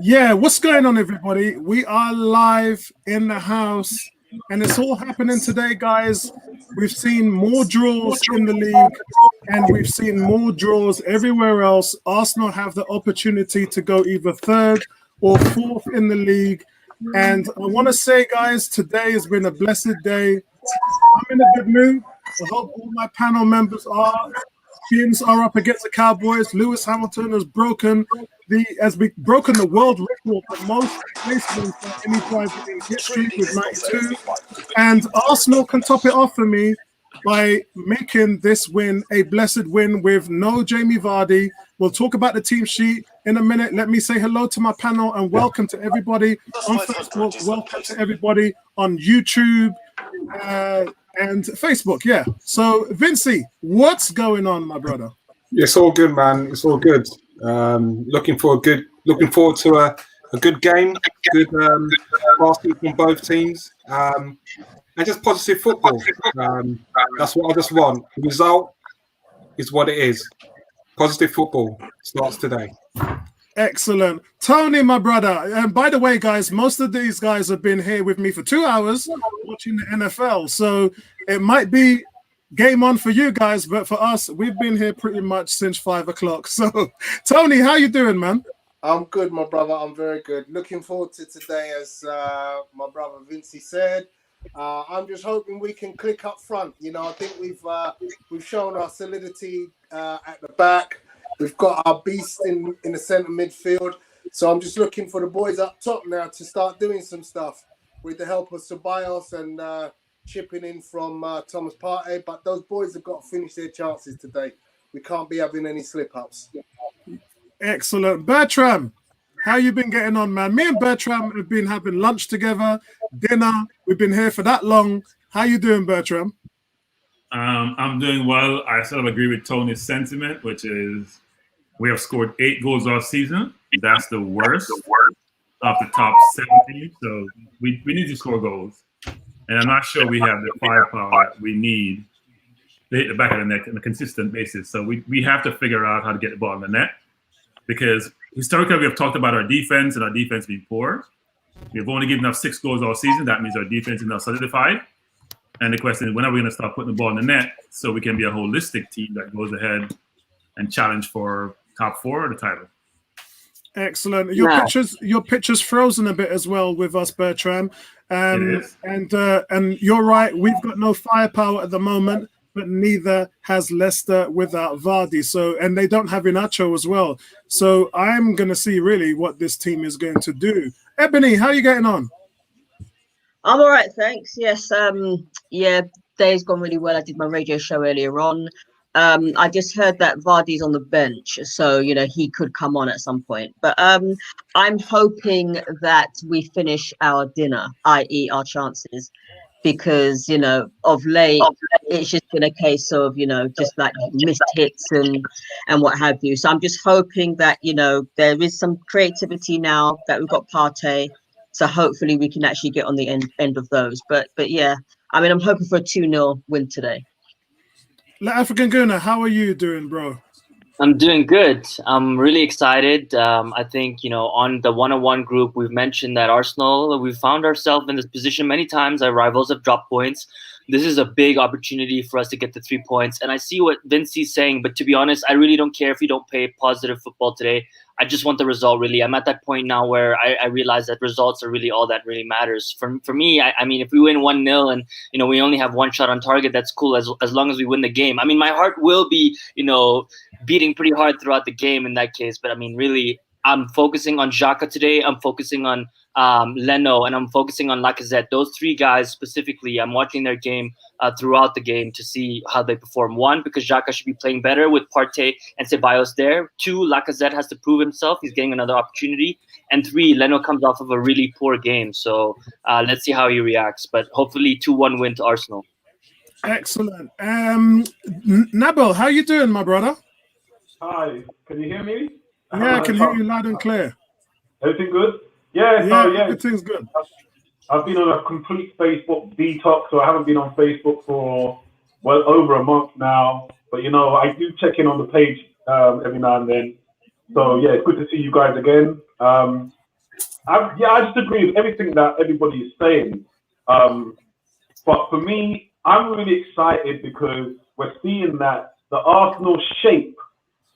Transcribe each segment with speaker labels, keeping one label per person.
Speaker 1: Yeah, what's going on, everybody? We are live in the house, and it's all happening today, guys. We've seen more draws in the league, and we've seen more draws everywhere else. Arsenal have the opportunity to go either third or fourth in the league. And I want to say, guys, today has been a blessed day. I'm in a good mood. I hope all my panel members are. Teams are up against the Cowboys. Lewis Hamilton has broken the world record for most placements for any driver in history with 92. And Arsenal can top it off for me by making this win a blessed win with no Jamie Vardy. We'll talk about the team sheet in a minute. Let me say hello to my panel and welcome to everybody on Facebook. Welcome to everybody on YouTube and Facebook. Yeah. So, Vincey, what's going on, my brother?
Speaker 2: It's all good, man. It's all good. Looking forward to a good game, good passing from both teams, and just positive football. That's what I just want. The result is what it is. Positive football starts today.
Speaker 1: Excellent. Tony, my brother. And by the way, guys, most of these guys have been here with me for 2 hours watching the NFL. So it might be game on for you guys, but for us, we've been here pretty much since 5 o'clock. So, Tony, how you doing, man?
Speaker 3: I'm good, my brother. I'm very good. Looking forward to today, as my brother Vincey said. I'm just hoping we can click up front. You know, I think we've shown our solidity at the back. We've got our beast in the centre midfield. So I'm just looking for the boys up top now to start doing some stuff with the help of Ceballos and chipping in from Thomas Partey. But those boys have got to finish their chances today. We can't be having any slip-ups.
Speaker 1: Excellent. Bertram, how you been getting on, man? Me and Bertram have been having lunch together, dinner. We've been here for that long. How you doing, Bertram?
Speaker 4: I'm doing well. I sort of agree with Tony's sentiment, which is we have scored 8 goals all season. That's the worst of the top 70. So we need to score goals. And I'm not sure we have the firepower we need to hit the back of the net on a consistent basis. So we have to figure out how to get the ball in the net, because historically we have talked about our defense and our defense being poor. We've only given up 6 goals all season. That means our defense is now solidified. And the question is, when are we going to start putting the ball in the net so we can be a holistic team that goes ahead and challenge for top 4 of the title?
Speaker 1: Excellent. Your picture's frozen a bit as well with us, Bertram. And you're right. We've got no firepower at the moment, but neither has Leicester without Vardy. So, and they don't have Inacho as well. So I'm going to see really what this team is going to do. Ebony, how are you getting on?
Speaker 5: I'm all right, thanks. Yes, day's gone really well. I did my radio show earlier on. I just heard that Vardy's on the bench, so you know he could come on at some point. But I'm hoping that we finish our dinner, i.e., our chances, because you know of late it's just been a case of just like missed hits and what have you. So I'm just hoping that there is some creativity now that we've got Partey. So hopefully we can actually get on the end of those. But yeah, I mean, I'm hoping for a 2-0 win today.
Speaker 1: African Guna, how are you doing, bro?
Speaker 6: I'm doing good. I'm really excited. I think, on the one-on-one group, we've mentioned that Arsenal, we've found ourselves in this position many times. Our rivals have dropped points. This is a big opportunity for us to get the 3 points. And I see what Vincey's saying, but to be honest, I really don't care if you don't play positive football today. I just want the result, really. I'm at that point now where I realize that results are really all that really matters. For me, I mean, if we win 1-0 and, we only have 1 shot on target, that's cool as long as we win the game. I mean, my heart will be, beating pretty hard throughout the game in that case. But, I mean, really, I'm focusing on Xhaka today. I'm focusing on Leno, and I'm focusing on Lacazette. Those 3 guys specifically, I'm watching their game throughout the game to see how they perform. 1, because Xhaka should be playing better with Partey and Ceballos there. 2, Lacazette has to prove himself. He's getting another opportunity. And 3, Leno comes off of a really poor game. So let's see how he reacts. But hopefully 2-1 win to Arsenal.
Speaker 1: Excellent. Nabil, how you doing, my brother?
Speaker 7: Hi, can you hear me?
Speaker 1: Yeah, I can hear you loud and clear.
Speaker 7: Everything good? Yeah,
Speaker 1: everything's good.
Speaker 7: I've been on a complete Facebook detox, so I haven't been on Facebook for well over a month now. But I do check in on the page every now and then. So yeah, it's good to see you guys again. I just agree with everything that everybody is saying. But for me, I'm really excited because we're seeing that the Arsenal shape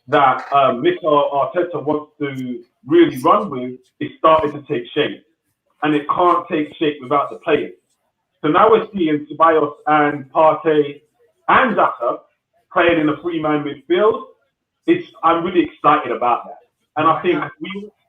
Speaker 7: that Mr. Arteta wants to really run with is starting to take shape. And it can't take shape without the players. So now we're seeing Ceballos and Partey and Xhaka playing in a three-man midfield. I'm really excited about that. And I think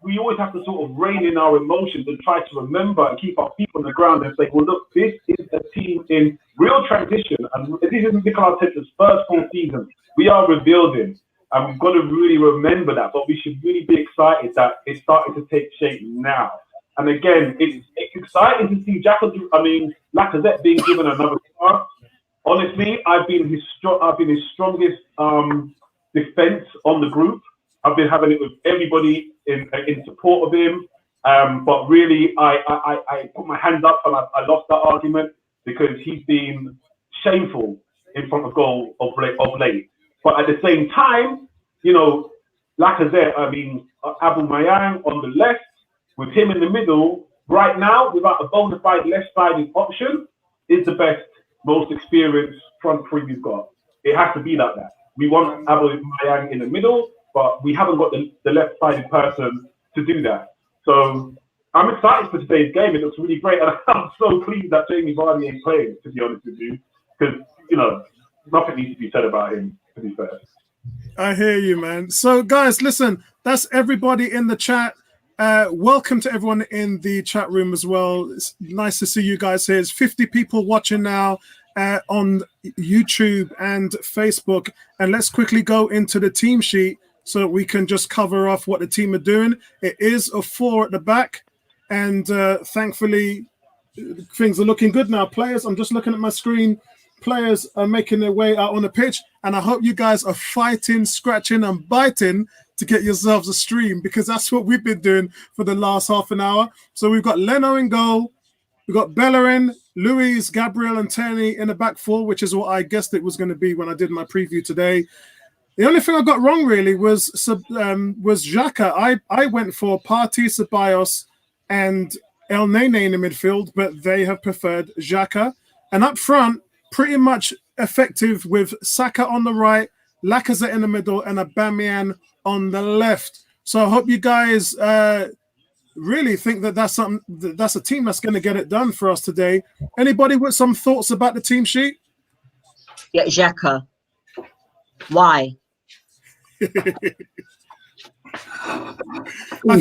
Speaker 7: we always have to sort of rein in our emotions and try to remember and keep our feet on the ground and say, well, look, this is a team in real transition. And this isn't Mikel Arteta's first full season. We are rebuilding. And we've got to really remember that. But we should really be excited that it's starting to take shape now. And again, it's exciting to see Lacazette being given another chance. Honestly, I've been his strongest defense on the group. I've been having it with everybody in support of him. But really, I put my hands up and I lost that argument because he's been shameful in front of goal of late. But at the same time, Lacazette, Aubameyang on the left, with him in the middle, right now, without a bona fide left-sided option, is the best, most experienced front three we've got. It has to be like that. We want Aubameyang in the middle, but we haven't got the left-sided person to do that. So I'm excited for today's game. It looks really great, and I'm so pleased that Jamie Vardy ain't playing, to be honest with you, because, nothing needs to be said about him, to be fair.
Speaker 1: I hear you, man. So, guys, listen, that's everybody in the chat. Welcome to everyone in the chat room as well. It's nice to see you guys here. There's 50 people watching now on YouTube and Facebook. And let's quickly go into the team sheet so that we can just cover off what the team are doing. It is a 4 at the back. And thankfully, things are looking good now. Players, I'm just looking at my screen. Players are making their way out on the pitch. And I hope you guys are fighting, scratching, and biting to get yourselves a stream, because that's what we've been doing for the last half an hour. So we've got Leno in goal. We've got Bellerin, Luis, Gabriel, and Tierney in the back four, which is what I guessed it was going to be when I did my preview today. The only thing I got wrong really was Xhaka. I went for Partey, Ceballos, and El Nene in the midfield, but they have preferred Xhaka. And up front, pretty much effective with Saka on the right, Lacazette in the middle, and Aubameyang on the left. So I hope you guys really think that that's a team that's going to get it done for us today. Anybody with some thoughts about the team sheet?
Speaker 5: Yeah, Xhaka. Why?
Speaker 2: I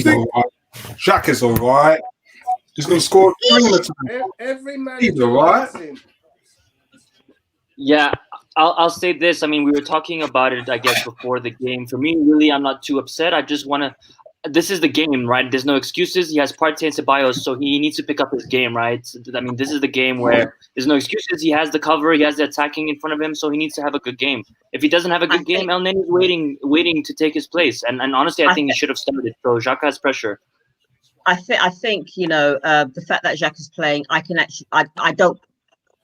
Speaker 2: think Xhaka's all right. He's going to score 3 minutes.
Speaker 3: Every man.
Speaker 2: He's all right.
Speaker 6: Yeah, I'll say this. I mean, we were talking about it, I guess, before the game. For me, really, I'm not too upset. I just want to – this is the game, right? There's no excuses. He has Partey and Ceballos, so he needs to pick up his game, right? I mean, this is the game where there's no excuses. He has the cover. He has the attacking in front of him, so he needs to have a good game. If he doesn't have a good game, El Nene is waiting to take his place. And honestly, I think he should have started. So Xhaka has pressure.
Speaker 5: I think the fact that Xhaka is playing, I can actually –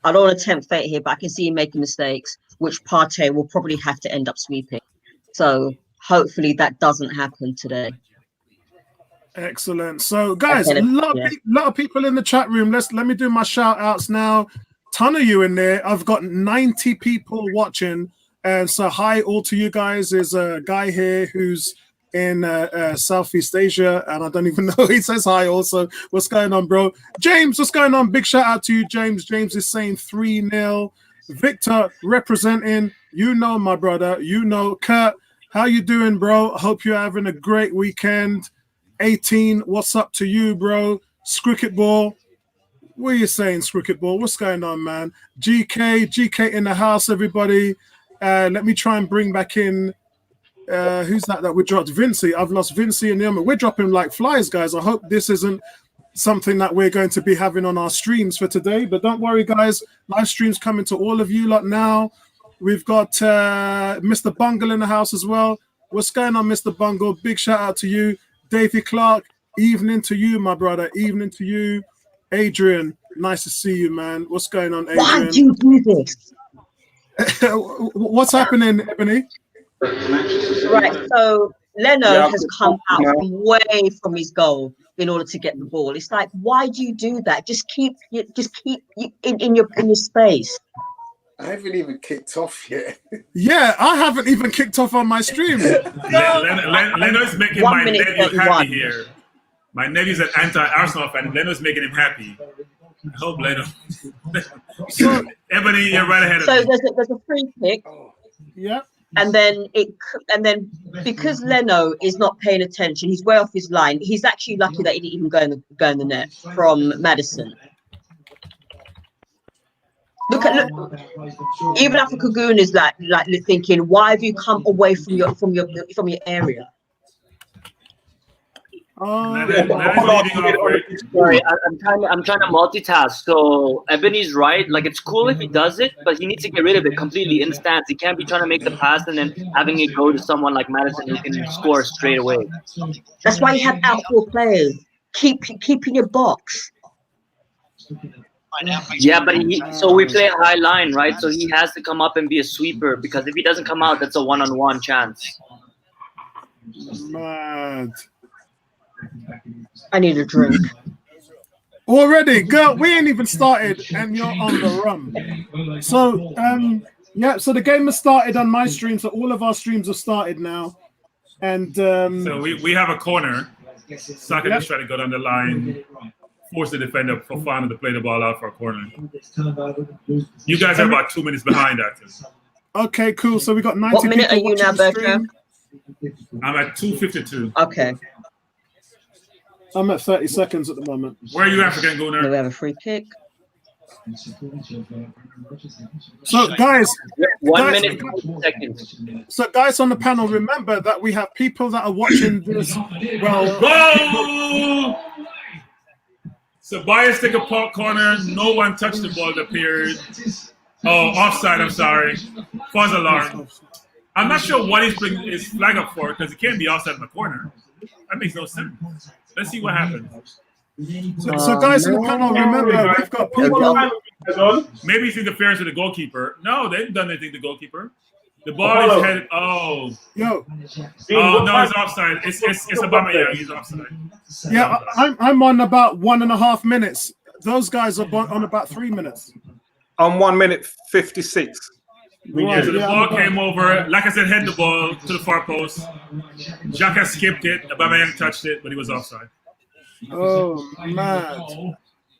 Speaker 5: I don't want to tempt fate here, but I can see him making mistakes, which Partey will probably have to end up sweeping. So hopefully that doesn't happen today.
Speaker 1: Excellent. So, guys, a lot of people in the chat room. Let me do my shout outs now. Ton of you in there. I've got 90 people watching. And so hi all to you guys. There's a guy here who's in Southeast Asia, and I don't even know. He says hi also. What's going on, bro? James, what's going on? Big shout out to you, James. James is saying 3-0. Victor representing. My brother. Kurt, how you doing, bro? Hope you're having a great weekend. 18, what's up to you, bro? Scricket Ball. What are you saying, Scricket Ball? What's going on, man? GK in the house, everybody. Let me try and bring back in who's that we dropped? Vincey. I've lost Vincey and Yama. We're dropping like flies, guys. I hope this isn't something that we're going to be having on our streams for today. But don't worry, guys. Live streams coming to all of you lot now. We've got Mr. Bungle in the house as well. What's going on, Mr. Bungle? Big shout out to you. Davey Clark, evening to you, my brother. Evening to you. Adrian, nice to see you, man. What's going on, Adrian?
Speaker 5: Why do you do this?
Speaker 1: What's happening, Ebony?
Speaker 5: Right, so Leno has come out way from his goal in order to get the ball. It's like, why do you do that? Just keep in your space.
Speaker 3: I haven't even kicked off yet.
Speaker 1: Yeah, I haven't even kicked off on my stream.
Speaker 4: Leno's making
Speaker 5: 1
Speaker 4: my
Speaker 5: minute
Speaker 4: nephew
Speaker 5: 31.
Speaker 4: happy here. My nephew's an anti-Arsenal fan. Leno's making him happy. I hope Leno.
Speaker 1: So,
Speaker 4: Ebony, you're right ahead of
Speaker 5: So
Speaker 4: me.
Speaker 5: there's a free kick,
Speaker 1: yeah.
Speaker 5: and then because Leno is not paying attention, he's way off his line. He's actually lucky that he didn't even go in the net from Maddison. Look, even Alpha Kagoon is like thinking, why have you come away from your area?
Speaker 4: Leno's leading off.
Speaker 6: Sorry, I'm trying to multitask. So Ebony's right. Like, it's cool if he does it, but he needs to get rid of it completely in the stance. He can't be trying to make the pass and then having it go to someone like Maddison who can score straight away.
Speaker 5: That's why you have outdoor players. Keep in your box.
Speaker 6: Yeah, but so we play a high line, right? So he has to come up and be a sweeper, because if he doesn't come out, that's a one-on-one chance.
Speaker 1: Mad.
Speaker 5: I need a drink.
Speaker 1: Already, girl, we ain't even started and you're on the run. So, yeah, so the game has started on my stream. So all of our streams have started now. And
Speaker 4: So we have a corner. Saka just trying to go down the line, force the defender for fun to play the ball out for a corner. You guys are about 2 minutes behind that.
Speaker 1: okay, cool. So we got 90
Speaker 5: What minute are
Speaker 1: people
Speaker 5: you now,
Speaker 1: watching the
Speaker 5: Bertram?
Speaker 1: stream.
Speaker 4: I'm at 2:52.
Speaker 5: Okay.
Speaker 1: I'm at 30 seconds at the moment.
Speaker 4: Where are you, African
Speaker 5: Do
Speaker 4: Gooner?
Speaker 5: we have a free kick?
Speaker 1: So, guys,
Speaker 6: 1 minute, 20 seconds.
Speaker 1: so guys on the panel, remember that we have people that are watching this. Well,
Speaker 4: Goal! So Bias take a corner. No one touched the ball. It appeared. Oh, offside. I'm sorry. False alarm. I'm not sure what he's putting his flag up for, because it can't be offside in the corner. That makes no sense. Let's see what happens.
Speaker 1: so guys on the panel, remember we've got people.
Speaker 4: Maybe it's interference with the goalkeeper. No, they haven't done anything to the goalkeeper. The ball is headed. Oh.
Speaker 1: Yo,
Speaker 4: Oh, no, it's offside. It's Obama. Yeah, he's offside.
Speaker 1: yeah, I'm on about 1.5 minutes. Those guys are on about 3 minutes.
Speaker 2: On 1 minute 56.
Speaker 4: Yeah, so the ball came over. Like I said, head the ball to the far post. Xhaka skipped it. Aubameyang touched it, but he was offside.
Speaker 1: Oh, man.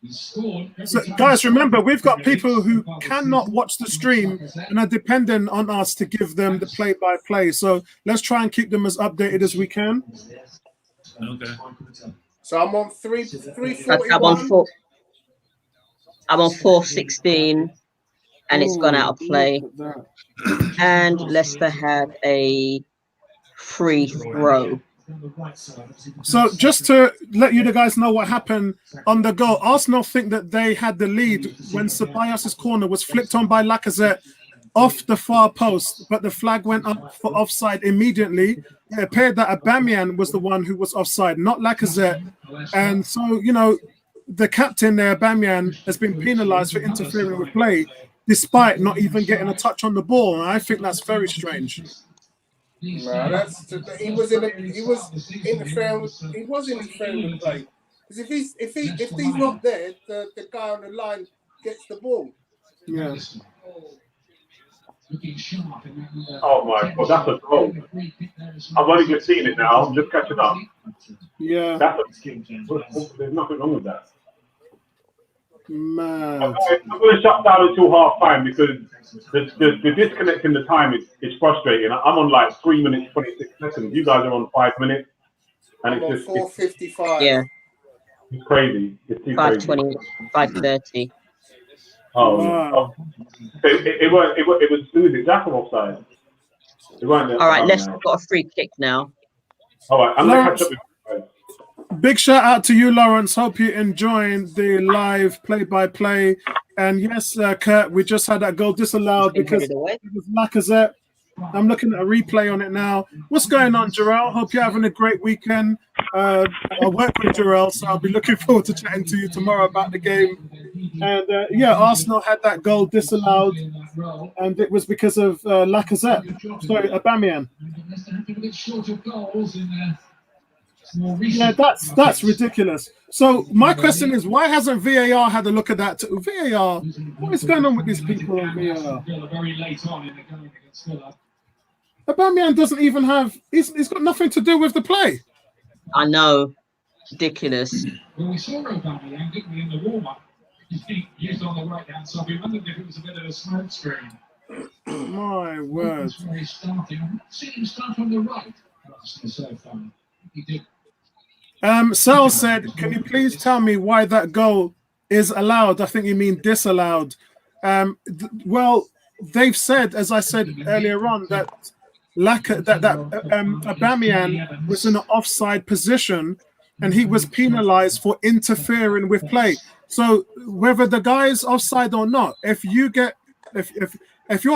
Speaker 1: So, guys, remember, we've got people who cannot watch the stream and are dependent on us to give them the play-by-play. So let's try and keep them as updated as we can.
Speaker 4: Okay.
Speaker 3: So I'm on
Speaker 5: I'm
Speaker 3: 341.
Speaker 5: I'm on 4:16, and it's gone out of play. And Leicester had a free throw.
Speaker 1: So just to let you guys know what happened on the goal, Arsenal think that they had the lead when Ceballos' corner was flicked on by Lacazette off the far post, but the flag went up for offside immediately. It appeared that Aubameyang was the one who was offside, not Lacazette. And so, you know, the captain there, Aubameyang, has been penalised for interfering with play, despite not even getting a touch on the ball. And I think that's very strange.
Speaker 3: No, he was interfering with play. Because if he's not there, the guy on the line gets the ball.
Speaker 1: Yeah.
Speaker 7: Oh my God, that's a goal. I've only just seen it now. I'm just catching up.
Speaker 1: Yeah.
Speaker 7: There's nothing wrong with that.
Speaker 1: Man.
Speaker 7: I'm going to shut down until half time because the disconnect in the time is frustrating. I'm on like 3 minutes 26 seconds. You guys are on 5 minutes, and
Speaker 3: I'm on
Speaker 7: it's
Speaker 3: 4:55.
Speaker 5: Yeah,
Speaker 7: it's crazy. It's too crazy.
Speaker 5: 5:20, 5:30.
Speaker 1: Wow.
Speaker 7: It was Xhaka offside. It weren't there.
Speaker 5: All right, Leicester's got a free kick now.
Speaker 7: All right, I'm going to catch up with you guys.
Speaker 1: Big shout out to you, Lawrence. Hope you're enjoying the live play-by-play. And yes, Kurt, we just had that goal disallowed because it was Lacazette. I'm looking at a replay on it now. What's going on, Jarrell? Hope you're having a great weekend. I work with Jarrell, so I'll be looking forward to chatting to you tomorrow about the game. And yeah, Arsenal had that goal disallowed. and it was because of Lacazette. Sorry, Aubameyang. Yeah, that's ridiculous. So my question is, why hasn't VAR had a look at that? VAR, what is going on with these people on VAR? Aubameyang doesn't even have. He's got nothing to do with the play.
Speaker 5: I know, ridiculous.
Speaker 8: Well, we saw Aubameyang, didn't we, in the warm-up? His feet used on the right-hand side. We wondered if it was a bit of a smoke screen.
Speaker 1: My word.
Speaker 8: That's where he's starting. I'm not seeing him start on the right. That's so funny. He did.
Speaker 1: Sal said, can you please tell me why that goal is allowed? I think you mean disallowed. Well, they've said, as I said earlier on, that Aubameyang was in an offside position and he was penalized for interfering with play. So whether the guy is offside or not, if you're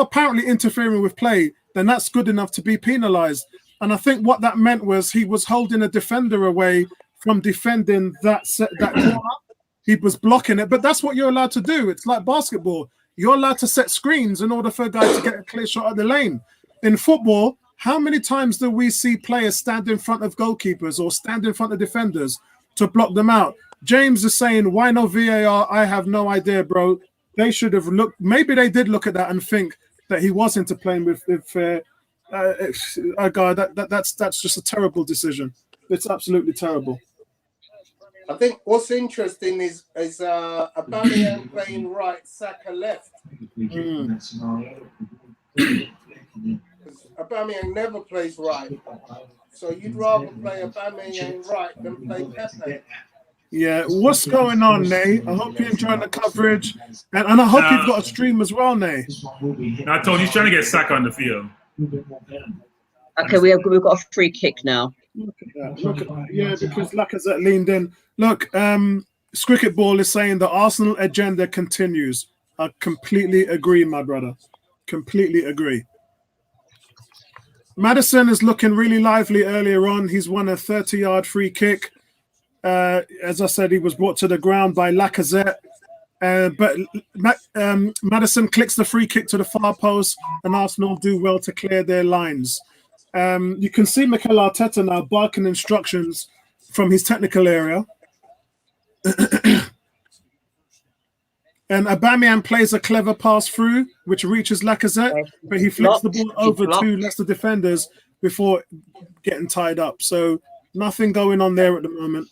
Speaker 1: apparently interfering with play, then that's good enough to be penalized. And I think what that meant was he was holding a defender away from defending that corner. He was blocking it, but that's what you're allowed to do. It's like basketball. You're allowed to set screens in order for a guy to get a clear shot at the lane. In football, how many times do we see players stand in front of goalkeepers or stand in front of defenders to block them out? James is saying, why no VAR? I have no idea, bro. They should have looked. Maybe they did look at that and think that he was into playing with a guy. That's just a terrible decision. It's absolutely terrible.
Speaker 3: I think what's interesting is Aubameyang playing right, Saka left. Aubameyang never plays right, so you'd rather play Aubameyang right than play Pepe.
Speaker 1: Yeah, what's going on, Nay? I hope you're enjoying the coverage, and I hope you've got a stream as well, Nay.
Speaker 4: I told he's trying to get Saka on the field.
Speaker 5: Okay, we've got a free kick now.
Speaker 1: Look at that. Yeah, because Lacazette leaned in. Look, Cricket Ball is saying the Arsenal agenda continues. I completely agree, my brother. Completely agree. Maddison is looking really lively earlier on. He's won a 30-yard free kick. As I said, he was brought to the ground by Lacazette. But Maddison clicks the free kick to the far post, and Arsenal do well to clear their lines. You can see Mikel Arteta now barking instructions from his technical area. And Aubameyang plays a clever pass through, which reaches Lacazette, but he flicks the ball over to Leicester defenders before getting tied up. So nothing going on there at the moment.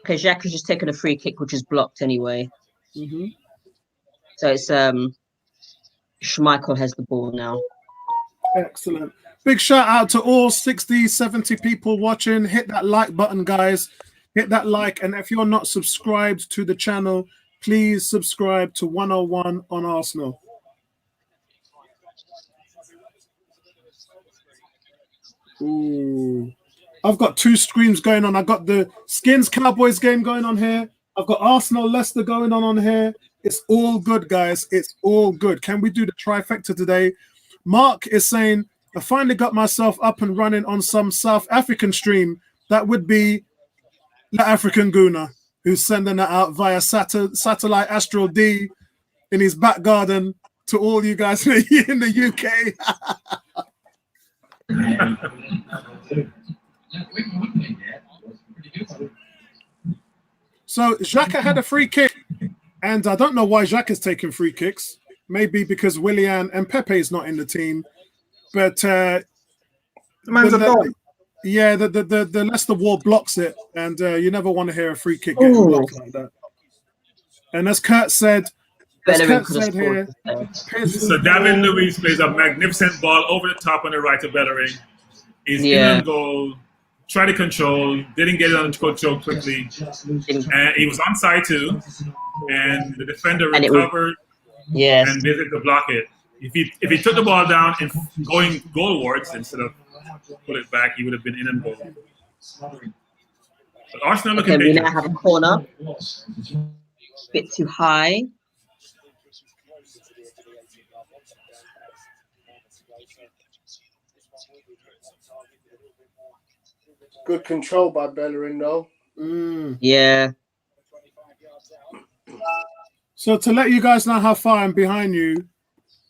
Speaker 5: Okay, Jacques has just taken a free kick, which is blocked anyway.
Speaker 1: Mm-hmm.
Speaker 5: So it's Schmeichel has the ball now.
Speaker 1: Excellent. Big shout out to all 60, 70 people watching. Hit that like button, guys. Hit that like. And if you're not subscribed to the channel, please subscribe to 101 on Arsenal. Ooh. I've got two streams going on. I've got the Skins Cowboys game going on here. I've got Arsenal Leicester going on here. It's all good, guys. It's all good. Can we do the trifecta today? Mark is saying, I finally got myself up and running on some South African stream. That would be the African Guna, who's sending that out via satellite Astral D in his back garden to all you guys in the UK. So Xhaka had a free kick, and I don't know why Xhaka is taking free kicks. Maybe because Willian and Pepe is not in the team, but the Leicester wall blocks it, and you never want to hear a free kick getting blocked like that. And as Kurt said, here,
Speaker 4: so David Luiz plays a magnificent ball over the top on the right of Bellerin. He's in on goal, tried to control, didn't get it under control quickly, and he was onside too, and the defender recovered.
Speaker 5: Yes.
Speaker 4: And visit to block it. If he took the ball down and going goalwards instead of put it back, he would have been in and goal. But Arsenal looking
Speaker 5: we now have a corner. Bit too high.
Speaker 3: Good control by Bellerin, though.
Speaker 5: Yeah.
Speaker 1: So to let you guys know how far I'm behind you,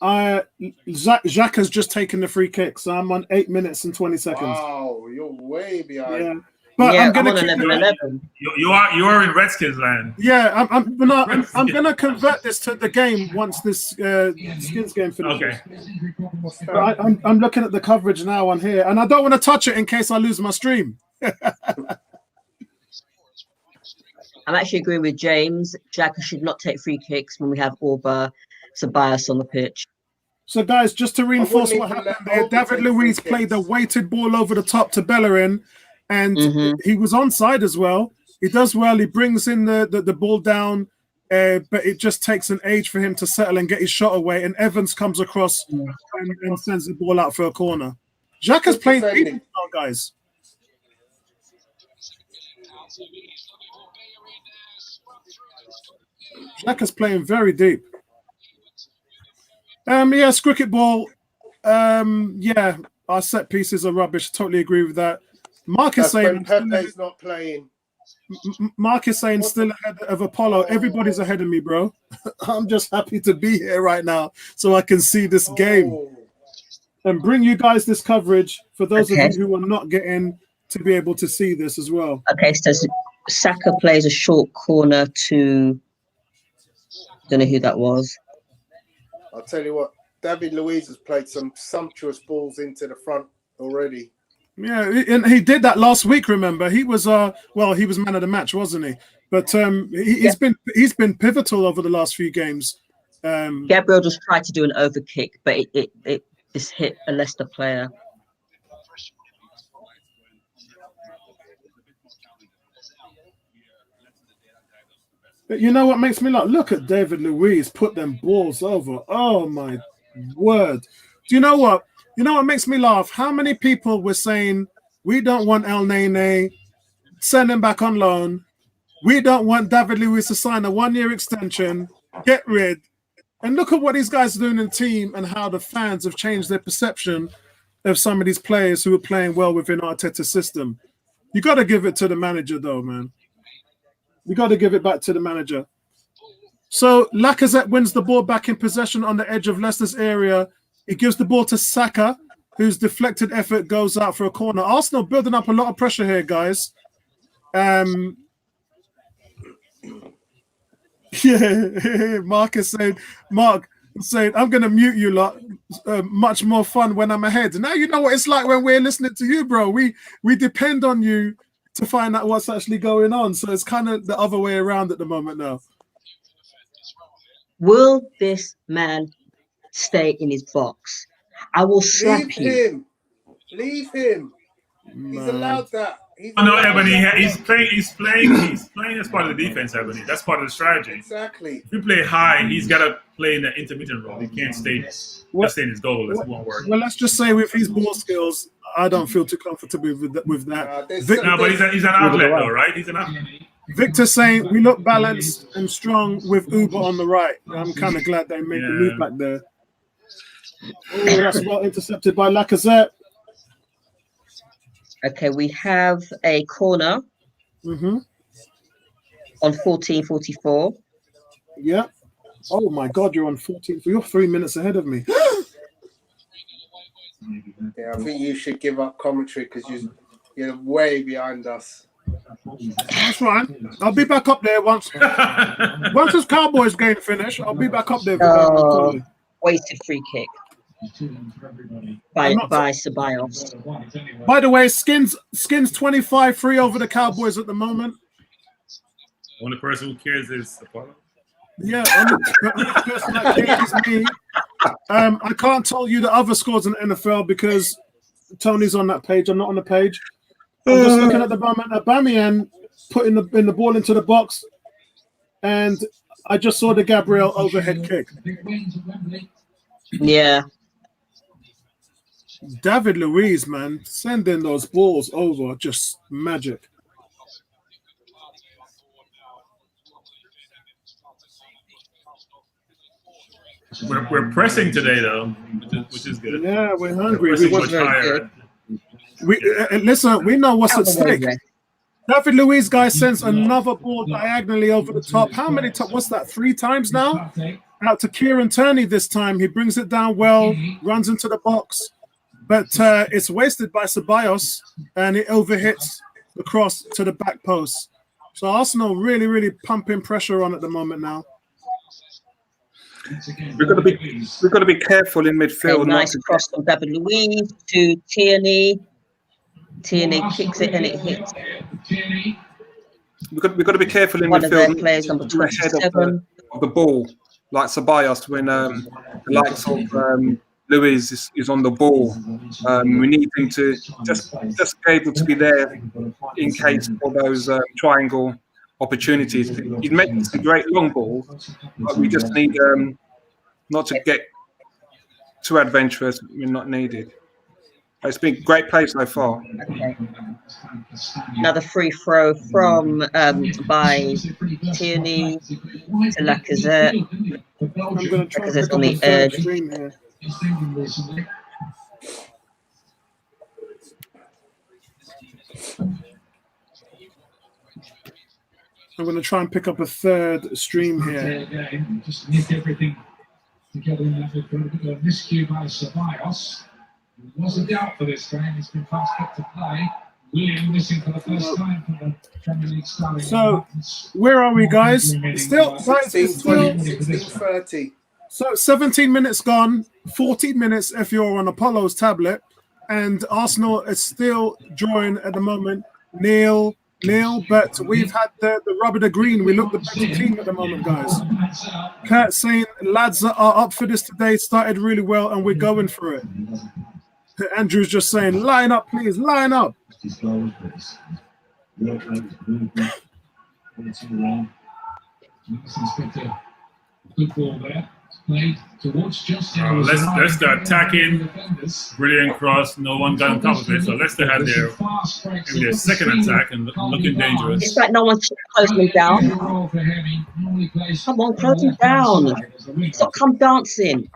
Speaker 1: Jacques has just taken the free kick, so I'm on 8 minutes and 20 seconds.
Speaker 3: Wow, you're way behind.
Speaker 1: Yeah. But
Speaker 5: yeah,
Speaker 1: I'm gonna
Speaker 5: on
Speaker 1: keep
Speaker 5: 11-11.
Speaker 4: You are in Redskins land.
Speaker 1: Yeah, I'm gonna convert this to the game once this Skins game finishes.
Speaker 4: Okay.
Speaker 1: But I'm looking at the coverage now on here, and I don't want to touch it in case I lose my stream.
Speaker 5: I'm actually agreeing with James. Xhaka should not take free kicks when we have Orba Ceballos on the pitch.
Speaker 1: So, guys, just to reinforce what happened there, David Luiz played the weighted ball over the top to Bellerin, and he was onside as well. He does well. He brings in the ball down, but it just takes an age for him to settle and get his shot away. And Evans comes across and sends the ball out for a corner. Xhaka is playing deep now, guys. Xhaka's playing very deep. Yes, cricket ball. Yeah, our set pieces are rubbish. Totally agree with that. Mark is saying
Speaker 3: Pepe's not playing.
Speaker 1: Mark is saying still ahead of Apollo. Everybody's ahead of me, bro. I'm just happy to be here right now so I can see this game and bring you guys this coverage for those of you who are not getting to be able to see this as well.
Speaker 5: Okay, so Saka plays a short corner to... Don't know who that was.
Speaker 3: I'll tell you what, David Luiz has played some sumptuous balls into the front already.
Speaker 1: Yeah, and he did that last week. Remember, he was he was man of the match, wasn't he? But he's been pivotal over the last few games.
Speaker 5: Gabriel just tried to do an overkick, but it just hit a Leicester player.
Speaker 1: But you know what makes me laugh? Look at David Luiz put them balls over. Oh my word! Do you know what? You know what makes me laugh? How many people were saying we don't want El Nene, send him back on loan. We don't want David Luiz to sign a 1-year extension. Get rid. And look at what these guys are doing in the team and how the fans have changed their perception of some of these players who are playing well within Arteta's system. You got to give it to the manager, though, man. We got to give it back to the manager. So Lacazette wins the ball back in possession on the edge of Leicester's area. He gives the ball to Saka, whose deflected effort goes out for a corner. Arsenal building up a lot of pressure here, guys. Yeah, Mark saying, I'm going to mute you lot. Much more fun when I'm ahead. Now you know what it's like when we're listening to you, bro. We depend on you to find out what's actually going on. So it's kind of the other way around at the moment now.
Speaker 5: Will this man stay in his box? I will slap you.
Speaker 3: Leave him. He's allowed that.
Speaker 4: No, Ebony, he's playing as part of the defense, Ebony. That's part of the strategy.
Speaker 3: Exactly.
Speaker 4: If you play high, he's got to play in the intermittent role. He can't stay in his goal. It won't work.
Speaker 1: Well, let's just say with his ball skills, I don't feel too comfortable with that.
Speaker 4: But he's an outlet, though, right? He's an outlet.
Speaker 1: Victor saying we look balanced and strong with Uber on the right. I'm kind of glad they made the move back there. Oh, that's well intercepted by Lacazette.
Speaker 5: Okay, we have a corner on 14:44.
Speaker 1: Yeah. Oh my God, you're on 14. You're 3 minutes ahead of me.
Speaker 3: Yeah, I think you should give up commentary because you're way behind us.
Speaker 1: That's right. I'll be back up there once this Cowboys game finish. I'll be back up there.
Speaker 5: Wasted free kick by Ceballos.
Speaker 1: By the way, Skins 25-3 over the Cowboys at the moment.
Speaker 4: Only person who cares is Apollo.
Speaker 1: Yeah, only person that cares is me. I can't tell you the other scores in the NFL because Tony's on that page. I'm not on the page. I'm just looking at the moment. Aubameyang putting the ball into the box, and I just saw the Gabriel overhead kick.
Speaker 5: Yeah.
Speaker 1: David Luiz, man, sending those balls over, just magic.
Speaker 4: We're pressing today, though, which is good.
Speaker 1: Yeah, we're hungry. Listen, we know what's at stake. David Luiz, guy, sends another ball diagonally over the top. How many times? What's that? 3 times now? Out to Kieran Tierney this time. He brings it down well, runs into the box, but it's wasted by Ceballos, and it overhits the cross to the back post. So Arsenal really, really pumping pressure on at the moment now.
Speaker 2: We've got to be careful in midfield.
Speaker 5: Okay, nice cross from David Luiz to Tierney. Tierney kicks it and it hits.
Speaker 2: We've got to be careful in
Speaker 5: One
Speaker 2: midfield.
Speaker 5: of their players, number 27.
Speaker 2: Of the ball, like Ceballos, when the likes of Luiz is on the ball. We need him to just be able to be there in case for those triangle opportunities. He's making some great long balls, but we just need not to get too adventurous. We're not needed. It's been great play so far.
Speaker 5: Okay. Another free throw from by Tierney to Lacazette.
Speaker 1: I'm going to try and
Speaker 5: Lacazette's
Speaker 1: pick
Speaker 5: on
Speaker 1: up
Speaker 5: the
Speaker 1: the third
Speaker 5: edge.
Speaker 1: stream here. I'm going to try and pick up a third stream here.
Speaker 8: Just nick everything together in that miscue by Ceballos. There was a doubt for this game. It's been passed back to play. William missing for the first time from the Premier League starting.
Speaker 1: So, where are we, guys? Still,
Speaker 3: 16:30.
Speaker 1: So 17 minutes gone, 14 minutes if you're on Apollo's tablet, and Arsenal is still drawing at the moment, nil, but we've had the rub of the green. We look the better team at the moment, guys. Kurt saying, lads are up for this today, started really well, and we're going for it. Andrew's just saying, line up, please, line up.
Speaker 8: Good ball there. Played towards just
Speaker 4: Leicester attacking, brilliant cross, no one got on top of it. So Leicester had their second attack and looking dangerous.
Speaker 5: It's like no one's closing them down. Come on, close them down. Stop, come dancing.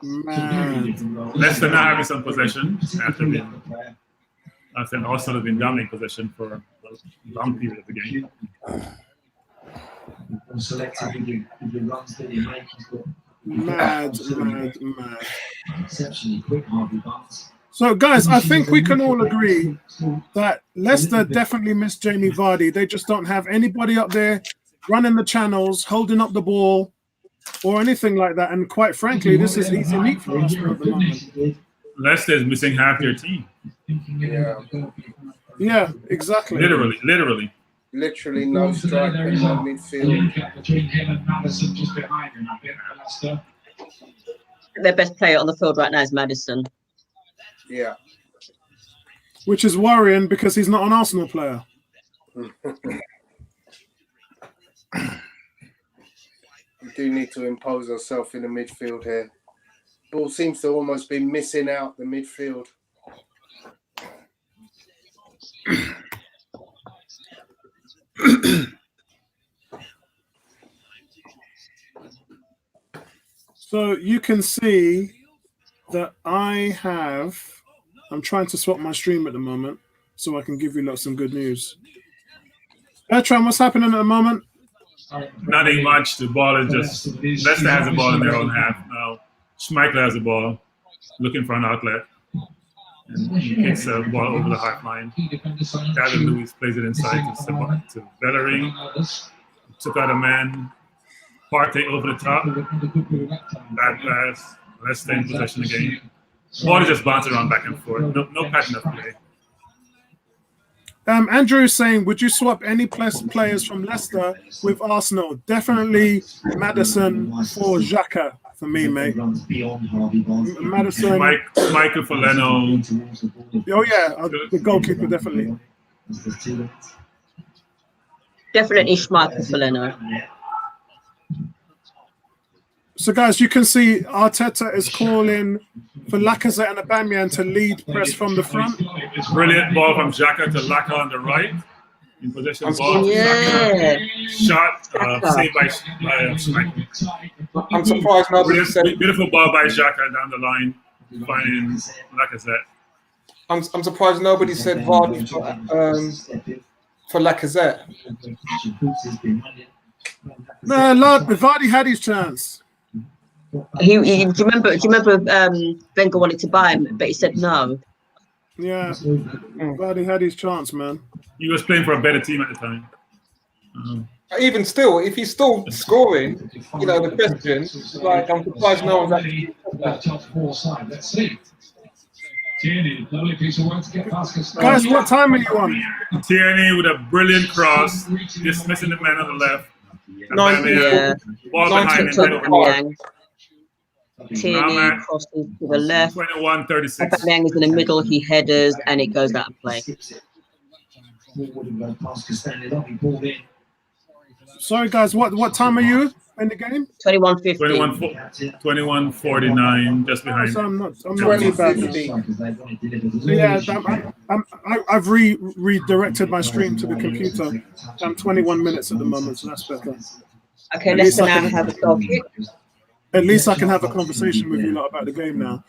Speaker 1: Man.
Speaker 4: Leicester now having some possession after being, I think Arsenal have been dominating possession for a long period of the game.
Speaker 8: Selective in the runs that he makes. He's got
Speaker 1: Mad.
Speaker 8: exceptionally quick Harvey Barnes.
Speaker 1: So, guys, I think we can all agree that Leicester definitely missed Jamie Vardy. They just don't have anybody up there running the channels, holding up the ball, or anything like that. And quite frankly, this is easy meat for us at the moment.
Speaker 4: Leicester is missing half their team.
Speaker 1: Yeah, exactly.
Speaker 3: Literally no striker in the midfield.
Speaker 8: Between him and Madison just behind him. I think Leicester.
Speaker 5: Their best player on the field right now is Madison.
Speaker 3: Yeah.
Speaker 1: Which is worrying because he's not an Arsenal player.
Speaker 3: We do need to impose ourselves in the midfield here. Ball seems to almost be missing out the midfield.
Speaker 1: So you can see that I'm trying to swap my stream at the moment so I can give you some good news. Bertrand, what's happening at the moment?
Speaker 4: Nothing much. The ball is just Leicester has the ball in their own half now. Schmeichel has the ball, looking for an outlet, and he kicks the ball over the half line. David Luiz plays it inside to Bellerin. Took out a man. Partey over the top. Bad pass. Leicester in possession again. Ball is just bouncing around back and forth. No pattern of play.
Speaker 1: Andrew is saying, would you swap any players from Leicester with Arsenal? Definitely Madison for Xhaka for me, mate. Madison.
Speaker 4: Michael for Leno.
Speaker 1: Oh, yeah, the goalkeeper, definitely.
Speaker 5: Definitely Schmeichel for Leno.
Speaker 1: So, guys, you can see Arteta is calling for Lacazette and Aubameyang to lead press from the front.
Speaker 4: Brilliant ball from Xhaka to Laka on the right. In possession ball.
Speaker 5: Yeah.
Speaker 4: Shot saved by Schmeichel.
Speaker 2: I'm surprised nobody said.
Speaker 4: Beautiful ball by Xhaka down the line, finding Lacazette.
Speaker 2: I'm surprised nobody said Vardy for Lacazette.
Speaker 1: No, Lord, Vardy had his chance.
Speaker 5: Do you remember? Wenger wanted to buy him, but he said no.
Speaker 1: Yeah, Vardy had his chance, man.
Speaker 4: He was playing for a better team at the time.
Speaker 2: Even still, if he's still scoring, you know, the question, like, I'm surprised no one's actually said
Speaker 8: Let's see. Tierney, lovely piece of work to get past.
Speaker 1: Guys, what time are you on?
Speaker 4: Tierney with a brilliant cross, dismissing the man on the left.
Speaker 5: Yeah.
Speaker 4: Ball behind him.
Speaker 5: Aubameyang. Tierney crosses to the left.
Speaker 4: 21-36.
Speaker 5: Aubameyang is in the middle. He headers and it goes out of play.
Speaker 1: Sorry, guys. What time are you in the game?
Speaker 5: 21:50.
Speaker 4: 21-49, just behind.
Speaker 1: So I'm not too bad. Yeah, I've redirected my stream to the computer. I'm 21 minutes at the moment, so that's better.
Speaker 5: Okay, Leicester now have a goal kick.
Speaker 1: At least I can have a conversation with you lot about the game now.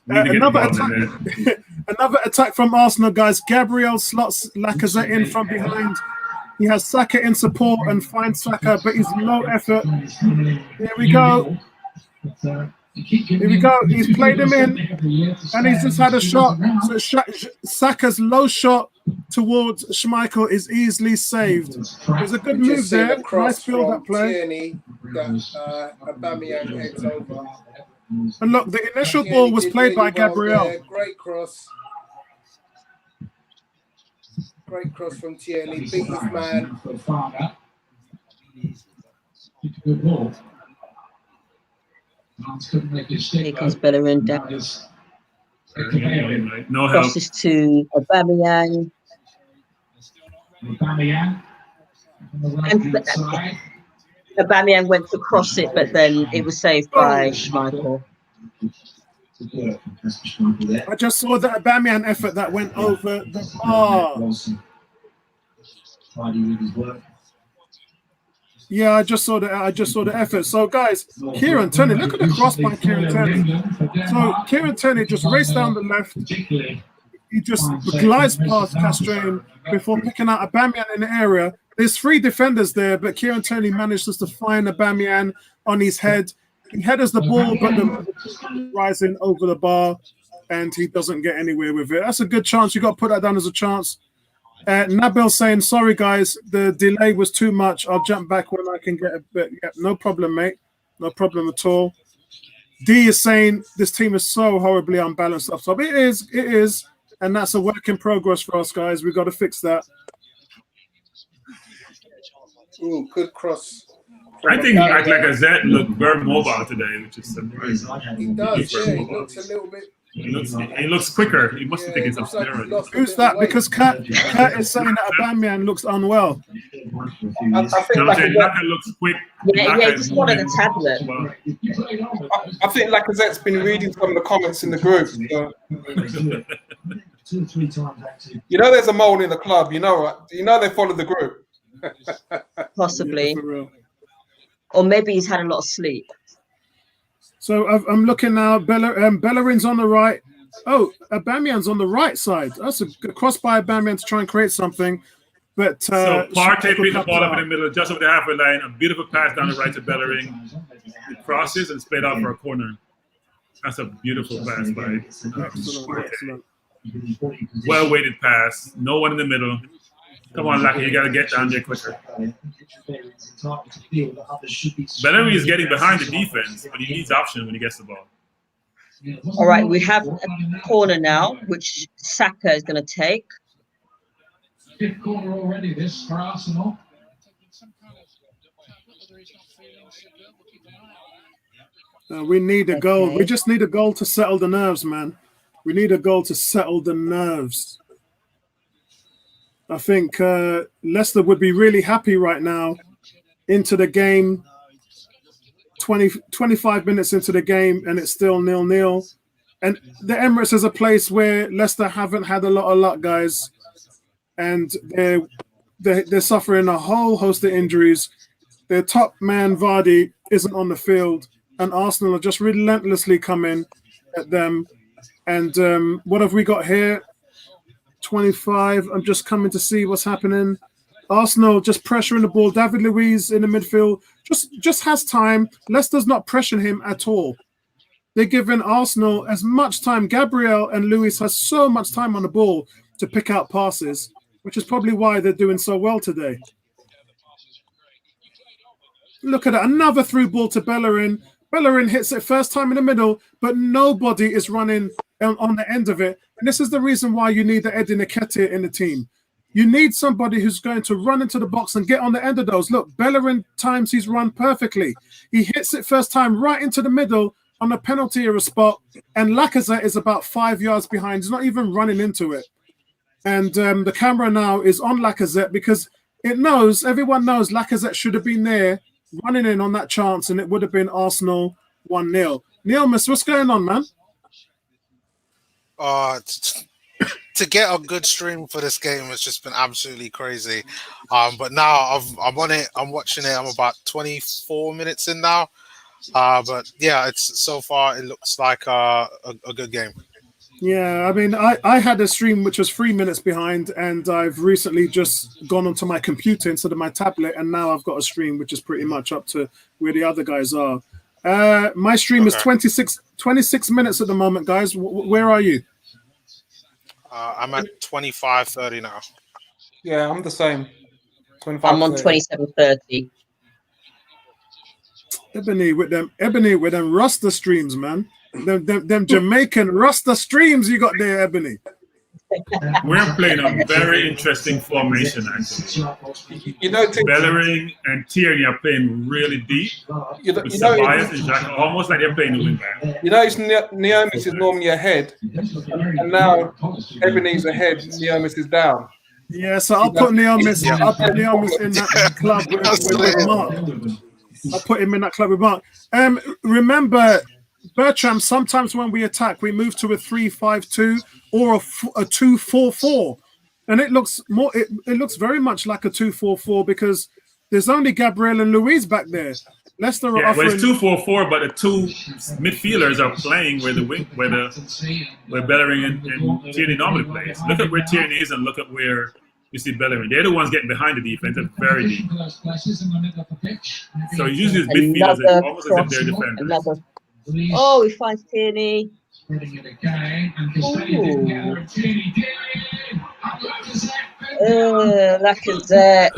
Speaker 1: Another attack from Arsenal, guys. Gabriel slots Lacazette in from behind. He has Saka in support and finds Saka, but he's low effort. Here we go. Here we go. He's played him in, and he's just had a shot. So Saka's low shot towards Schmeichel is easily saved. There's a good move there. Nice build-up play.
Speaker 3: Tierney, Aubameyang heads over.
Speaker 1: And look, the initial ball was played by Gabriel.
Speaker 3: Great cross. Great cross from Tierney. Beat his man.
Speaker 8: Good ball.
Speaker 5: Here comes Bellerin down.
Speaker 4: No help.
Speaker 5: Crosses to Aubameyang. Aubameyang went to cross it, but then it was saved by Schmeichel.
Speaker 1: I just saw the Aubameyang effort that went over the bar. Yeah, I just saw the effort. So, guys, Kieran Tierney, look at the cross by Kieran Tierney. So, Kieran Tierney just raced down the left. He just glides past Castrain before picking out Aubameyang in the area. There's three defenders there, but Kieran Tierney manages to find Aubameyang on his head. He headers the ball, but the rising over the bar, and he doesn't get anywhere with it. That's a good chance. You got to put that down as a chance. Nabil saying, sorry, guys, the delay was too much. I'll jump back when I can get a bit. Yeah, no problem, mate. No problem at all. D is saying this team is so horribly unbalanced up top. It is, and that's a work in progress for us, guys. We've got to fix that.
Speaker 3: Ooh, good cross.
Speaker 4: I think Lacazette looked very mobile today, which is surprising.
Speaker 3: He does, yeah. He looks a little bit.
Speaker 4: He looks quicker. He must be taking some steroids.
Speaker 1: Who's that? Because Kat is saying that Aubameyang looks unwell.
Speaker 2: I think
Speaker 4: Lacazette looks quick.
Speaker 5: Yeah, he just wanted a tablet.
Speaker 2: I think Lacazette's been reading some of the comments in the group. So. You know, there's a mole in the club. You know, right? You know they follow the group.
Speaker 5: Possibly.
Speaker 1: Yeah,
Speaker 5: or maybe he's had a lot of sleep.
Speaker 1: So I'm looking now. Bellerin's on the right. Oh, Aubameyang's on the right side. That's a good cross by Aubameyang to try and create something. But
Speaker 4: so Partey picked the ball up in the middle, just over the halfway line. A beautiful pass down the right to Bellerin. It crosses and split out for a corner. That's a beautiful pass by
Speaker 1: excellent.
Speaker 4: Well weighted pass. No one in the middle. Come on, Lucky, you got to get down there quicker. Bellerin is getting behind the defense, but he needs option when he gets the ball.
Speaker 5: All right, we have a corner now, which Saka is going to take.
Speaker 8: Fifth corner already, this for Arsenal.
Speaker 1: We need a goal. We just need a goal to settle the nerves, man. We need a goal to settle the nerves. I think Leicester would be really happy right now into the game, 25 minutes into the game, and it's still 0-0. And the Emirates is a place where Leicester haven't had a lot of luck, guys. And they're suffering a whole host of injuries. Their top man, Vardy, isn't on the field. And Arsenal are just relentlessly coming at them. And what have we got here? 25. I'm just coming to see what's happening. Arsenal just pressuring the ball. David Luiz in the midfield just has time. Leicester's not pressuring him at all. They're giving Arsenal as much time. Gabriel and Luiz has so much time on the ball to pick out passes, which is probably why they're doing so well today. Look at that. Another through ball to Bellerin. Bellerin hits it first time in the middle, but nobody is running on the end of it. And this is the reason why you need the Eddie Nketiah in the team. You need somebody who's going to run into the box and get on the end of those. Look, Bellerin times his run perfectly. He hits it first time right into the middle on a penalty area spot, and Lacazette is about 5 yards behind. He's not even running into it. And the camera now is on Lacazette because everyone knows Lacazette should have been there running in on that chance, and it would have been Arsenal 1-0. Neil, miss, what's going on, man?
Speaker 9: To get a good stream for this game has just been absolutely crazy. But now I'm on it. I'm watching it. I'm about 24 minutes in now. But yeah, it's so far it looks like a good game.
Speaker 1: Yeah, I mean, I had a stream which was 3 minutes behind, and I've recently just gone onto my computer instead of my tablet, and now I've got a stream which is pretty much up to where the other guys are. My stream is 26 minutes at the moment, guys. Where are you?
Speaker 9: I'm at 25:30 now.
Speaker 2: Yeah, I'm the same. 25,
Speaker 5: I'm on 27:30.
Speaker 1: Ebony with them Rasta streams, man. Them Jamaican Rasta streams you got there, Ebony.
Speaker 4: We're playing a very interesting formation, actually.
Speaker 2: You know,
Speaker 4: Bellerin and Tierney are playing really deep. Ceballos and Xhaka, almost like they're playing the wing back.
Speaker 2: You know, Neomis is normally ahead, and now Ebony's ahead. Neomis is down.
Speaker 1: Yeah, so I'll put Neomis in that club with Mark. I'll put him in that club with Mark. Remember, Bertram, sometimes when we attack, we move to a 3-5-2 or a 2-4-4. And it looks very much like a 2-4-4 because there's only Gabriel and Luiz back there. Leicester are offering...
Speaker 4: Well, it's 2-4-4, but the two midfielders are playing where Bellerin and Tierney normally plays. Look at where Tierney is and look at where you see Bellerin. They're the ones getting behind the defense and very deep. So he uses midfielders almost as if they're defenders.
Speaker 5: Oh, he finds Tierney. Lacazette.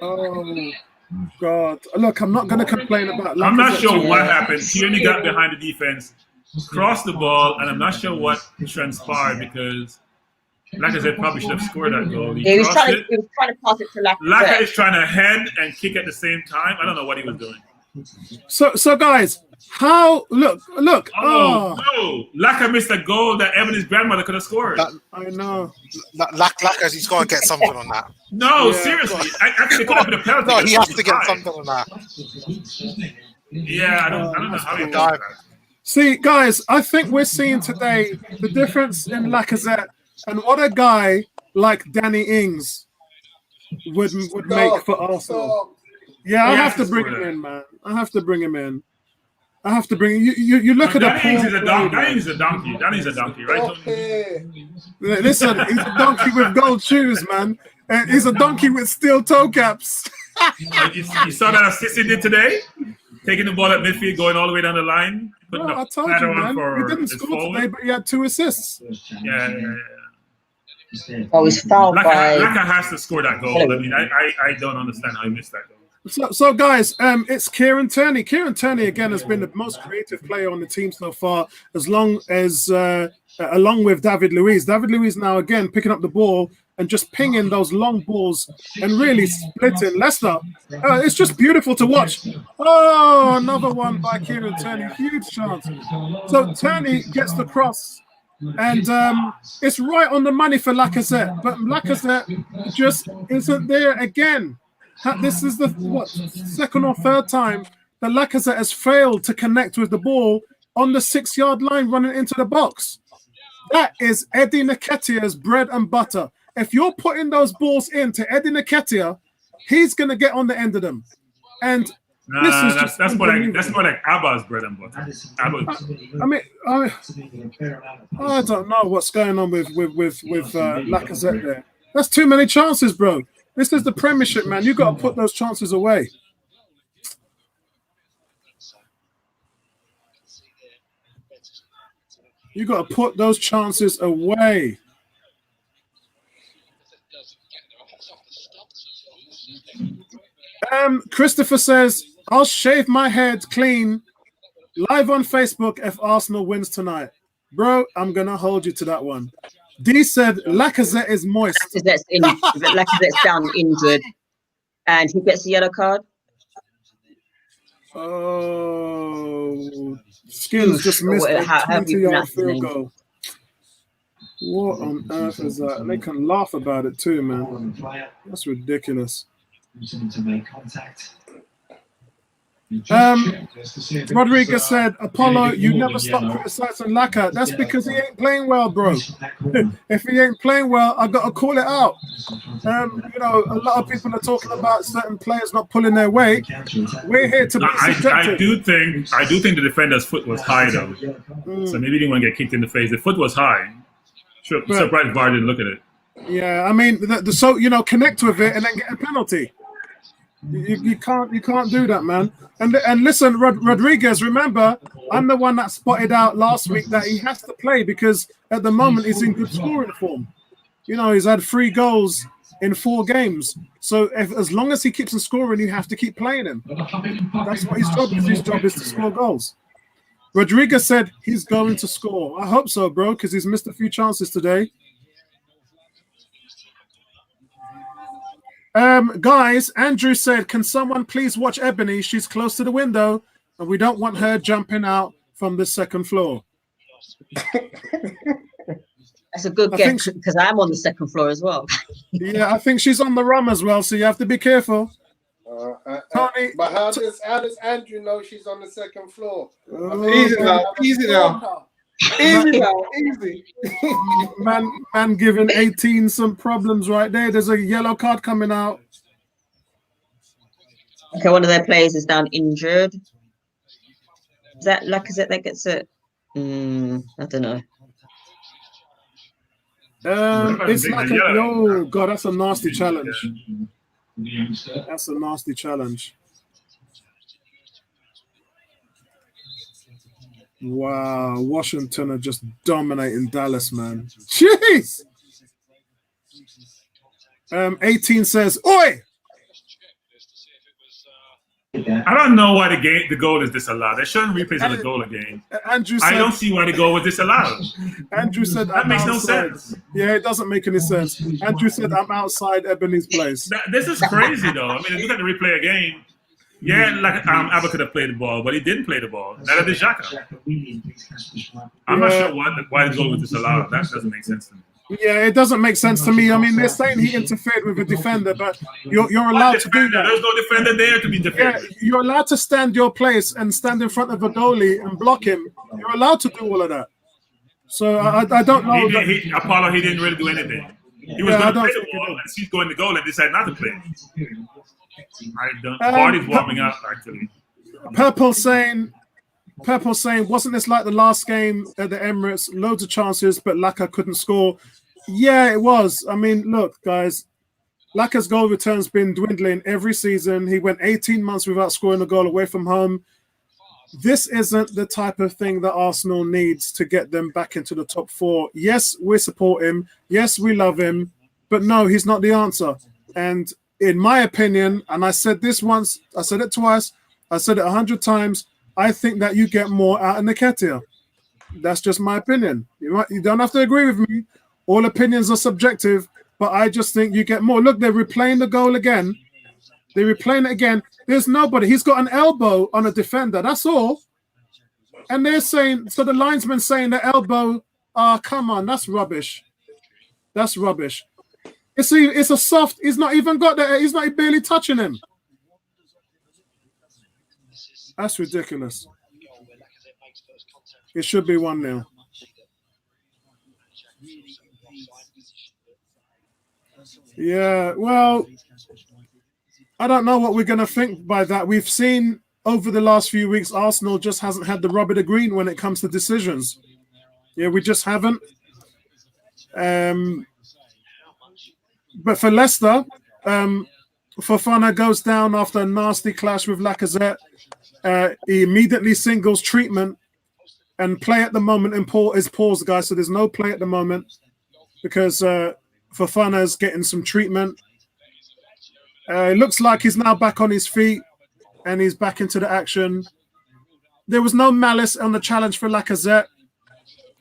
Speaker 1: Oh, God. Look, I'm not going to complain about Lacazette.
Speaker 4: I'm not sure what happened. Tierney got behind the defense, crossed the ball, and I'm not sure what transpired because Lacazette probably should have scored that goal.
Speaker 5: He was trying to pass it to Lacazette.
Speaker 4: Lacazette is trying to head and kick at the same time. I don't know what he was doing.
Speaker 1: So guys, look.
Speaker 4: Oh no! Laka missed a goal that Ebony's grandmother could have scored.
Speaker 1: I know.
Speaker 9: Laka, he's got to get something on that.
Speaker 4: No, seriously. Actually, it could have been a penalty.
Speaker 9: No, he has to get something on that.
Speaker 4: Yeah, I don't know how he died.
Speaker 1: See, guys, I think we're seeing today the difference in Lacazette and what a guy like Danny Ings would make for Arsenal. Yeah, I have to bring him in, man. I have to bring him in. You look at
Speaker 4: Danny Ings is a donkey. Danny's a donkey, right?
Speaker 1: Listen, he's a donkey with gold shoes, man. And he's a donkey with steel toe caps.
Speaker 4: You saw that assist he did today? Taking the ball at midfield, going all the way down the line.
Speaker 1: I told you, man. He didn't score today, but he had 2 assists.
Speaker 4: Yeah.
Speaker 5: Oh, he's fouled by...
Speaker 4: Laka has to score that goal. I mean, I don't understand how he missed that goal.
Speaker 1: So guys, it's Kieran Tierney. Kieran Tierney again has been the most creative player on the team so far, along with David Luiz. David Luiz now again picking up the ball and just pinging those long balls and really splitting Leicester. It's just beautiful to watch. Oh, another one by Kieran Tierney, huge chance. So Tierney gets the cross. And it's right on the money for Lacazette, but Lacazette just isn't there again. This is the second or third time that Lacazette has failed to connect with the ball on the 6-yard line running into the box. That is Eddie Nketiah's bread and butter. If you're putting those balls into Eddie Nketiah, he's going to get on the end of them. And
Speaker 4: that's more like Abba's bread and butter.
Speaker 1: I don't know what's going on with Lacazette there. That's too many chances, bro. This is the Premiership, man. You got to put those chances away. You got to put those chances away. Christopher says, I'll shave my head clean live on Facebook if Arsenal wins tonight. Bro, I'm going to hold you to that one. D said, Lacazette is moist.
Speaker 5: Lacazette's down injured. And he gets a yellow card.
Speaker 1: Oh, Skins just missed a 20-yard field goal. What on earth is that? And they can laugh about it too, man. That's ridiculous.
Speaker 8: To make contact.
Speaker 1: Rodriguez said, Apollo, you never stop criticizing Laka. That's because he ain't playing well, bro. If he ain't playing well, I got to call it out. You know, a lot of people are talking about certain players not pulling their weight. We're here to be subjective.
Speaker 4: I do think the defender's foot was high, though. So maybe he didn't want to get kicked in the face. The foot was high. Sure, surprised Vardy didn't look at it.
Speaker 1: Yeah, I mean, so, you know, connect with it and then get a penalty. You can't do that, man. And listen, Rodriguez, remember, I'm the one that spotted out last week that he has to play because at the moment he's in good scoring form. You know, he's had 3 goals in 4 games. So as long as he keeps on scoring, you have to keep playing him. That's what his job is. His job is to score goals. Rodriguez said he's going to score. I hope so, bro, because he's missed a few chances today. Guys, Andrew said, can someone please watch Ebony? She's close to the window, and we don't want her jumping out from the 2nd floor.
Speaker 5: That's a good guess because I'm on the 2nd floor as well.
Speaker 1: Yeah, I think she's on the run as well, so you have to be careful. Tony,
Speaker 3: but how does Andrew know she's on the 2nd floor?
Speaker 2: Easy now. Easy.
Speaker 1: Man giving 18 some problems right there. There's a yellow card coming out.
Speaker 5: Okay, one of their players is down injured. Is that Lacazette that gets it? I don't know.
Speaker 1: It's like oh god, that's a nasty challenge. That's a nasty challenge. Wow, Washington are just dominating Dallas, man. Jeez. 18 says, "Oi!"
Speaker 4: I don't know why the goal is disallowed. They shouldn't replay the goal again.
Speaker 1: Andrew said,
Speaker 4: I don't see why the goal was disallowed.
Speaker 1: Andrew said
Speaker 4: that makes no sense.
Speaker 1: Yeah, it doesn't make any sense. Andrew said I'm outside Ebony's place.
Speaker 4: This is crazy, though. I mean, look at the replay again. Yeah, like Abba could have played the ball, but he didn't play the ball. Neither did Xhaka. I'm not sure why the goal was disallowed. That doesn't make sense to me.
Speaker 1: Yeah, it doesn't make sense to me. I mean, they're saying he interfered with a defender, but you're allowed to do that.
Speaker 4: There's no defender there to be defended.
Speaker 1: Yeah, you're allowed to stand your place and stand in front of a goalie and block him. You're allowed to do all of that. So I don't know.
Speaker 4: Apollo, he didn't really do anything. He was going to play the ball, and she's going to goal and decided not to play. Vardy's warming up, actually.
Speaker 1: Purple saying, wasn't this like the last game at the Emirates? Loads of chances, but Laka couldn't score. Yeah, it was. I mean, look, guys, Laka's goal return's been dwindling every season. He went 18 months without scoring a goal away from home. This isn't the type of thing that Arsenal needs to get them back into the top 4. Yes, we support him. Yes, we love him. But no, he's not the answer. And in my opinion, and I said this once, I said it twice, I said it 100 times, I think that you get more out of Nketiah. That's just my opinion. You don't have to agree with me. All opinions are subjective, but I just think you get more. Look, they're replaying the goal again. They're replaying it again. There's nobody. He's got an elbow on a defender. That's all. And they're saying, so the linesman's saying the elbow, come on, that's rubbish. That's rubbish. It's a soft, he's not even got that, he's not barely touching him. That's ridiculous. It should be 1-0. Yeah, well, I don't know what we're going to think by that. We've seen over the last few weeks, Arsenal just hasn't had the rubber to green when it comes to decisions. Yeah, we just haven't. But for Leicester, Fofana goes down after a nasty clash with Lacazette. He immediately singles treatment, and play at the moment is paused, guys. So there's no play at the moment because Fofana is getting some treatment. It looks like he's now back on his feet and he's back into the action. There was no malice on the challenge for Lacazette,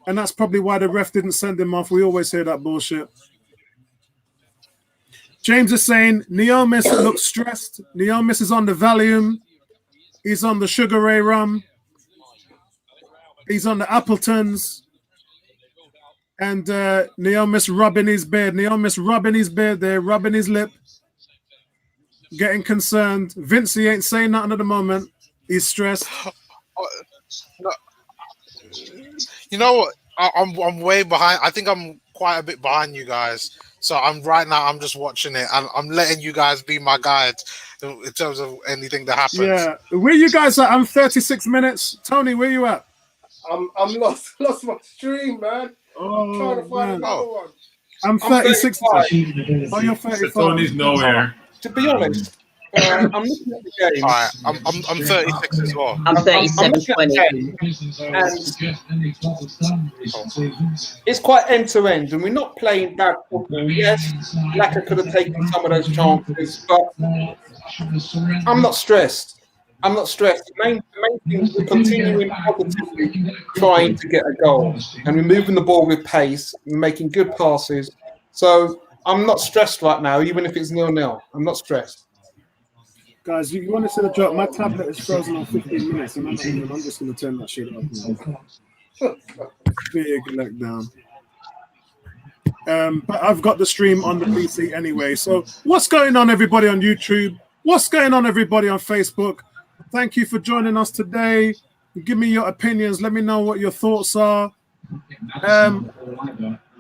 Speaker 1: and that's probably why the ref didn't send him off. We always hear that bullshit. James is saying Neomis looks stressed. Neomis is on the Valium. He's on the Sugar Ray rum. He's on the Appletons. And Neomis rubbing his beard. Neomis rubbing his beard there, rubbing his lip. Getting concerned. Vincey ain't saying nothing at the moment. He's stressed.
Speaker 9: You know what? I'm way behind. I think I'm quite a bit behind you guys. So I'm just watching it, and I'm letting you guys be my guide in terms of anything that happens.
Speaker 1: Yeah, where you guys at? I'm 36 minutes. Tony, where you at?
Speaker 3: I'm lost my stream, man. I'm trying to find another one.
Speaker 1: I'm 36. Oh, you're 35.
Speaker 4: Tony's nowhere.
Speaker 2: To be honest, I'm looking at the game.
Speaker 9: All right, I'm 36 as well.
Speaker 5: I'm 37-20.
Speaker 2: It's quite end to end, and we're not playing bad football. Yes, Laka could have taken some of those chances, but I'm not stressed. I'm not stressed. The main thing is we're continuing positively trying to get a goal, and we're moving the ball with pace, making good passes. So I'm not stressed right now, even if it's 0-0. I'm not stressed.
Speaker 1: Guys, you want to see the joke? My tablet is frozen on 15 minutes, and I'm just going to turn that shit off now. Big letdown. But I've got the stream on the PC anyway. So what's going on, everybody on YouTube? What's going on, everybody on Facebook? Thank you for joining us today. Give me your opinions. Let me know what your thoughts are.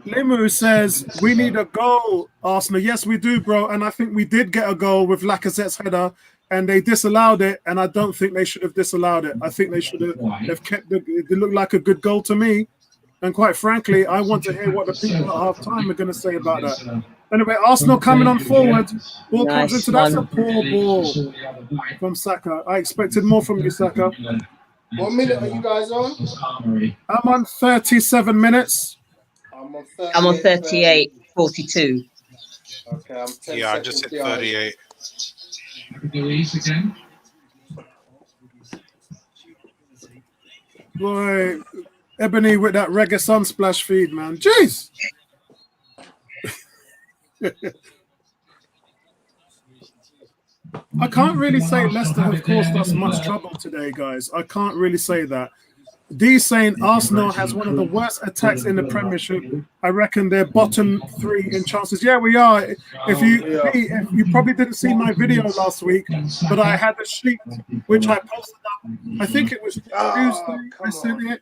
Speaker 1: Limu says, we need a goal, Arsenal. Yes, we do, bro. And I think we did get a goal with Lacazette's header, and they disallowed it. And I don't think they should have disallowed it. I think they should have kept it. It looked like a good goal to me. And quite frankly, I want to hear what the people at half-time are going to say about that. Anyway, Arsenal coming on forward. Ball comes into that's a poor ball from Saka. I expected more from you, Saka.
Speaker 3: What minute are you guys on?
Speaker 1: I'm on 37 minutes.
Speaker 5: I'm on 38, 42.
Speaker 3: Okay, I'm 10
Speaker 9: Yeah, I just hit 38.
Speaker 1: Boy, Ebony with that reggae sunsplash feed, man. Jeez. I can't really say Leicester have caused us much trouble today, guys. I can't really say that. D saying Arsenal has one of the worst attacks in the Premiership. I reckon they're bottom 3 in chances. Yeah, we are. If you probably didn't see my video last week, but I had a sheet which I posted up. I think it was Tuesday. I sent it,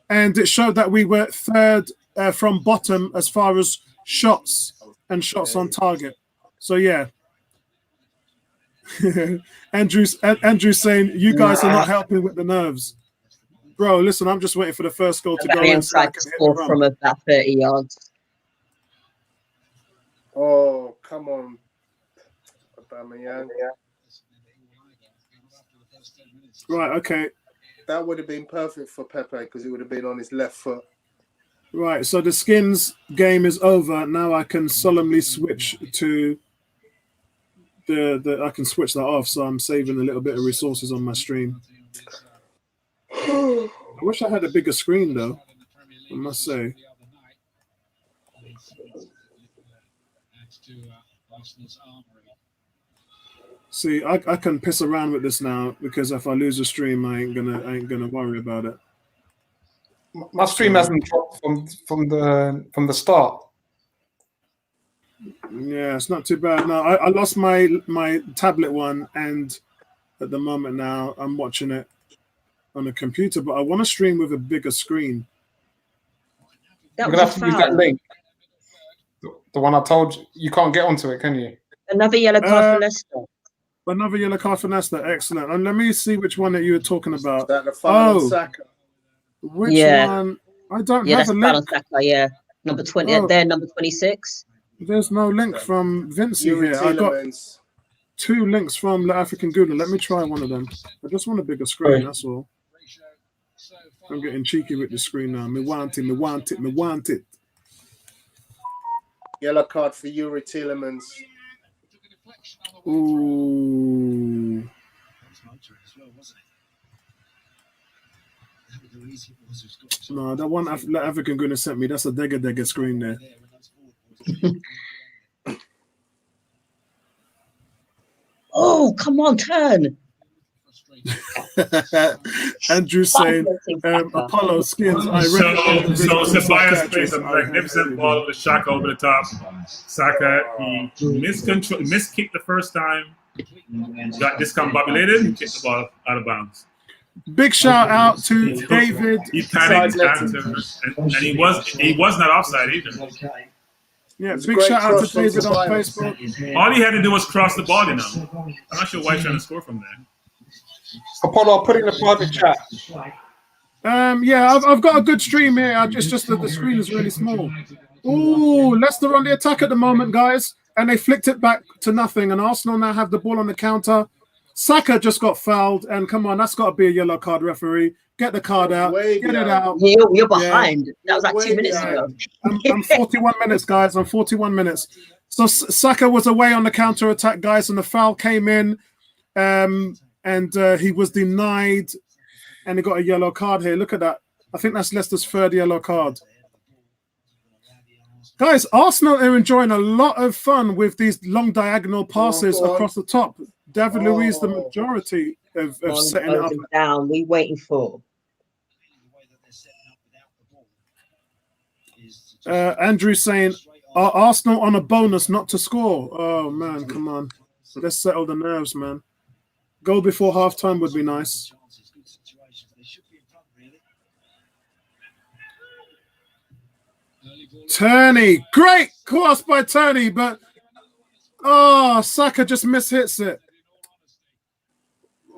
Speaker 1: and it showed that we were 3rd from bottom as far as shots and shots on target. So yeah. Andrew's saying you guys are not helping with the nerves. Bro, listen, I'm just waiting for the first goal to go in.
Speaker 5: Tried to score from about 30 yards.
Speaker 3: Oh, come on.
Speaker 1: Right, okay.
Speaker 3: That would have been perfect for Pepe because it would have been on his left foot.
Speaker 1: Right, so the Skins game is over. Now I can solemnly switch to I can switch that off, so I'm saving a little bit of resources on my stream. I wish I had a bigger screen, though, I must say. See, I can piss around with this now because if I lose a stream, I ain't gonna worry about it.
Speaker 2: My stream hasn't dropped from the start.
Speaker 1: Yeah, it's not too bad. No, I lost my tablet one, and at the moment now I'm watching it on a computer, but I want to stream with a bigger screen.
Speaker 2: You're gonna have to use that link. The one I told you. You can't get onto it, can you?
Speaker 5: Another yellow card for Leicester.
Speaker 1: Another yellow card for Leicester. Excellent. And let me see which one that you were talking about.
Speaker 3: That the final Saka.
Speaker 1: Which one? I don't have a link.
Speaker 5: Saka, yeah. Number 20. They're number 26.
Speaker 1: There's no link from Vinci
Speaker 3: Yuri
Speaker 1: here. I got
Speaker 3: Tielemans.
Speaker 1: 2 links from the African Gula. Let me try one of them. I just want a bigger screen, that's all. I'm getting cheeky with the screen now. Me want it.
Speaker 3: Yellow card for Yuri Tielemans.
Speaker 1: Ooh. No, that one African Gula sent me, that's a degger screen there.
Speaker 5: Oh, come on, turn.
Speaker 1: Andrew saying, Apollo skins.
Speaker 4: So Ceballos plays a magnificent ball with Xhaka over the top. Saka, he miskicked the first time. Got discombobulated and kicked the ball out of bounds.
Speaker 1: Big shout out to David.
Speaker 4: He panicked and he was not offside either.
Speaker 1: Yeah, big shout out to David on Facebook.
Speaker 4: All he had to do was cross the ball, you know. I'm not sure why he's trying to score from there.
Speaker 2: Apollo, I'll put it in the private chat.
Speaker 1: Yeah, I've got a good stream here. It's just that the screen is really small. Ooh, Leicester on the attack at the moment, guys. And they flicked it back to nothing. And Arsenal now have the ball on the counter. Saka just got fouled. And come on, that's got to be a yellow card, referee. Get the card out. Get it out.
Speaker 5: You're behind. That was like 2 minutes ago.
Speaker 1: I'm 41 minutes, guys. I'm 41 minutes. So Saka was away on the counter attack, guys. And the foul came in. And he was denied. And he got a yellow card here. Look at that. I think that's Leicester's 3rd yellow card. Guys, Arsenal are enjoying a lot of fun with these long diagonal passes across the top. David Luiz, the majority of setting it up.
Speaker 5: Down. We waiting for.
Speaker 1: Andrew saying, are Arsenal on a bonus not to score? Oh, man, come on. Let's settle the nerves, man. Goal before halftime would be nice. Turney, great cross by Turney, but Saka just mishits it.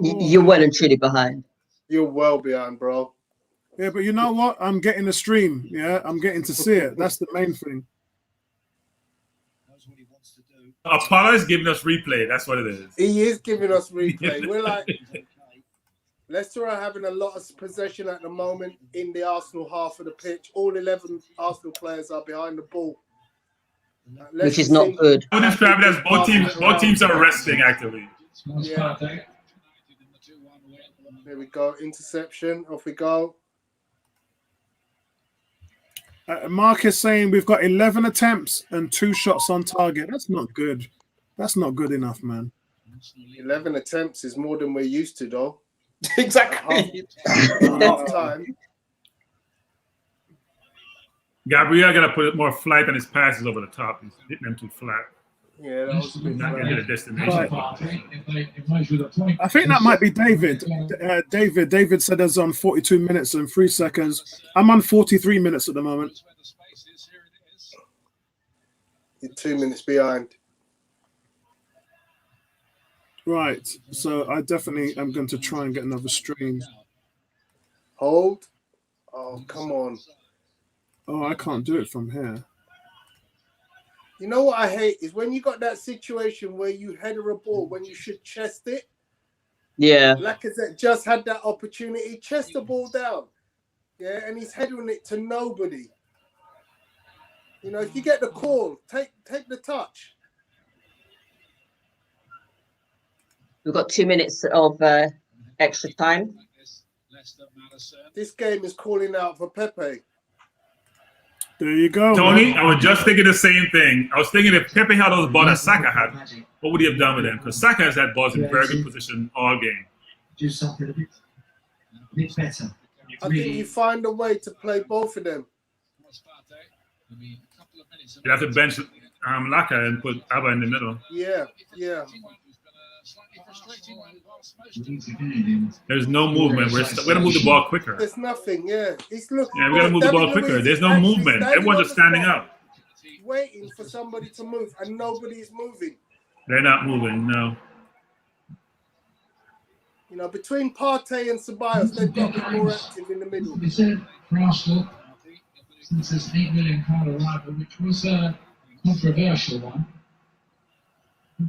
Speaker 5: You're well and truly behind.
Speaker 3: You're well behind, bro.
Speaker 1: Yeah, but you know what? I'm getting the stream. Yeah, I'm getting to see it. That's the main thing.
Speaker 4: Apollo is giving us replay. That's what it is.
Speaker 3: He is giving us replay. We're like, Leicester are having a lot of possession at the moment in the Arsenal half of the pitch. All 11 Arsenal players are behind the ball.
Speaker 5: Which is not good.
Speaker 4: I would describe it as both teams are resting actively.
Speaker 3: Yeah. There we go. Interception. Off we go.
Speaker 1: Mark is saying we've got 11 attempts and 2 shots on target. That's not good. That's not good enough, man.
Speaker 3: 11 attempts is more than we're used to, though.
Speaker 2: Exactly.
Speaker 3: Half time.
Speaker 4: Gabriel got to put more flight on his passes over the top. He's hitting them too flat.
Speaker 3: Yeah, that was a bit
Speaker 4: not into the destination.
Speaker 1: I think that might be David. David said us on 42 minutes and 3 seconds. I'm on 43 minutes at the moment.
Speaker 3: You're 2 minutes behind.
Speaker 1: Right. So I definitely am going to try and get another stream.
Speaker 3: Hold. Oh, come on.
Speaker 1: Oh, I can't do it from here.
Speaker 3: You know what I hate is when you got that situation where you header a ball when you should chest it.
Speaker 5: Yeah.
Speaker 3: Lacazette just had that opportunity. Chest the ball down. Yeah, and he's heading it to nobody. You know, if you get the call, take the touch.
Speaker 5: We've got 2 minutes of extra time.
Speaker 3: This game is calling out for Pepe.
Speaker 1: There you go,
Speaker 4: Tony,
Speaker 1: man.
Speaker 4: I was just thinking the same thing. I was thinking if Pepe had those balls that Saka had, what would he have done with them? Because Saka has had balls in very good position all game.
Speaker 8: Do something a bit better.
Speaker 3: I think you find a way to play both of them.
Speaker 4: You have to bench Laka and put Abba in the middle.
Speaker 3: Yeah.
Speaker 4: There's no movement. We're going to move the ball quicker.
Speaker 3: There's nothing, yeah. He's looking.
Speaker 4: Yeah, we got to move the ball quicker. There's no movement. Everyone's just standing up.
Speaker 3: Waiting for somebody to move, and nobody is moving.
Speaker 4: They're not moving, no.
Speaker 3: You know, between Partey and Ceballos, they've got to be more active in the middle.
Speaker 8: He said for Arsenal, since this £8 million arrival, which was controversial one.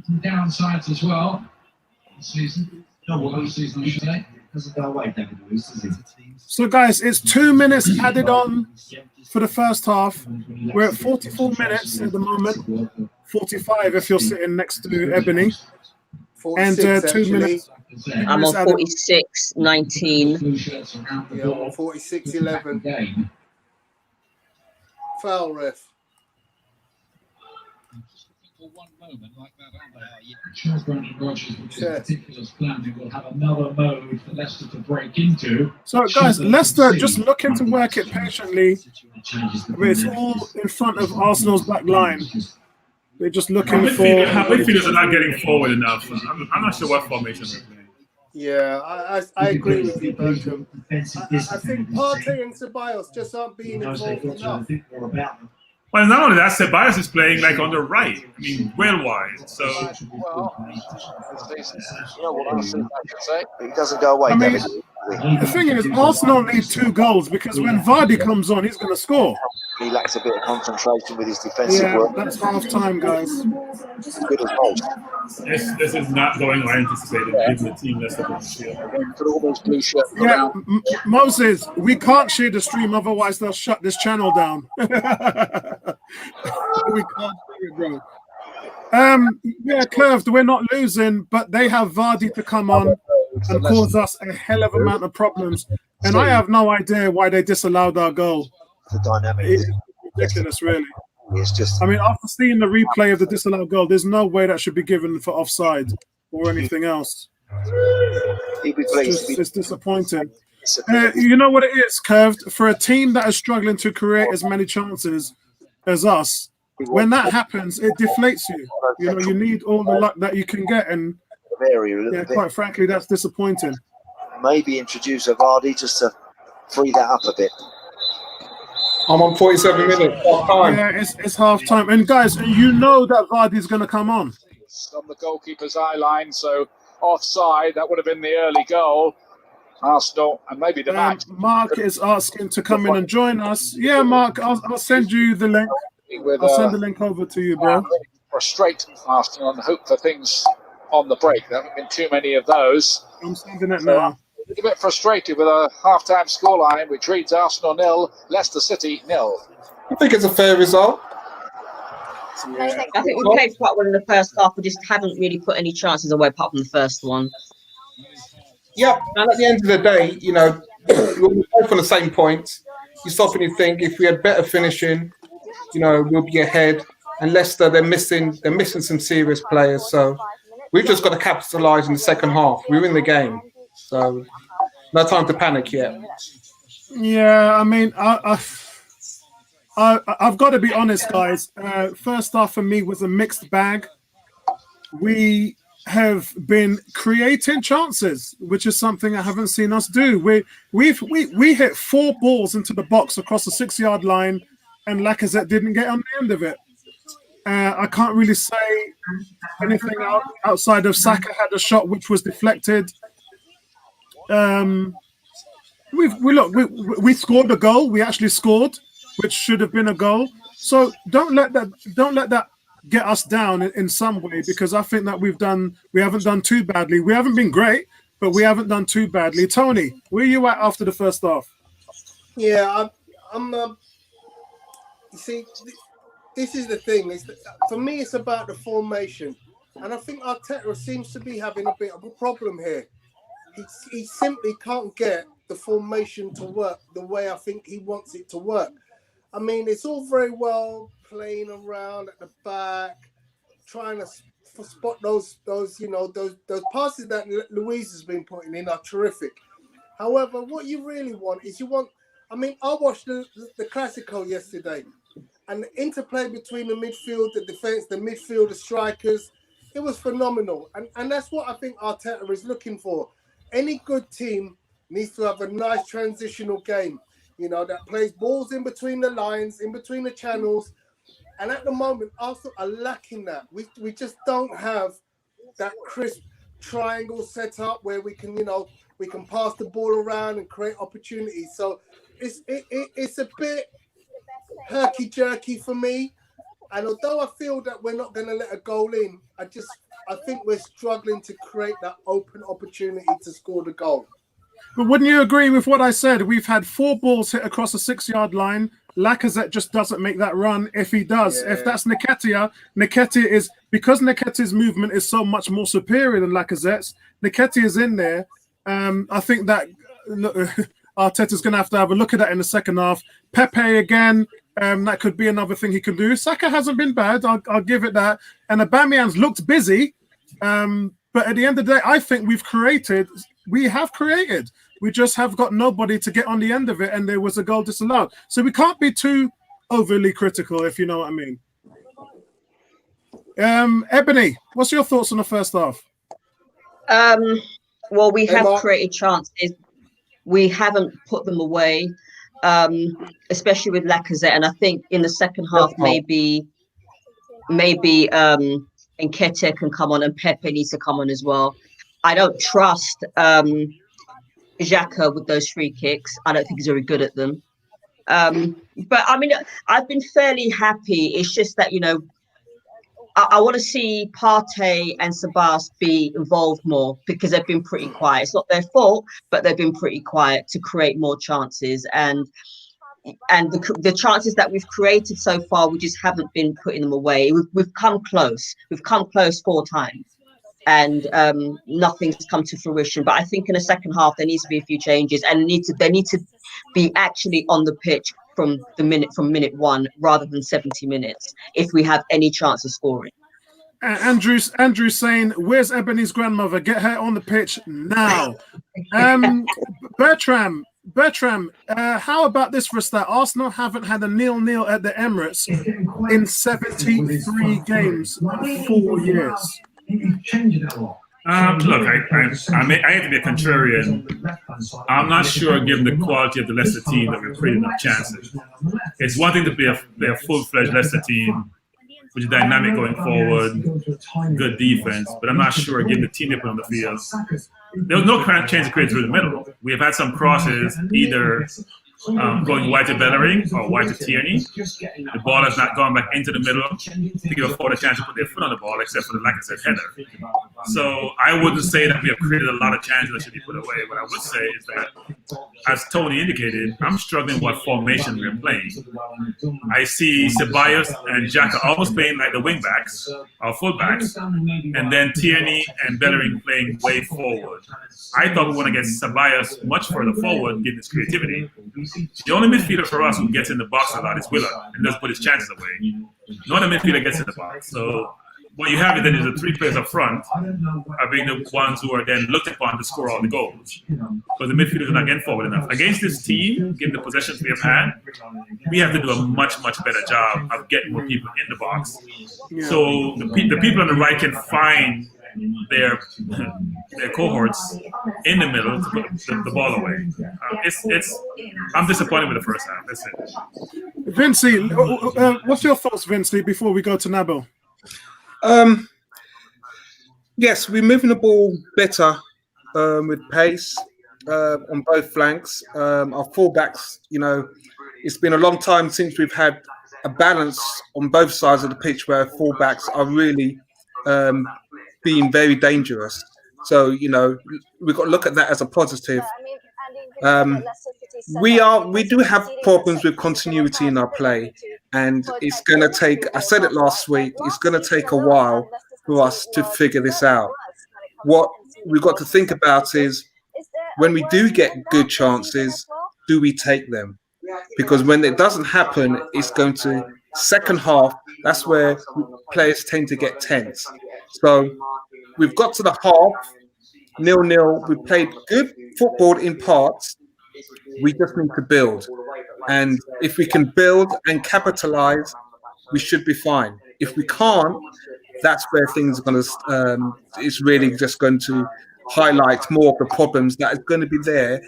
Speaker 8: Some downsides as well this season. Last season, I should say. Doesn't go away, David Luiz, does he?
Speaker 1: So, guys, it's 2 minutes added on for the first half. We're at 44 minutes at the moment. 45 if you're sitting next to Ebony.
Speaker 3: 46,
Speaker 1: and 2 minutes.
Speaker 5: I'm on 46-19.
Speaker 3: Yeah, I'm on 46-11. Foul, ref.
Speaker 8: For one moment like that, aren't they? I'm sure Brendan Rodgers, with his meticulous planning, will have another mode for Leicester to break into.
Speaker 1: So, guys, Leicester just looking to work it patiently. But it's all in front of Arsenal's back line. They're just looking for.
Speaker 4: Midfielders are not getting forward enough. I'm not sure what formation they're playing.
Speaker 3: Yeah, I agree with you, Bertram. I think Partey and Ceballos just aren't being involved enough.
Speaker 4: Well, not only that, Ceballos is playing like on the right. I mean, well wide. So,
Speaker 10: well, you know what else I can say? He doesn't go away.
Speaker 1: I mean, the thing is, Arsenal need 2 goals because when Vardy comes on, he's going to score.
Speaker 10: He lacks a bit of concentration with his defensive work.
Speaker 1: That's half time, guys.
Speaker 10: As good as most.
Speaker 4: This is not going I anticipated. Given the team that's looking
Speaker 10: for all those blue shirts.
Speaker 1: Yeah, Moses, we can't share the stream, otherwise they'll shut this channel down. We can't do it, bro. Yeah, Curved, we're not losing, but they have Vardy to come on and cause us a hell of amount of problems. And I have no idea why they disallowed our goal.
Speaker 10: The dynamic
Speaker 1: is ridiculous, really.
Speaker 10: It's just.
Speaker 1: I mean, after seeing the replay of the disallowed goal, there's no way that should be given for offside or anything else. It's disappointing. You know what it is, Curved? For a team that is struggling to create as many chances as us, when that happens, it deflates you. You know, you need all the luck that you can get, and quite frankly, that's disappointing.
Speaker 10: Maybe introduce a Vardy just to free that up a bit.
Speaker 2: I'm on 47 minutes. Half time.
Speaker 1: Yeah, it's half time, and guys, you know that Vardy's going to come on.
Speaker 11: On the goalkeeper's eye line, so offside. That would have been the early goal. Arsenal and maybe the match.
Speaker 1: Mark is asking to come in and join us. Yeah, Mark, I'll send you the link. I'll send the link over to you, bro.
Speaker 11: Frustrate Arsenal and hope for things on the break. There haven't been too many of those.
Speaker 1: I'm sending it now.
Speaker 11: A little bit frustrated with a half-time scoreline, which reads Arsenal 0, Leicester City 0.
Speaker 2: I think it's a fair result.
Speaker 5: I think we played quite well in the first half. We just haven't really put any chances away apart from the first one.
Speaker 2: Yeah, and at the end of the day, you know, we're both on the same points. You stop and you think if we had better finishing, you know, we'll be ahead. And Leicester, they're missing some serious players. So we've just got to capitalise in the second half. We're in the game, so no time to panic yet.
Speaker 1: Yeah, I mean, I've got to be honest, guys. First half for me was a mixed bag. We have been creating chances, which is something I haven't seen us do. We hit 4 balls into the box across the 6-yard line, and Lacazette didn't get on the end of it. I can't really say anything outside of Saka had a shot which was deflected. We scored a goal. We actually scored, which should have been a goal. So don't let that get us down in some way, because I think that we haven't done too badly. We haven't been great, but we haven't done too badly. Tony, where are you at after the first half?
Speaker 3: Yeah, I'm you see, this is the thing. For me, it's about the formation. And I think Arteta seems to be having a bit of a problem here. He simply can't get the formation to work the way I think he wants it to work. I mean, it's all very well playing around at the back, trying to spot those passes that Luiz has been putting in are terrific. However, what you really want is I watched the Classico yesterday, and the interplay between the midfield, the defense, the midfield, the strikers, it was phenomenal. And that's what I think Arteta is looking for. Any good team needs to have a nice transitional game, that plays balls in between the lines, in between the channels. And at the moment, Arsenal are lacking that. We just don't have that crisp triangle set up where we can pass the ball around and create opportunities. So it's a bit herky-jerky for me. And although I feel that we're not going to let a goal in, I think we're struggling to create that open opportunity to score the goal.
Speaker 1: But wouldn't you agree with what I said? We've had 4 balls hit across the 6-yard line. Lacazette just doesn't make that run. If he does, if that's Nketiah is, because Nketiah's movement is so much more superior than Lacazette's, Nketiah is in there. I think that Arteta's going to have a look at that in the second half. Pepe again, that could be another thing he can do. Saka hasn't been bad, I'll give it that. And Aubameyang's looked busy. But at the end of the day, I think we have created. We just have got nobody to get on the end of it, and there was a goal disallowed. So we can't be too overly critical, if you know what I mean. Ebony, what's your thoughts on the first half?
Speaker 5: Well, we have created chances. We haven't put them away, especially with Lacazette. And I think in the second half, maybe Nketiah can come on and Pepe needs to come on as well. I don't trust Xhaka with those free kicks. I don't think he's very good at them. But I mean, I've been fairly happy. It's just that, I want to see Partey and Sabas be involved more because they've been pretty quiet. It's not their fault, but they've been pretty quiet to create more chances. And the chances that we've created so far, we just haven't been putting them away. We've come close. We've come close 4 times. And nothing's come to fruition. But I think in the second half there needs to be a few changes, and they need to be actually on the pitch from minute 1 rather than 70 minutes if we have any chance of scoring.
Speaker 1: Andrew's saying, "Where's Ebony's grandmother? Get her on the pitch now." Bertram, how about this for a start? Arsenal haven't had a 0-0 at the Emirates in 73 games in 4 years.
Speaker 4: Look, I hate to be a contrarian. I'm not sure, given the quality of the Leicester team, that we've created enough chances. It's one thing to be a full-fledged Leicester team, which is dynamic going forward, good defense, but I'm not sure, given the team they put on the field. There was no chance to create through the middle. We have had some crosses, either going wide to Bellerin or wide to Tierney. The ball has not gone back into the middle to give a forward a chance to put their foot on the ball, except for the Lacazette header. So I wouldn't say that we have created a lot of chances that should be put away. What I would say is that, as Tony indicated, I'm struggling with what formation we're playing. I see Ceballos and Xhaka almost playing like the wing-backs or full-backs, and then Tierney and Bellerin playing way forward. I thought we want to get Ceballos much further forward, given his creativity. The only midfielder for us who gets in the box a lot is Willer, and doesn't put his chances away. No other midfielder gets in the box. So what you have is then is the 3 players up front are being the ones who are then looked upon to score all the goals. Because the midfielders are not getting forward enough. Against this team, given the possessions we have had, we have to do a much, much better job of getting more people in the box. So the people on the right can find their cohorts in the middle to put the ball away. I'm disappointed with the first half. That's it.
Speaker 1: Vincey, what's your thoughts, Vincey, before we go to Nabil?
Speaker 2: Yes, we're moving the ball better with pace on both flanks. Our fullbacks, it's been a long time since we've had a balance on both sides of the pitch where fullbacks are really being very dangerous. So, we've got to look at that as a positive. We do have problems with continuity in our play, and it's going to take, I said it last week, it's going to take a while for us to figure this out. What we've got to think about is, when we do get good chances, do we take them? Because when it doesn't happen, it's going to, second half, that's where players tend to get tense. So we've got to the half, 0-0. We played good football in parts. We just need to build. And if we can build and capitalize, we should be fine. If we can't, that's where things are going to, it's really just going to highlight more of the problems that is going to be there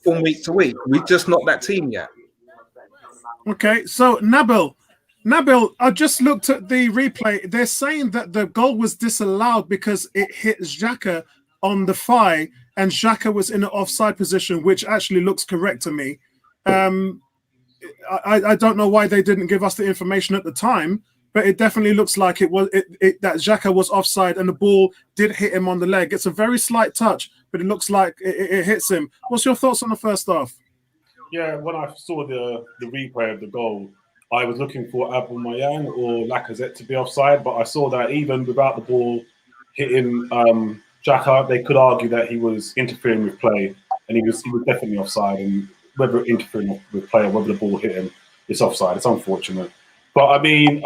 Speaker 2: from week to week. We're just not that team yet.
Speaker 1: Okay, so Nabil, I just looked at the replay. They're saying that the goal was disallowed because it hit Xhaka on the thigh, and Xhaka was in an offside position, which actually looks correct to me. I don't know why they didn't give us the information at the time, but it definitely looks like it was that Xhaka was offside and the ball did hit him on the leg. It's a very slight touch, but it looks like it hits him. What's your thoughts on the first half?
Speaker 12: Yeah, when I saw the replay of the goal, I was looking for Aubameyang or Lacazette to be offside, but I saw that even without the ball hitting Xhaka, they could argue that he was interfering with play, and he was definitely offside. And whether interfering with play or whether the ball hit him, it's offside. It's unfortunate. But I mean,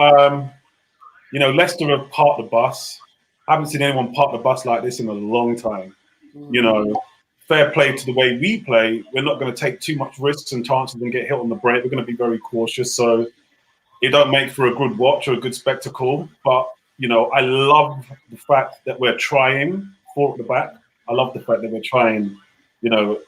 Speaker 12: Leicester have parked the bus. I haven't seen anyone park the bus like this in a long time. Fair play to the way we play. We're not going to take too much risks and chances and get hit on the break. We're going to be very cautious. So it don't make for a good watch or a good spectacle. But, I love the fact that we're trying four at the back. I love the fact that we're trying,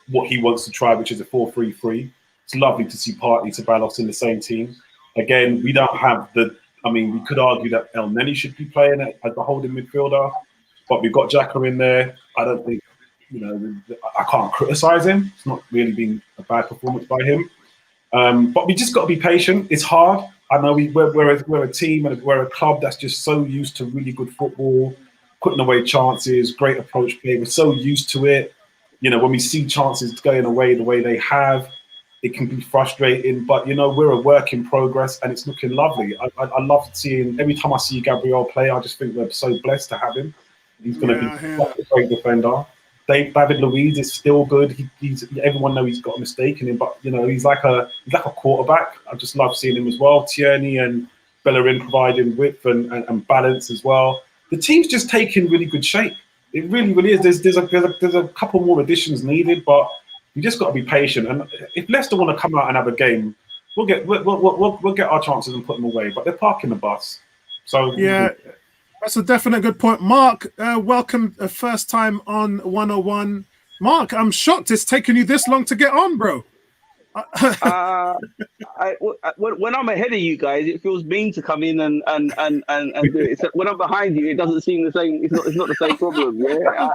Speaker 12: what he wants to try, which is a 4-3-3. It's lovely to see Partey, Ceballos in the same team. Again, we don't have we could argue that El Neni should be playing as the holding midfielder, but we've got Xhaka in there. I don't think, I can't criticise him. It's not really been a bad performance by him. But we just got to be patient. It's hard. I know we're a team and we're a club that's just so used to really good football, putting away chances, great approach play. We're so used to it. When we see chances going away the way they have, it can be frustrating, but we're a work in progress and it's looking lovely. I love seeing, every time I see Gabriel play, I just think we're so blessed to have him. He's going to be such a great defender. David Luiz is still good. Everyone knows he's got a mistake in him, but he's like a quarterback. I just love seeing him as well. Tierney and Bellerin providing width and balance as well. The team's just taking really good shape. It really, really is. There's a couple more additions needed, but you just got to be patient. And if Leicester want to come out and have a game, we'll get our chances and put them away. But they're parking the bus. So
Speaker 1: yeah, that's a definite good point. Mark, welcome first time on 101. Mark, I'm shocked it's taken you this long to get on, bro.
Speaker 13: When I'm ahead of you guys, it feels mean to come in and do it. So when I'm behind you, it doesn't seem the same. It's not the same problem. Yeah.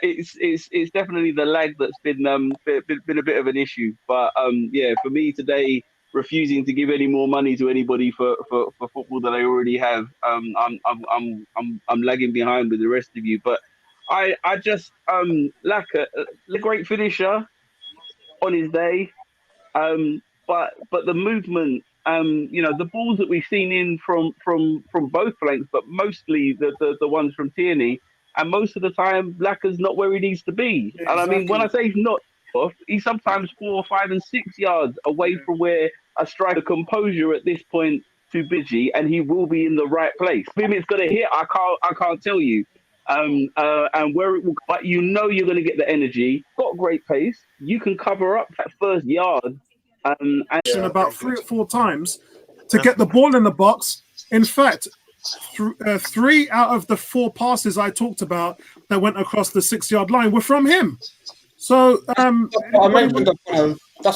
Speaker 13: It's definitely the lag that's been a bit of an issue. But for me today, refusing to give any more money to anybody for football that I already have, I'm lagging behind with the rest of you. But I just lack a great finisher on his day, but the movement, the balls that we've seen in from both flanks, but mostly the ones from Tierney. And most of the time, Lacaz's not where he needs to be. Yeah, and I mean, when I say he's not off, he's sometimes 4, 5, and 6 yards away from where a striker composure at this point too busy, and he will be in the right place. If it's going to hit, I can't tell you. And where it will, but you're going to get the energy. Got great pace. You can cover up that first yard. And
Speaker 1: about 3 or 4 times to get the ball in the box. In fact, 3 out of the 4 passes I talked about that went across the 6-yard line were from him. So
Speaker 2: that's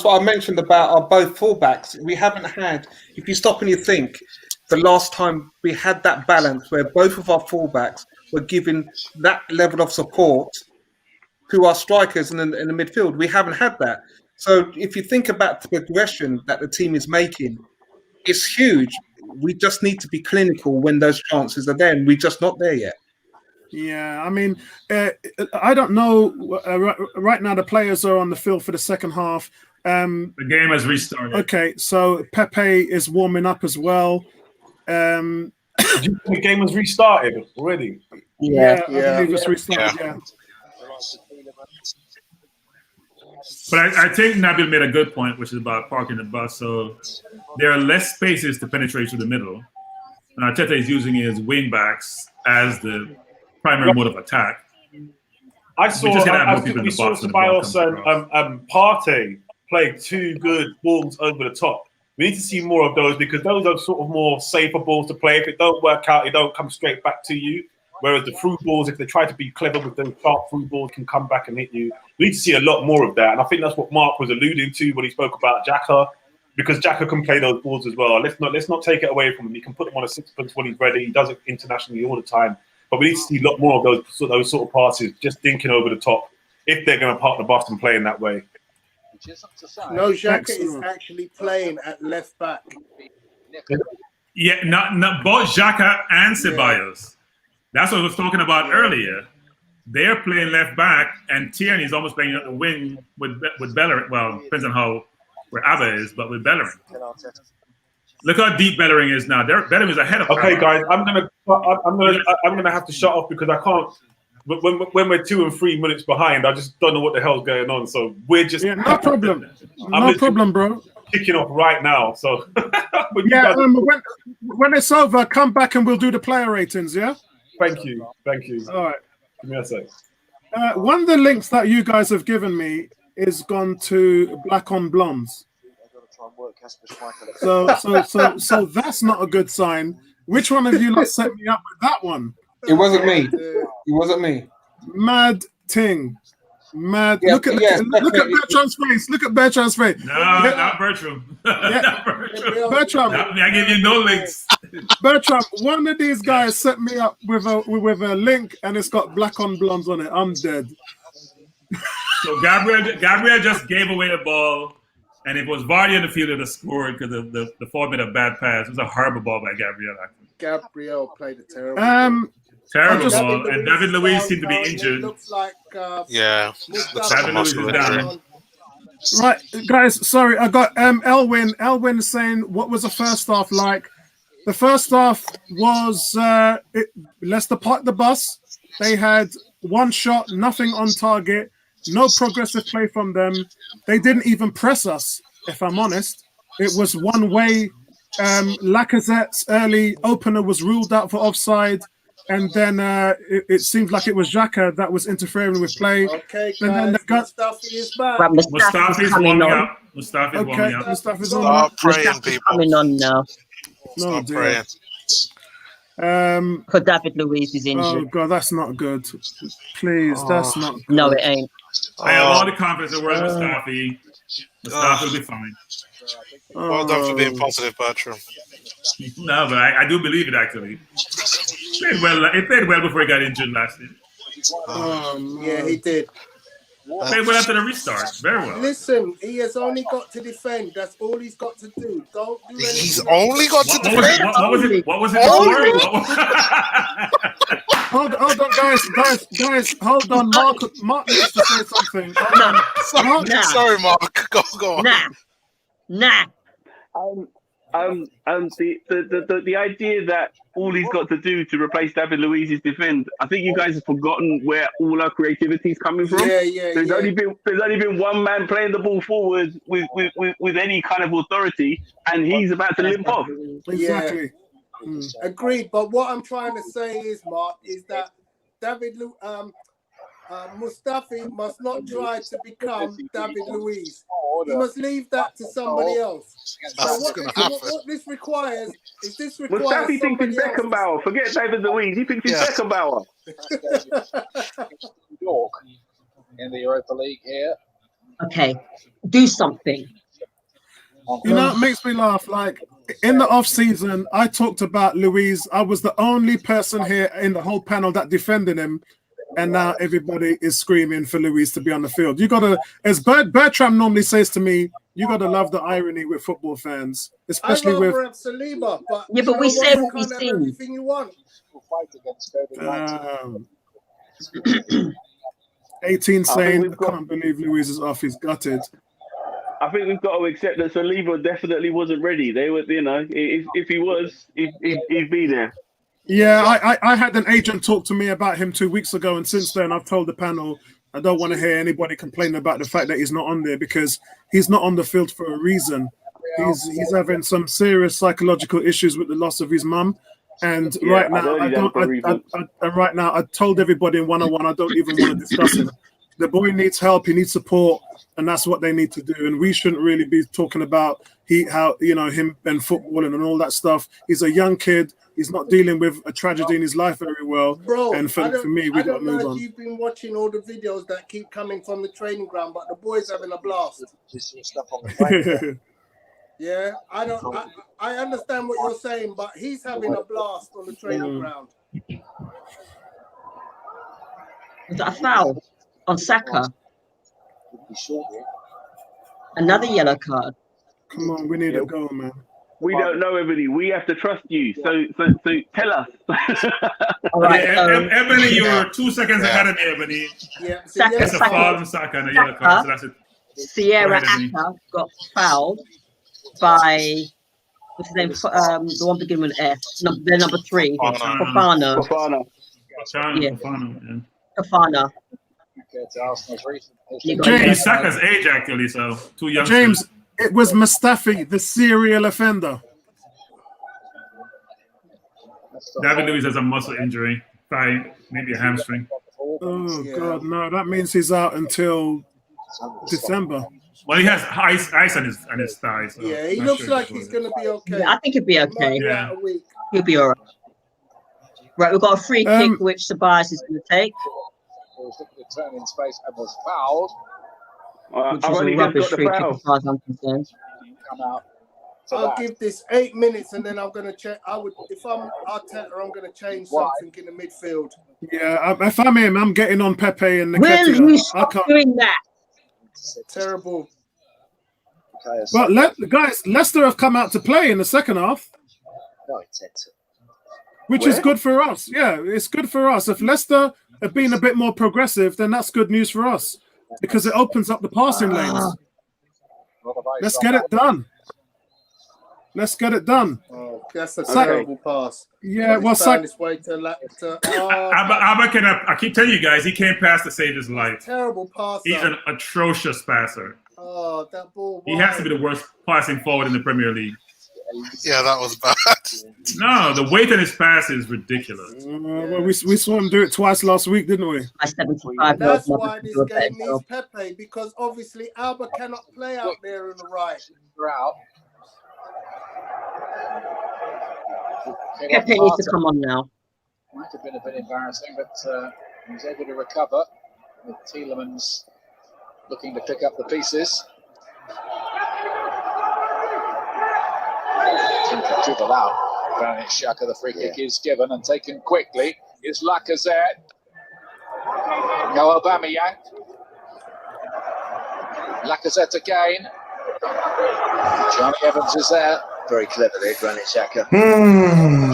Speaker 2: what I mentioned about our both fullbacks. We haven't had, if you stop and you think, the last time we had that balance where both of our fullbacks were given that level of support to our strikers in the midfield. We haven't had that. So if you think about the progression that the team is making, it's huge. We just need to be clinical when those chances are there, and we're just not there yet.
Speaker 1: Yeah, I mean, I don't know. Right now, the players are on the field for the second half.
Speaker 4: The game has restarted.
Speaker 1: Okay, so Pepe is warming up as well.
Speaker 12: The game was restarted already.
Speaker 1: Yeah, I believe it's restarted. Yeah.
Speaker 4: But I think Nabil made a good point, which is about parking the bus. So there are less spaces to penetrate through the middle. And Arteta is using his wing backs as the primary mode of attack.
Speaker 12: I saw Ceballos and Partey play 2 good balls over the top. We need to see more of those because those are sort of more safer balls to play. If it don't work out, it don't come straight back to you. Whereas the through balls, if they try to be clever with those sharp through balls, can come back and hit you. We need to see a lot more of that. And I think that's what Mark was alluding to when he spoke about Xhaka, because Xhaka can play those balls as well. Let's not take it away from him. He can put them on a sixpence when he's ready. He does it internationally all the time. But we need to see a lot more of those sort of passes, just thinking over the top, if they're going to park the bus and play in that way.
Speaker 3: No, Xhaka is actually playing at left back.
Speaker 4: Yeah, not both Xhaka and Ceballos. That's what I was talking about earlier. They're playing left back, and Tierney is almost playing at the wing with Bellerin. Well, depends on where Abba is, but with Bellerin. Look how deep Bellerin is now. Bellerin is ahead of.
Speaker 12: Okay,
Speaker 4: Abba.
Speaker 12: guys, I'm gonna have to shut off because I can't. When we're 2 and 3 minutes behind, I just don't know what the hell's going on. So we're just
Speaker 1: no problem. No problem, bro.
Speaker 12: Kicking off right now. So
Speaker 1: when it's over, come back and we'll do the player ratings. Yeah.
Speaker 12: Thank you.
Speaker 1: All right.
Speaker 12: Give me a sec.
Speaker 1: One of the links that you guys have given me is gone to Black on Blondes. So that's not a good sign. Which one of you lot set me up with that one?
Speaker 2: It wasn't me. It wasn't me.
Speaker 1: Mad ting. Mad.
Speaker 2: Yeah,
Speaker 1: look at Bertram's face. Look at Bertram's face.
Speaker 4: No, not Bertram. Not Bertram.
Speaker 1: Bertram.
Speaker 4: I give you no links.
Speaker 1: Bertram, one of these guys set me up with a link and it's got Black on Blondes on it. I'm dead.
Speaker 4: So Gabriel just gave away the ball, and if it was Vardy in the field, it would have scored because the forward made a bad pass. It was a horrible ball by Gabriel.
Speaker 3: Gabriel played a terrible.
Speaker 4: Terrible ball, and David Luiz seemed to be injured.
Speaker 3: Looks like
Speaker 4: David Luiz is down.
Speaker 1: Right, guys. Sorry, I got Elwin. Elwin saying, "What was the first half like?" The first half was Leicester parked the bus. They had one shot, nothing on target, no progressive play from them. They didn't even press us, if I'm honest. It was one way. Lacazette's early opener was ruled out for offside. And then it seemed like it was Xhaka that was interfering with play.
Speaker 3: Okay, guys,
Speaker 1: and then
Speaker 3: Mustafi is back.
Speaker 4: Mustafi's warming up. Mustafi's warming up.
Speaker 1: Mustafi's on.
Speaker 13: Praying, people.
Speaker 5: Coming on now.
Speaker 1: No,
Speaker 13: praying.
Speaker 5: Because David Luiz is
Speaker 1: Oh
Speaker 5: injured.
Speaker 1: god, that's not good. Please, that's not good.
Speaker 5: No, it ain't.
Speaker 4: I have all the confidence in the world, Mustafi. Mustafi will be fine.
Speaker 13: Well done for being positive, Bertram.
Speaker 4: No, but I do believe it actually. He played well before he got injured last year.
Speaker 3: Yeah, he did.
Speaker 4: Played well after the restart. Very well.
Speaker 3: Listen, he has only got to defend. That's all he's got to do. Don't do anything.
Speaker 13: He's only got to defend.
Speaker 4: What was it? What was it?
Speaker 1: Hold on, guys, hold on. Mark needs to say something.
Speaker 13: Sorry, Mark. Go on.
Speaker 5: Nah.
Speaker 13: The idea that all he's got to do to replace David Luiz is defend. I think you guys have forgotten where all our creativity is coming from. There's only been one man playing the ball forward with any kind of authority, and he's about to limp off.
Speaker 1: Exactly.
Speaker 3: Agreed. But what I'm trying to say is, Mark, is that Mustafi must not try to become David Luiz. He must leave that to somebody else. So what this requires is
Speaker 13: Mustafi thinks it's Beckenbauer. Forget David Luiz. He thinks it's Beckenbauer.
Speaker 11: York in the Europa League here.
Speaker 5: Okay, do something.
Speaker 1: You know, it makes me laugh. Like in the off season, I talked about Luiz. I was the only person here in the whole panel that defended him. And now everybody is screaming for Luiz to be on the field. You gotta, as Bertram normally says to me, you gotta love the irony with football fans, especially with.
Speaker 3: Saliba, but
Speaker 5: but we say what we see.
Speaker 3: Everything you want.
Speaker 1: 18 saying, I can't believe Luiz is off. He's gutted.
Speaker 13: I think we've got to accept that Saliba definitely wasn't ready. They were, if he was, he'd be there.
Speaker 1: Yeah, I had an agent talk to me about him 2 weeks ago, and since then I've told the panel I don't want to hear anybody complain about the fact that he's not on there because he's not on the field for a reason. He's having some serious psychological issues with the loss of his mum, and right now I told everybody in one-on-one I don't even want to discuss him. The boy needs help, he needs support, and that's what they need to do. And we shouldn't really be talking about him and footballing and all that stuff. He's a young kid. He's not dealing with a tragedy in his life very well.
Speaker 3: Bro,
Speaker 1: and for me, we got to move on.
Speaker 3: You've been watching all the videos that keep coming from the training ground, but the boy's having a blast. Yeah, I understand what you're saying, but he's having a blast on the training ground.
Speaker 5: Was that a foul on Saka? Another yellow card.
Speaker 1: Come on, we need a goal, man.
Speaker 13: We don't know, Ebony. We have to trust you. So tell us.
Speaker 5: All right.
Speaker 4: Ebony, you were 2 seconds ahead of me, Ebony.
Speaker 3: Yeah,
Speaker 4: That's a foul on Saka and a yellow card. So that's it.
Speaker 5: Sierra Aka got fouled by what's his name? The one beginning with F. The number 3. Fofana. Fofana.
Speaker 4: James Saka's age actually, so 2 youngsters.
Speaker 1: James, it was Mustafi, the serial offender.
Speaker 4: David Luiz has a muscle injury, thigh, maybe a hamstring.
Speaker 1: Oh God, no! That means he's out until December.
Speaker 4: Well, he has ice on his thigh. So
Speaker 3: yeah, he looks like he's going to be okay.
Speaker 5: I think he'll be okay.
Speaker 4: Yeah.
Speaker 5: He'll be all right. Right, we've got a free kick which Tobias is going to take.
Speaker 11: Was looking to turn in space and was fouled.
Speaker 5: Which is a rubbish free kick as far as I'm concerned.
Speaker 11: Come out.
Speaker 3: I'll give this 8 minutes and then I'm going to check. If I'm Arteta, I'm going to change something in the midfield.
Speaker 1: Yeah, if I'm him, I'm getting on Pepe and
Speaker 5: Will you stop doing that?
Speaker 3: Terrible.
Speaker 1: But guys, Leicester have come out to play in the second half, which is good for us. Yeah, it's good for us. If Leicester have been a bit more progressive, then that's good news for us because it opens up the passing lanes. Let's get it done. Let's get it done.
Speaker 3: Oh, that's a terrible pass.
Speaker 1: Yeah, well,
Speaker 3: found his way to
Speaker 4: I keep telling you guys, he can't pass to save his life.
Speaker 3: Terrible pass.
Speaker 4: He's an atrocious passer.
Speaker 3: Oh, that ball.
Speaker 4: He has to be the worst passing forward in the Premier League.
Speaker 9: Yeah, that was bad.
Speaker 4: No, the weight on his pass is ridiculous.
Speaker 1: Well, we saw him do it twice last week, didn't we?
Speaker 3: That's why this game needs Pepe, because obviously Alba cannot play out there on the right.
Speaker 5: Pepe needs to come on now.
Speaker 11: Might have been a bit embarrassing, but he was able to recover with Tielemans looking to pick up the pieces. Dribble out. Granit Xhaka, the free kick is given and taken quickly. Is Lacazette. No, Aubameyang. Lacazette again. Johnny Evans is there.
Speaker 14: Very clever there, Granit Xhaka.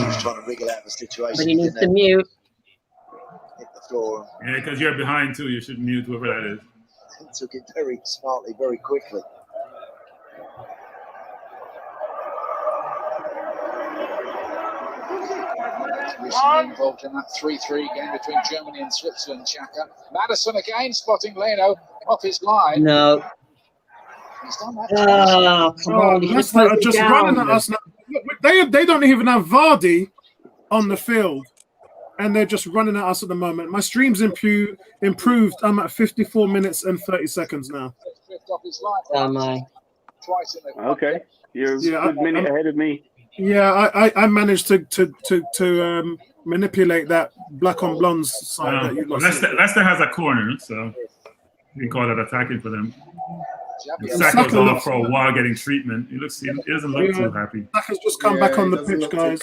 Speaker 14: Just trying to wriggle out of the situation.
Speaker 5: But he needs to mute.
Speaker 14: Hit the floor.
Speaker 4: Yeah, because you're behind too. You should mute whoever that is.
Speaker 14: He took it very smartly, very quickly.
Speaker 11: Recently involved in that 3-3 game between Germany and Switzerland, Xhaka. Madison again, spotting Leno off his line.
Speaker 5: No.
Speaker 11: He's done that.
Speaker 5: Come on.
Speaker 1: Leicester are just running at us now. They don't even have Vardy on the field, and they're just running at us at the moment. My stream's improved. I'm at 54 minutes and 30 seconds now.
Speaker 13: Okay, you're a good minute ahead of me.
Speaker 1: Yeah, I managed to manipulate that black on blondes side. That you
Speaker 4: Leicester has a corner, so you can call that attacking for them. Saka's off for a while getting treatment. He doesn't look too happy.
Speaker 1: Saka's just come back on the pitch, guys.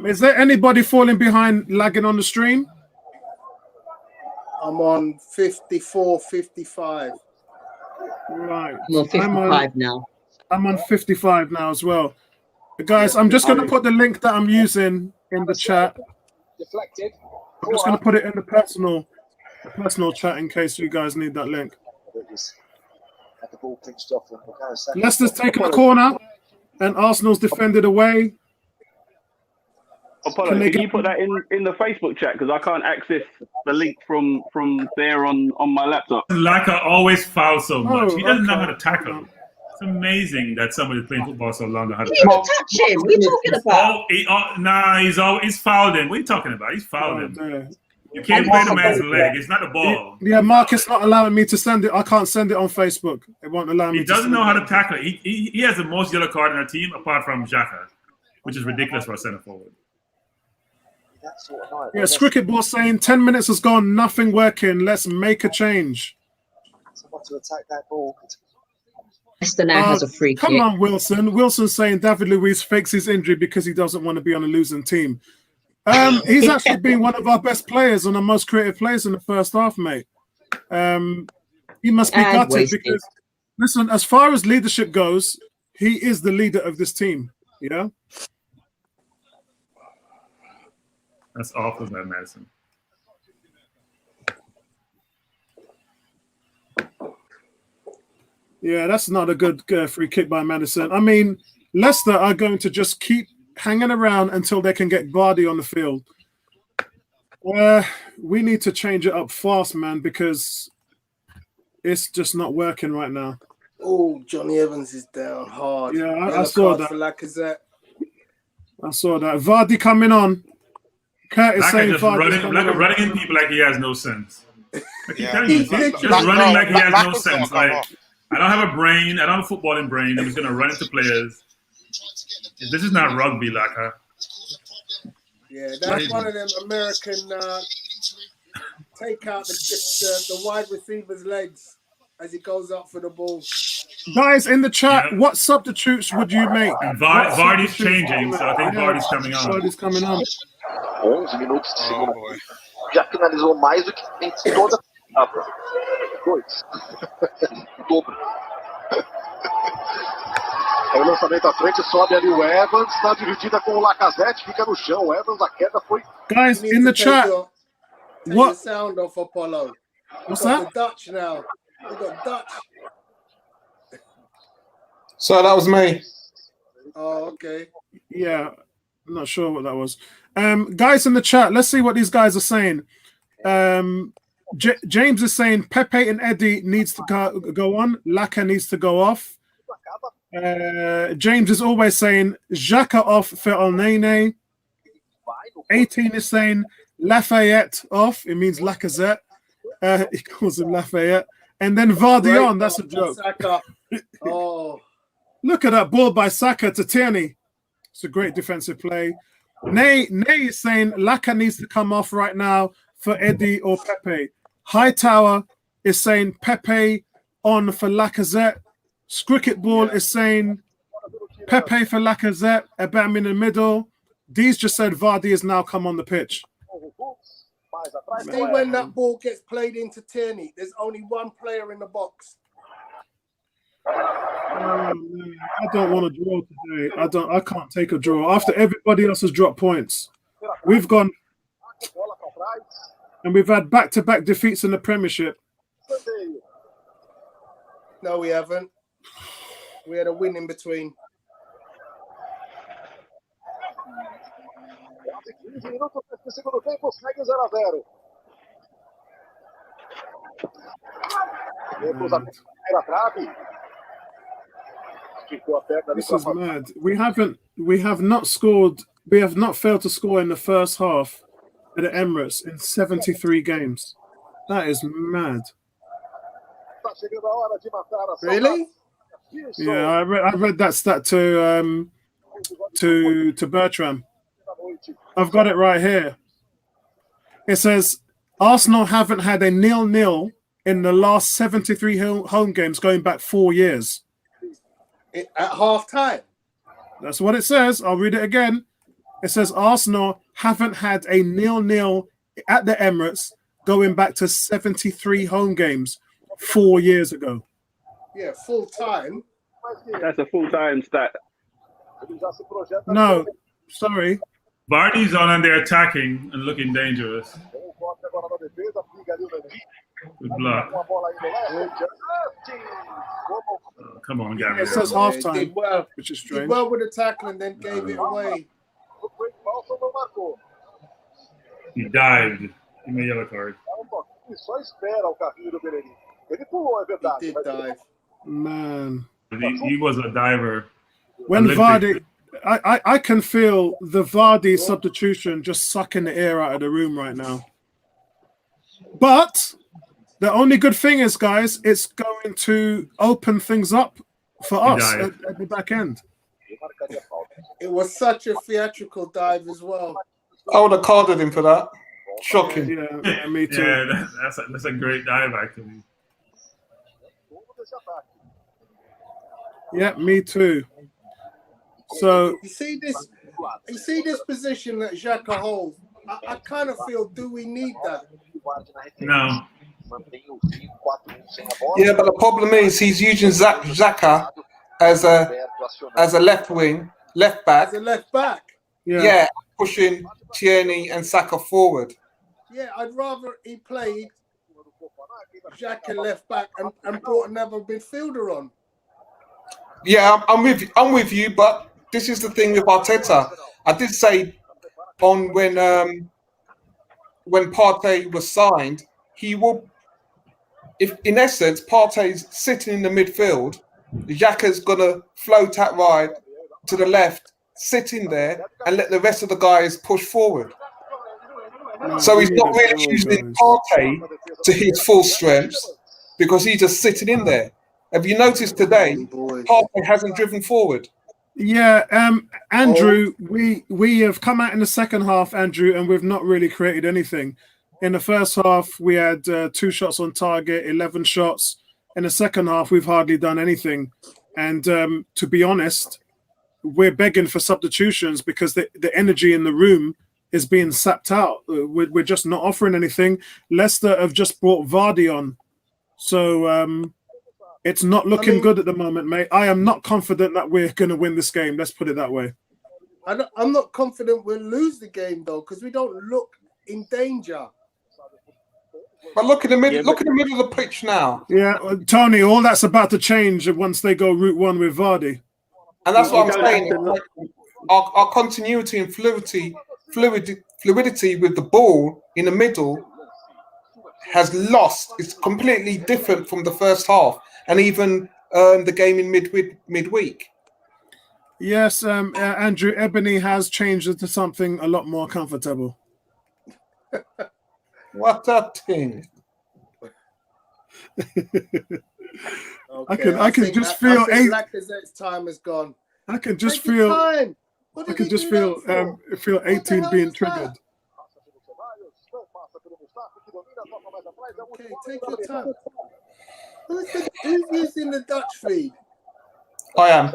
Speaker 1: Is there anybody falling behind, lagging on the stream?
Speaker 3: I'm on 54, 55.
Speaker 1: Right.
Speaker 5: I'm on 55 now.
Speaker 1: I'm on 55 now as well. Guys, I'm just going to put the link that I'm using in the chat.
Speaker 11: Deflected.
Speaker 1: I'm just going to put it in the personal chat in case you guys need that link.
Speaker 14: Had the ball pinched off.
Speaker 1: Leicester's taken a corner and Arsenal's defended away.
Speaker 13: Apollo, can you put that in the Facebook chat, because I can't access the link from there on my laptop.
Speaker 4: Laka always fouls so much. He doesn't know how to tackle. It's amazing that somebody's playing football so long. How to tackle.
Speaker 5: Touch him. What are you talking about?
Speaker 4: He's fouled him. What are you talking about? He's fouled him. You can't play the man's leg. It's not the ball.
Speaker 1: Yeah, Marcus not allowing me to send it. I can't send it on Facebook. It won't allow me.
Speaker 4: He doesn't know how to tackle it. He has the most yellow card in our team apart from Xhaka, which is ridiculous for a centre forward.
Speaker 1: Yeah, Cricket Ball saying 10 minutes has gone, nothing working. Let's make a change.
Speaker 14: Someone to attack that ball.
Speaker 5: Leicester now has a free kick.
Speaker 1: Come on, Wilson. Wilson's saying David Luiz fakes his injury because he doesn't want to be on a losing team. He's actually been one of our best players and the most creative players in the first half, mate. He must be
Speaker 5: And
Speaker 1: gutted
Speaker 5: wasted.
Speaker 1: because, listen, as far as leadership goes, he is the leader of this team. Yeah.
Speaker 4: That's awful, that Madison.
Speaker 1: Yeah, that's not a good free kick by Madison. I mean, Leicester are going to just keep hanging around until they can get Vardy on the field. We need to change it up fast, man, because it's just not working right now.
Speaker 3: Oh, Johnny Evans is down hard.
Speaker 1: Yeah, I
Speaker 3: Yellow
Speaker 1: saw
Speaker 3: card
Speaker 1: that.
Speaker 3: for Lacazette.
Speaker 1: I saw that. Vardy coming on. Kurt is
Speaker 4: Laka
Speaker 1: saying
Speaker 4: just
Speaker 1: Vardy's coming on.
Speaker 4: running in people like he has no sense. I keep
Speaker 9: Yeah.
Speaker 4: telling you, he's just running like he has no
Speaker 9: Laka's
Speaker 4: sense.
Speaker 9: gotta come
Speaker 4: Like,
Speaker 9: off.
Speaker 4: I don't have a brain. I don't have a footballing brain. I'm just gonna run into players. This is not rugby, Laka.
Speaker 3: Yeah, that's one of them American take out the wide receiver's legs as he goes up for the ball.
Speaker 1: Guys in the chat, what substitutes would you make?
Speaker 4: And
Speaker 1: What
Speaker 4: Vardy's
Speaker 1: substitutes would you
Speaker 4: changing,
Speaker 1: make?
Speaker 4: so I think
Speaker 1: Yeah,
Speaker 4: Vardy's coming on.
Speaker 1: Vardy's coming on.
Speaker 14: 11 minutos de segundo. Já finalizou mais do que em toda a etapa. 2. O dobro. Aí o lançamento à frente, sobe ali o Evans, na dividida com o Lacazette, fica no chão. O Evans, a queda foi.
Speaker 1: Guys in the chat,
Speaker 3: Take
Speaker 1: what?
Speaker 3: the sound off Apollo.
Speaker 1: What's
Speaker 3: We've got
Speaker 1: that?
Speaker 3: the Dutch now. We've got Dutch.
Speaker 2: So that was me.
Speaker 3: Oh, okay.
Speaker 1: Yeah, I'm not sure what that was. Guys in the chat, let's see what these guys are saying. James is saying Pepe and Eddie needs to go on. Laka needs to go off. James is always saying Xhaka off for Elneny. 18 is saying Lafayette off. It means Lacazette. He calls him Lafayette. And then Vardy on. That's a joke.
Speaker 3: Saka. Oh.
Speaker 1: Look at that ball by Saka to Tierney. It's a great defensive play. Nay is saying Laka needs to come off right now for Eddie or Pepe. Hightower is saying Pepe on for Lacazette. Cricket Ball is saying Pepe for Lacazette. Ebam in the middle. Dee's just said Vardy has now come on the pitch.
Speaker 3: See, when that ball gets played into Tierney, there's only one player in the box.
Speaker 1: I don't want to draw today. I can't take a draw. After everybody else has dropped points. We've gone and we've had back-to-back defeats in the Premiership.
Speaker 3: No, we haven't. We had a win in between.
Speaker 14: 15 minutos do segundo tempo, segue 0-0. Primeira trave.
Speaker 1: This is mad. We have not scored. We have not failed to score in the first half at the Emirates in 73 games. That is mad.
Speaker 3: Really?
Speaker 1: Yeah, I read that stat to Bertram. I've got it right here. It says Arsenal haven't had a 0-0 in the last 73 home games going back 4 years.
Speaker 3: At half time?
Speaker 1: That's what it says. I'll read it again. It says Arsenal haven't had a 0-0 at the Emirates going back to 73 home games 4 years ago.
Speaker 3: Yeah, full time.
Speaker 13: That's a full-time stat.
Speaker 1: No, sorry.
Speaker 4: Vardy's on and they're attacking and looking dangerous. Good block. Oh, come on, Gary.
Speaker 1: It says halftime,
Speaker 3: Did well.
Speaker 1: which is
Speaker 3: Did
Speaker 1: strange.
Speaker 3: well with the tackle and then gave it away.
Speaker 4: He dived. Give me a yellow card.
Speaker 3: He did dive.
Speaker 1: Man.
Speaker 4: He was a diver.
Speaker 1: When
Speaker 4: Olympic.
Speaker 1: Vardy, I can feel the Vardy substitution just sucking the air out of the room right now. But the only good thing is, guys, it's going to open things up for us at the back end.
Speaker 3: It was such a theatrical dive as well.
Speaker 2: I would have carded him for that. Shocking.
Speaker 1: Yeah, me too.
Speaker 4: Yeah, that's a great dive, actually.
Speaker 1: Yeah, me too. So
Speaker 3: you see this position that Xhaka holds. I kind of feel, do we need that?
Speaker 4: No.
Speaker 2: Yeah, but the problem is he's using Xhaka as a left wing, left back.
Speaker 3: As a left back.
Speaker 2: Yeah, pushing Tierney and Saka forward.
Speaker 3: Yeah, I'd rather he played Xhaka left back and brought another midfielder on.
Speaker 2: Yeah, I'm with you, but this is the thing with Arteta. I did say on when Partey was signed, he will, if in essence Partey's sitting in the midfield, Xhaka's gonna float out wide to the left, sitting there, and let the rest of the guys push forward. So he's not really using Partey to his full strengths because he's just sitting in there. Have you noticed today Partey hasn't driven forward?
Speaker 1: Yeah, Andrew, we have come out in the second half, Andrew, and we've not really created anything. In the first half, we had 2 shots on target, 11 shots. In the second half, we've hardly done anything. And to be honest, we're begging for substitutions because the energy in the room is being sapped out. We're just not offering anything. Leicester have just brought Vardy on. So it's not looking good at the moment, mate. I am not confident that we're going to win this game. Let's put it that way.
Speaker 3: I'm not confident we'll lose the game, though, because we don't look in danger.
Speaker 2: But look in the middle. Look in the middle of the pitch now.
Speaker 1: Yeah, Tony. All that's about to change once they go route one with Vardy.
Speaker 2: And that's what I'm saying. Like, our continuity and fluidity with the ball in the middle has lost. It's completely different from the first half, and even the game in midweek.
Speaker 1: Yes, Andrew, Ebony has changed into something a lot more comfortable.
Speaker 2: What a thing!
Speaker 3: Okay,
Speaker 1: I can just feel
Speaker 3: Lacazette's time is gone.
Speaker 1: I can just
Speaker 3: Take
Speaker 1: feel.
Speaker 3: your time.
Speaker 1: I can just feel 18 being triggered.
Speaker 3: Okay, take your time. Who's using the Dutch feed?
Speaker 2: I am.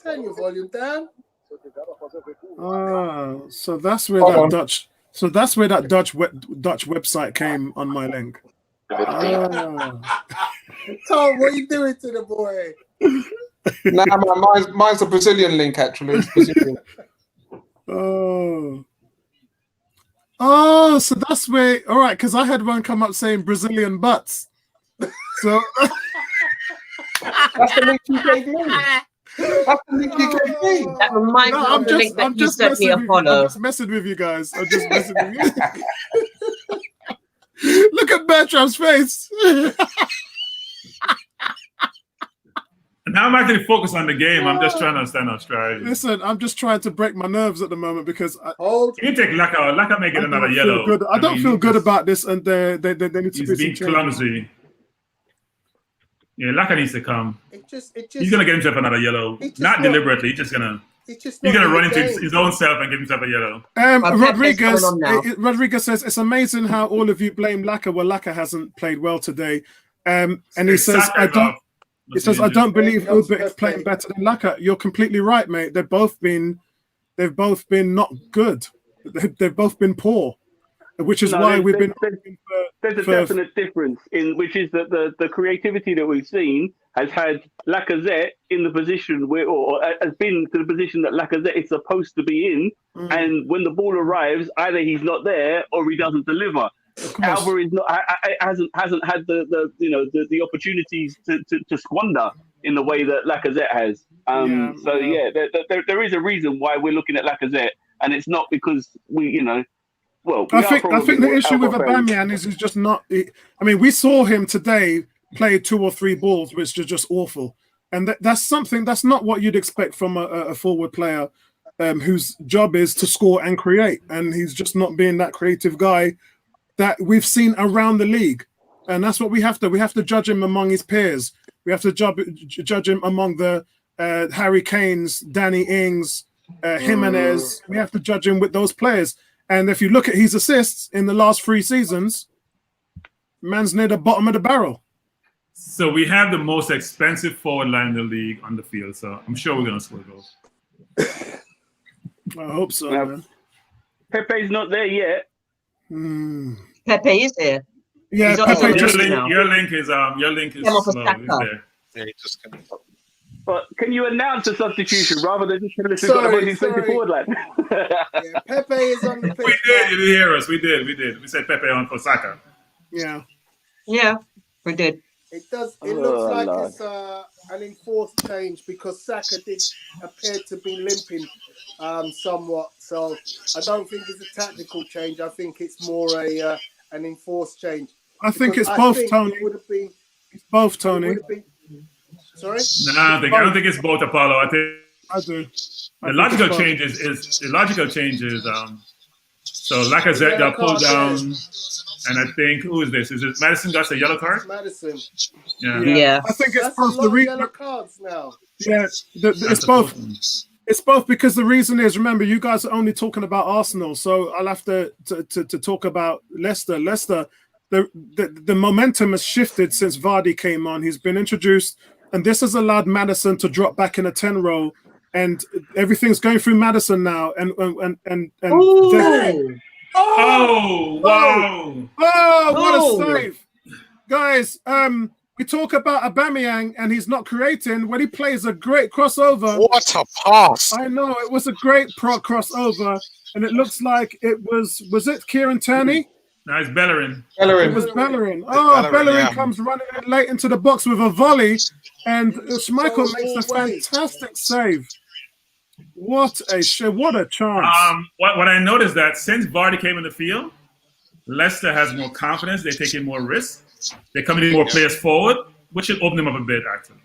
Speaker 3: Turn your volume down.
Speaker 1: So that's where that Dutch. So that's where that Dutch website came on my link.
Speaker 3: Tom, what are you doing to the boy?
Speaker 2: Nah, man, mine's a Brazilian link actually. It's Brazilian.
Speaker 1: Oh, so that's where. All right, because I had one come up saying Brazilian butts. So
Speaker 2: that's the link you gave me. That's the link you gave me.
Speaker 5: That reminds me of the link that you sent me a follow.
Speaker 1: I'm just messing with you guys. I'm just messing with you. Look at Bertram's face.
Speaker 4: And how am I going to focus on the game? I'm just trying to understand Australia.
Speaker 1: Listen, I'm just trying to break my nerves at the moment because
Speaker 4: you take Laka. Laka may get another yellow.
Speaker 1: I don't feel good about this, and they need to be
Speaker 4: He's being clumsy. Yeah, Laka needs to come.
Speaker 3: He's
Speaker 4: gonna get himself another yellow. Not deliberately. He's gonna run into his own self and give himself a yellow.
Speaker 1: Rodriguez says it's amazing how all of you blame Laka. Well, Laka hasn't played well today, and he says I don't believe Ubik is playing better than Laka. You're completely right, mate. They've both been not good. They've both been poor, which is why we've been.
Speaker 13: There's a definite difference in which is that the creativity that we've seen has had Lacazette in the position or has been to the position that Lacazette is supposed to be in, and when the ball arrives, either he's not there or he doesn't deliver. Alva is not hasn't had the opportunities to squander in the way that Lacazette has. There is a reason why we're looking at Lacazette, and it's not because I
Speaker 1: think the issue with Aubameyang is he's just not. I mean, we saw him today play 2 or 3 balls, which are just awful, and that's something that's not what you'd expect from a forward player whose job is to score and create, and he's just not being that creative guy that we've seen around the league, and that's what we have to. We have to judge him among his peers. We have to judge him among the Harry Kanes, Danny Ings, Jimenez. We have to judge him with those players. And if you look at his assists in the last 3 seasons, man's near the bottom of the barrel.
Speaker 4: So we have the most expensive forward line in the league on the field. So I'm sure we're going to score goals.
Speaker 1: I hope so, man.
Speaker 13: Pepe's not there yet.
Speaker 5: Pepe is here.
Speaker 1: Yeah,
Speaker 5: He's on
Speaker 1: Pepe
Speaker 5: the
Speaker 4: Your
Speaker 1: just
Speaker 5: bench
Speaker 4: link,
Speaker 5: now.
Speaker 4: your link is
Speaker 5: Came off a
Speaker 4: slow.
Speaker 5: Saka.
Speaker 4: It's there.
Speaker 10: Yeah, he just can.
Speaker 13: But can you announce a substitution rather than just tell us we've got a
Speaker 3: Sorry,
Speaker 13: body centre
Speaker 3: sorry.
Speaker 13: forward, lad?
Speaker 3: Yeah, Pepe is on the
Speaker 4: We
Speaker 3: pitch
Speaker 4: did.
Speaker 3: now.
Speaker 4: You didn't hear us. We did. We said Pepe on for Saka.
Speaker 1: yeah.
Speaker 5: Yeah, we did.
Speaker 3: It does. It
Speaker 13: Oh,
Speaker 3: looks like
Speaker 13: Lord.
Speaker 3: it's an enforced change because Saka did appear to be limping somewhat. So I don't think it's a tactical change. I think it's more an enforced change.
Speaker 1: I think
Speaker 3: Because
Speaker 1: it's both,
Speaker 3: think
Speaker 1: Tony.
Speaker 3: It would have been.
Speaker 1: It's both,
Speaker 3: It
Speaker 1: Tony.
Speaker 3: would have been. Sorry.
Speaker 4: No, I don't think it's both, Apollo. I think
Speaker 1: I do.
Speaker 4: the logical change is the logical change is so Lacazette got pulled down, and I think who is this? Is it Madison got the yellow card?
Speaker 3: Madison.
Speaker 4: Yeah.
Speaker 5: Yeah.
Speaker 1: I think it's
Speaker 3: That's a
Speaker 1: both.
Speaker 3: lot
Speaker 1: The
Speaker 3: of
Speaker 1: reason,
Speaker 3: yellow cards now.
Speaker 1: yeah, it's both. It's both because the reason is, remember, you guys are only talking about Arsenal, so I'll have to talk about Leicester. Leicester, the momentum has shifted since Vardy came on. He's been introduced, and this has allowed Maddison to drop back in a 10 role, and everything's going through Maddison now. And
Speaker 4: Oh, wow!
Speaker 1: Oh, what
Speaker 5: Oh.
Speaker 1: a save, guys! We talk about Aubameyang and he's not creating when he plays a great crossover.
Speaker 10: What a pass!
Speaker 1: I know it was a great crossover, and it looks like it was it Kieran Tierney?
Speaker 4: No, it's Bellerin.
Speaker 1: It was Bellerin. Oh,
Speaker 10: Bellerin,
Speaker 1: Bellerin
Speaker 10: yeah.
Speaker 1: comes running in late into the box with a volley, and Schmeichel makes a fantastic save. What a chance!
Speaker 4: What I noticed that since Vardy came in the field, Leicester has more confidence. They're taking more risks. They're coming in more players forward, which should open them up a bit, actually.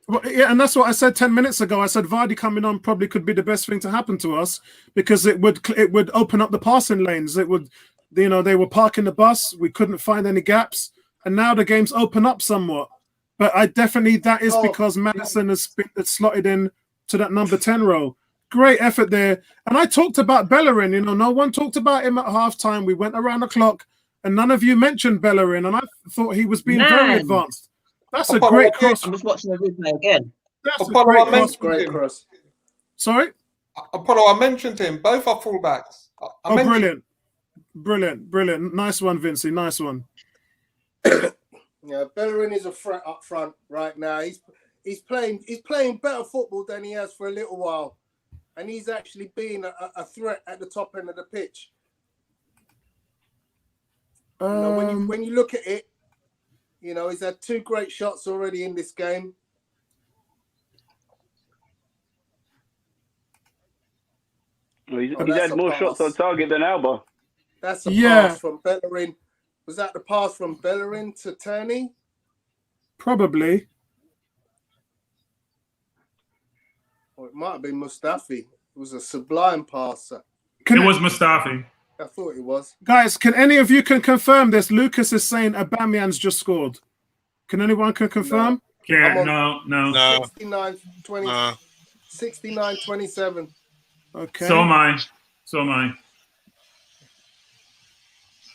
Speaker 1: Well, yeah, and that's what I said 10 minutes ago. I said Vardy coming on probably could be the best thing to happen to us because it would open up the passing lanes. It would, they were parking the bus. We couldn't find any gaps, and now the game's open up somewhat. But that is because Maddison has slotted in to that number 10 role. Great effort there. And I talked about Bellerin. No one talked about him at halftime. We went around the clock, and none of you mentioned Bellerin, and I thought he was being very advanced. That's a great cross.
Speaker 5: I'm just watching the replay again.
Speaker 1: That's
Speaker 2: Apollo,
Speaker 1: a great cross.
Speaker 3: Great cross.
Speaker 1: Sorry?
Speaker 2: Apollo, I mentioned him. Both are fullbacks. I mentioned-
Speaker 1: Brilliant. Nice one, Vincey. Nice one.
Speaker 3: Yeah, Bellerin is a threat up front right now. He's playing better football than he has for a little while, and he's actually being a threat at the top end of the pitch. When you look at it, he's had 2 great shots already in this game.
Speaker 13: Well, he's had more shots on target than Alba.
Speaker 3: That's a pass from Bellerin. Was that the pass from Bellerin to Tierney?
Speaker 1: Probably.
Speaker 3: Or it might have been Mustafi. It was a sublime pass.
Speaker 4: It was Mustafi.
Speaker 3: I thought it was.
Speaker 1: Guys, can any of you confirm this? Lucas is saying Aubameyang's just scored. Can anyone confirm?
Speaker 4: No.
Speaker 3: 69-27.
Speaker 1: Okay.
Speaker 4: So am I.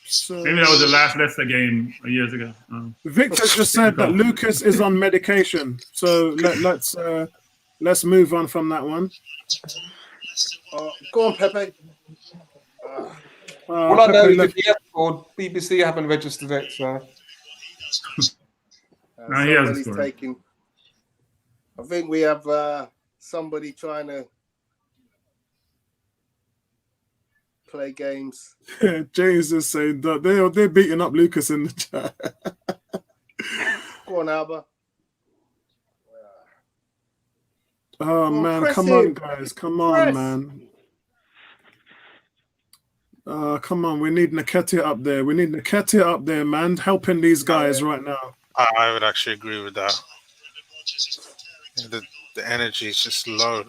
Speaker 1: So,
Speaker 4: maybe that was the last Leicester game years ago.
Speaker 1: Victor just said that Lucas is on medication. So let's move on from that one.
Speaker 3: Go on, Pepe.
Speaker 2: All I know is if he has scored, BBC haven't registered it, so.
Speaker 4: No, he hasn't scored.
Speaker 3: I think we have somebody trying to play games.
Speaker 1: James is saying that they're beating up Lucas in the chat.
Speaker 3: Go on, Alba.
Speaker 1: Oh man, come on, guys, come on, man. Come on, we need Nketiah up there. We need Nketiah up there, man, helping these guys right now.
Speaker 10: I would actually agree with that. The energy is just low.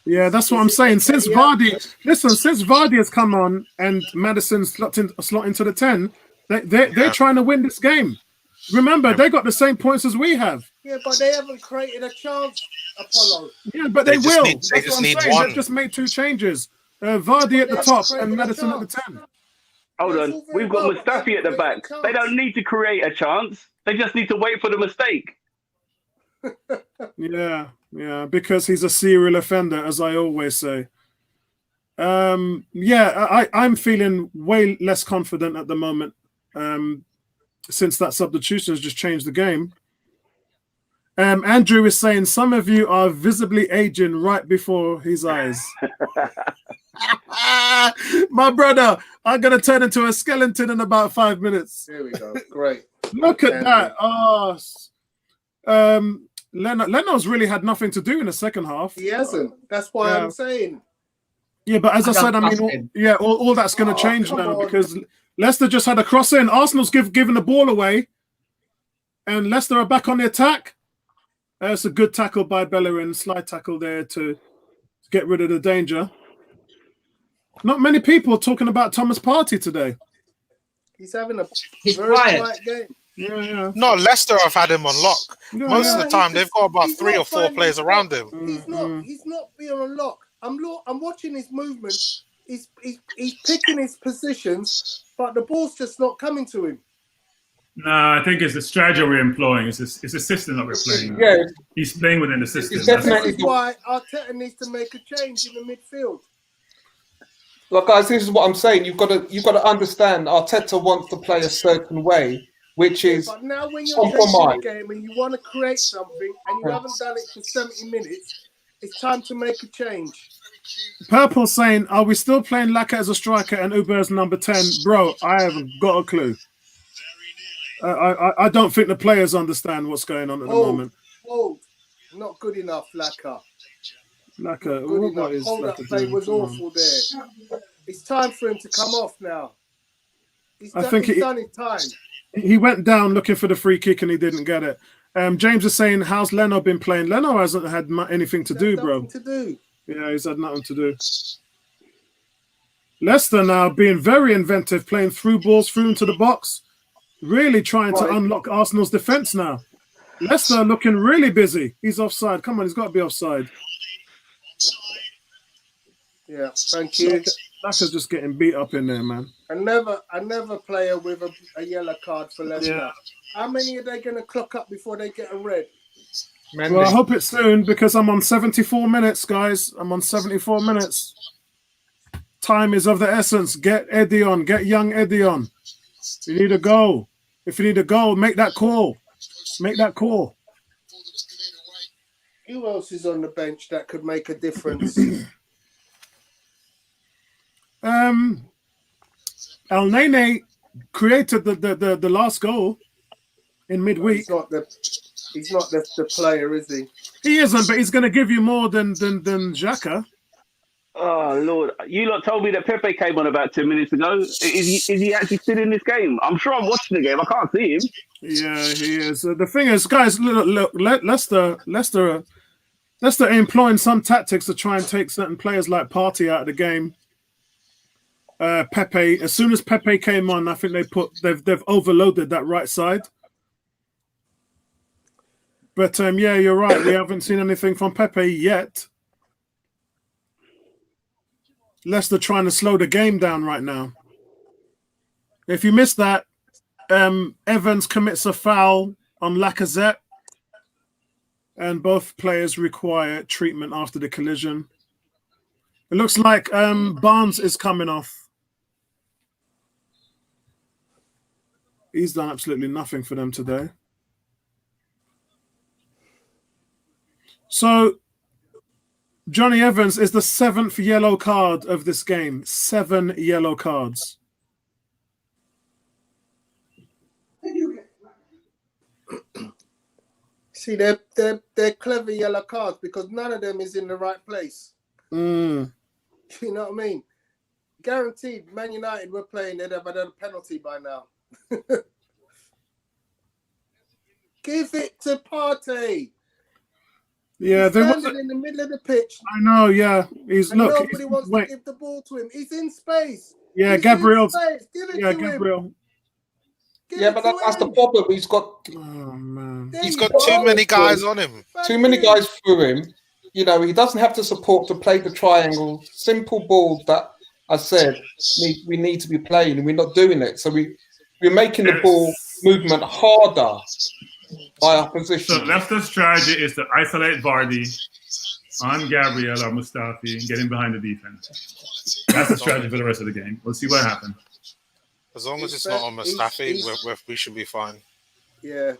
Speaker 1: Yeah, that's what I'm saying. Since Vardy has come on and Maddison slot into the 10, they're trying to win this game. Remember, they got the same points as we have.
Speaker 3: Yeah, but they haven't created a chance, Apollo.
Speaker 1: Yeah, but they will.
Speaker 10: They just need one.
Speaker 1: They've just made 2 changes. Vardy at the top and Maddison at the 10.
Speaker 13: Hold on. We've got Mustafi at the back. They don't need to create a chance. They just need to wait for the mistake.
Speaker 1: Yeah, because he's a serial offender, as I always say. I'm feeling way less confident at the moment. since that substitution has just changed the game. Andrew is saying some of you are visibly aging right before his eyes. My brother, I'm going to turn into a skeleton in about 5 minutes.
Speaker 3: Here we go. Great.
Speaker 1: Look at that. Oh, Leno's really had nothing to do in the second half.
Speaker 3: He hasn't. That's why I'm saying.
Speaker 1: Yeah, but as I said, I mean, all that's going to change now because Leicester just had a cross in. Arsenal's giving the ball away, and Leicester are back on the attack. It's a good tackle by Bellerin, slide tackle there to get rid of the danger. Not many people talking about Thomas Partey today.
Speaker 3: He's having a very quiet game.
Speaker 1: Yeah.
Speaker 7: No, Leicester have had him on lock. Most of the time, they've got about 3 or 4 players around him.
Speaker 3: He's not being on lock. I'm watching his movement. He's picking his positions, but the ball's just not coming to him.
Speaker 4: No, I think it's the strategy we're employing. It's a system that we're playing.
Speaker 2: Yeah,
Speaker 4: he's playing within the system.
Speaker 3: This is why Arteta needs to make a change in the midfield.
Speaker 2: Look, guys, this is what I'm saying. You've got to understand. Arteta wants to play a certain way, which is
Speaker 3: But now, when you're taking the game and you want to create something and you haven't done it for 70 minutes, it's time to make a change.
Speaker 1: Purple saying, are we still playing Laka as a striker and Uber as number 10? Bro, I haven't got a clue. I don't think the players understand what's going on at the moment.
Speaker 3: Not good enough, Laka.
Speaker 1: Laka, what is
Speaker 3: that play was awful there. It's time for him to come off now. He's done his time.
Speaker 1: He went down looking for the free kick and he didn't get it. James is saying, how's Leno been playing? Leno hasn't had anything to do, bro. Yeah, he's had nothing to do. Leicester now being very inventive, playing through balls through into the box. Really trying to unlock Arsenal's defence now. Leicester looking really busy. He's offside. Come on, he's got to be offside.
Speaker 3: Yeah, thank you.
Speaker 1: Laka's just getting beat up in there, man.
Speaker 3: Another player with a yellow card for Leicester.
Speaker 1: Yeah.
Speaker 3: How many are they going to clock up before they get a red?
Speaker 1: Well, I hope it's soon because I'm on 74 minutes, guys. I'm on 74 minutes. Time is of the essence. Get Eddie on. Get young Eddie on. You need a goal. If you need a goal, make that call. Make that call.
Speaker 3: Who else is on the bench that could make a difference?
Speaker 1: El Nene created the last goal in midweek.
Speaker 3: He's not the player, is he?
Speaker 1: He isn't, but he's going to give you more than Xhaka.
Speaker 13: Oh Lord! You lot told me that Pepe came on about 10 minutes ago. Is he actually still in this game? I'm sure I'm watching the game. I can't see him.
Speaker 1: Yeah, he is. The thing is, guys, look, Leicester are employing some tactics to try and take certain players like Partey out of the game. Pepe, as soon as Pepe came on, I think they've overloaded that right side. But yeah, you're right. We haven't seen anything from Pepe yet. Leicester trying to slow the game down right now. If you missed that, Evans commits a foul on Lacazette, and both players require treatment after the collision. It looks like Barnes is coming off. He's done absolutely nothing for them today. So Johnny Evans is the 7th yellow card of this game. 7 yellow cards.
Speaker 3: See, they're clever yellow cards because none of them is in the right place. You know what I mean? Guaranteed, Man United were playing, they'd have had a penalty by now. Give it to Partey.
Speaker 1: Yeah,
Speaker 3: he's standing in the middle of the pitch.
Speaker 1: I know, yeah.
Speaker 3: Nobody wants to give the ball to him. He's in space.
Speaker 1: Yeah, Gabriel.
Speaker 3: Give it to him.
Speaker 2: But that's the problem. He's got.
Speaker 1: Oh man.
Speaker 7: He's got too many guys on him.
Speaker 2: Too many guys through him. You know, he doesn't have the support to play the triangle. Simple balls that I said we need to be playing, and we're not doing it. So we're making the ball movement harder by our position.
Speaker 4: So Leicester's strategy is to isolate Vardy on Gabriel or Mustafi and get him behind the defense. That's the strategy for the rest of the game. We'll see what happens.
Speaker 10: As long as
Speaker 3: He's
Speaker 10: it's not on Mustafi,
Speaker 3: he's-
Speaker 10: we should be fine.
Speaker 3: Yeah.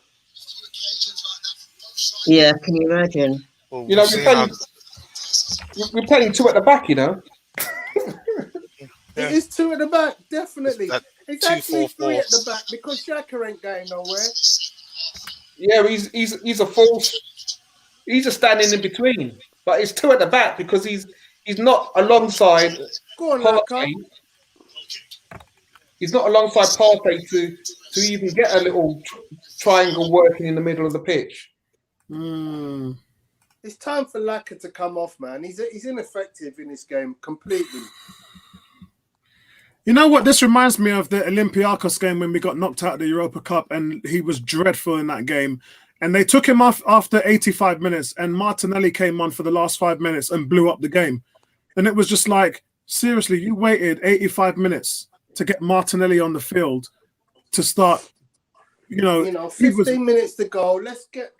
Speaker 5: Yeah, can you imagine?
Speaker 10: Well,
Speaker 15: You know,
Speaker 10: we've seen how.
Speaker 15: we're playing two at the back, you know.
Speaker 3: It is two at the back, definitely.
Speaker 10: That
Speaker 3: It's actually
Speaker 10: 2-4-4.
Speaker 3: three at the back because Xhaka ain't going nowhere.
Speaker 15: Yeah, he's a false. He's just standing in between, but it's two at the back because he's not alongside.
Speaker 3: Go on,
Speaker 15: Partey. He's not alongside Partey to even get a little triangle working in the middle of the pitch.
Speaker 3: It's time for Laka to come off, man. He's ineffective in this game completely.
Speaker 1: You know what? This reminds me of the Olympiacos game when we got knocked out of the Europa Cup, and he was dreadful in that game. And they took him off after 85 minutes, and Martinelli came on for the last 5 minutes and blew up the game. And it was just like, seriously, you waited 85 minutes to get Martinelli on the field to start. You know,
Speaker 3: 15 minutes to go. Let's get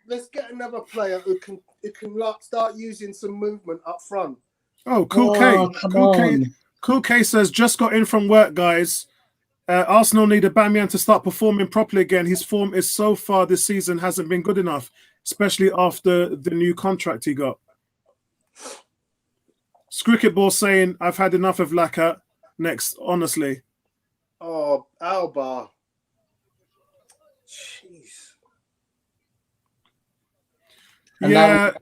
Speaker 3: another player who can start using some movement up front.
Speaker 1: Oh, Cool K says, just got in from work, guys. Arsenal need Aubameyang to start performing properly again. His form is so far this season hasn't been good enough, especially after the new contract he got. Cricket Ball saying, I've had enough of Laka. Next, honestly.
Speaker 3: Oh, Alba. Jeez.
Speaker 1: Yeah.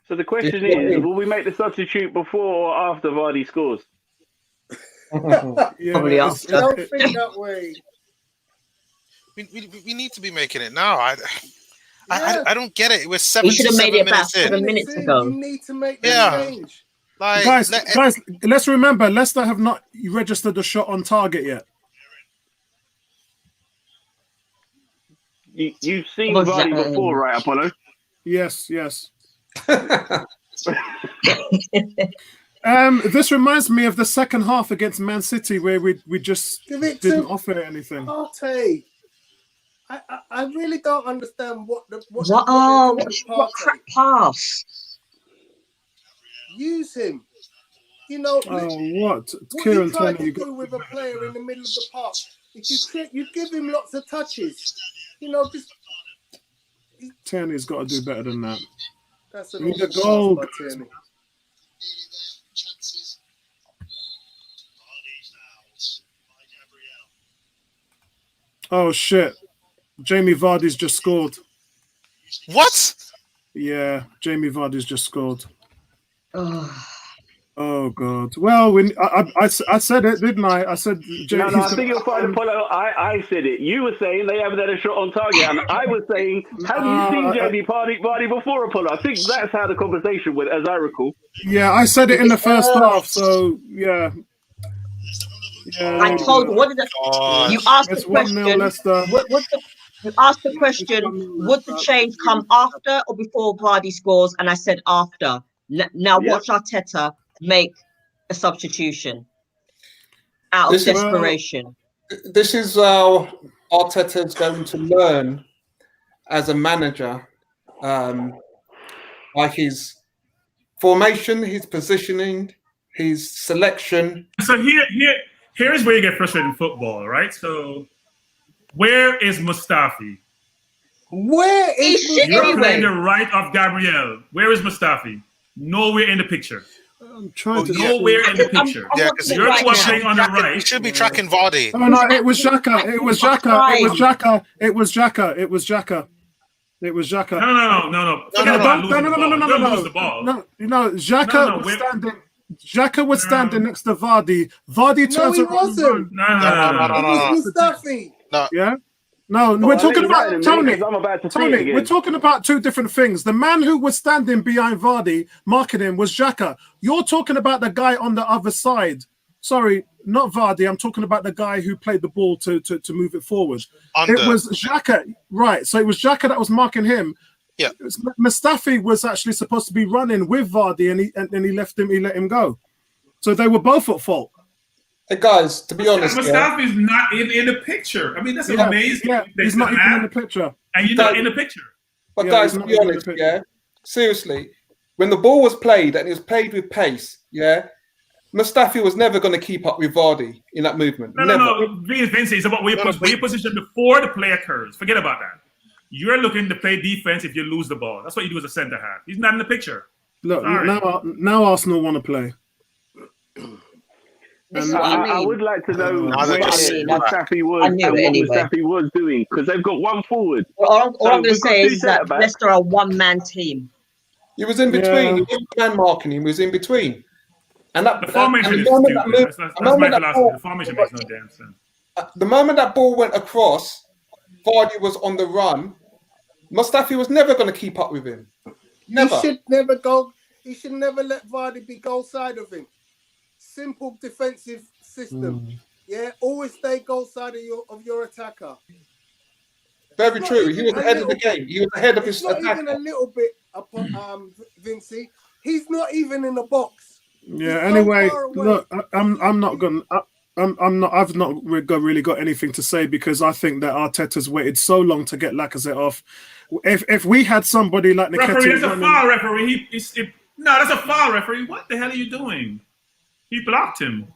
Speaker 13: So the question is, will we make the substitute before or after Vardy scores?
Speaker 5: Probably after.
Speaker 3: I don't think that way.
Speaker 10: We need to be making it now. I don't get it. We're 77
Speaker 5: should have made it about
Speaker 10: minutes in.
Speaker 5: 7 minutes ago.
Speaker 3: You need to make the change.
Speaker 10: Like,
Speaker 1: guys, let's remember, Leicester have not registered a shot on target yet.
Speaker 13: You've seen Vardy before, right, Apollo?
Speaker 1: Yes. This reminds me of the second half against Man City where we just didn't offer anything.
Speaker 3: Partey. I really don't understand what
Speaker 5: crap pass.
Speaker 3: Use him. You know,
Speaker 1: what
Speaker 3: Kieran
Speaker 1: Turner
Speaker 3: to do with a player in the middle of the park. If you give him lots of touches, you know, just
Speaker 1: Tierney's got to do better than that.
Speaker 3: that's
Speaker 1: We need a goal. Oh shit! Jamie Vardy's just scored.
Speaker 10: What?
Speaker 1: Yeah, Jamie Vardy's just scored. Oh god. Well, I said it, didn't I? I said.
Speaker 13: No, I think you'll find Apollo. I said it. You were saying they haven't had a shot on target, and I was saying, have you seen Jamie Vardy before, Apollo? I think that's how the conversation went, as I recall.
Speaker 1: Yeah, I said it in the first half. So yeah.
Speaker 5: I told you. What did you asked the question? You asked the question: would the change come after or before Vardy scores? And I said after. Now watch Arteta make a substitution out of desperation.
Speaker 15: This is how Arteta's going to learn as a manager, like his formation, his positioning, his selection.
Speaker 4: So here's where you get frustrated in football, right? So where is Mustafi?
Speaker 3: Where is
Speaker 4: You're playing the right of Gabriel. Where is Mustafi? Nowhere in the picture.
Speaker 1: I'm trying to
Speaker 4: nowhere in the picture.
Speaker 10: Yeah, because
Speaker 4: you're the one playing on the right.
Speaker 10: You should be tracking Vardy.
Speaker 1: Oh no, it was Xhaka. It was Xhaka. It was Xhaka. It was Xhaka. It was Xhaka. It was Xhaka.
Speaker 4: No. Don't lose the ball.
Speaker 1: No, Xhaka was standing. Xhaka was standing next to Vardy. Vardy turns around.
Speaker 3: Wasn't.
Speaker 4: No.
Speaker 3: It was Mustafi.
Speaker 10: No.
Speaker 1: Yeah. No, we're talking about Tony.
Speaker 13: I'm about to
Speaker 1: Tony, we're talking about two different things. The man who was standing behind Vardy, marking him, was Xhaka. You're talking about the guy on the other side. Sorry, not Vardy. I'm talking about the guy who played the ball to move it forward. It was Xhaka, right? So it was Xhaka that was marking him.
Speaker 10: Yeah.
Speaker 1: Mustafi was actually supposed to be running with Vardy, and he left him. He let him go. So they were both at fault.
Speaker 15: Hey guys, to be honest,
Speaker 4: Mustafi's not in the picture. I mean, that's amazing.
Speaker 1: Yeah, he's not even in the picture.
Speaker 4: And you're not in the picture.
Speaker 15: But guys, to be honest, seriously, when the ball was played and it was played with pace, Mustafi was never going to keep up with Vardy in that movement.
Speaker 4: No. Vince, it's about where you position before the play occurs. Forget about that. You're looking to play defense if you lose the ball. That's what you do as a centre half. He's not in the picture.
Speaker 1: Look, now Arsenal want to play.
Speaker 13: I would like to know where Mustafi was and what Mustafi was doing, because they've got one forward.
Speaker 5: All I'm going to say is that Leicester are a one-man team.
Speaker 15: He was in between. He wasn't man marking him. He was in between. And that,
Speaker 4: the formation is stupid. The formation makes no damn sense.
Speaker 15: The moment that ball went across, Vardy was on the run. Mustafi was never going to keep up with him. Never.
Speaker 3: He should never let Vardy be goal side of him. Simple defensive system. Yeah, always stay goal side of your attacker.
Speaker 15: Very true. He was ahead of the game. He was ahead of his attacker.
Speaker 3: Not even a little bit, Vincey. He's not even in the box.
Speaker 1: Yeah. Anyway, look, I'm not going. I've not really got anything to say because I think that Arteta's waited so long to get Lacazette off. If we had somebody like Nketiah,
Speaker 4: referee, that's a foul, referee. No, that's a foul, referee. What the hell are you doing? He blocked him.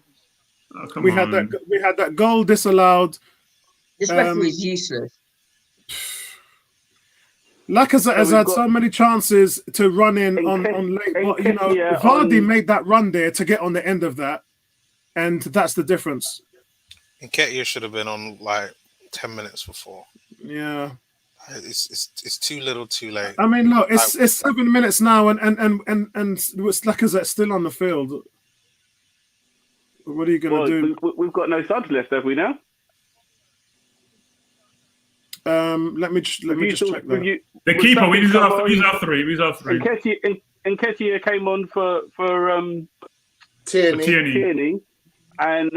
Speaker 4: Oh, come on.
Speaker 1: We had that goal disallowed.
Speaker 5: This referee is useless.
Speaker 1: Lacazette has had so many chances to run in on late, but Vardy made that run there to get on the end of that, and that's the difference.
Speaker 10: Nketiah should have been on like 10 minutes before.
Speaker 1: Yeah,
Speaker 10: it's too little, too late.
Speaker 1: I mean, look, it's 7 minutes now, and Lacazette still on the field. What are you going to do?
Speaker 13: We've got no subs left, have we now?
Speaker 1: Let me just check that.
Speaker 4: The keeper, we reserve three.
Speaker 13: Nketiah came on for
Speaker 3: Tierney,
Speaker 13: and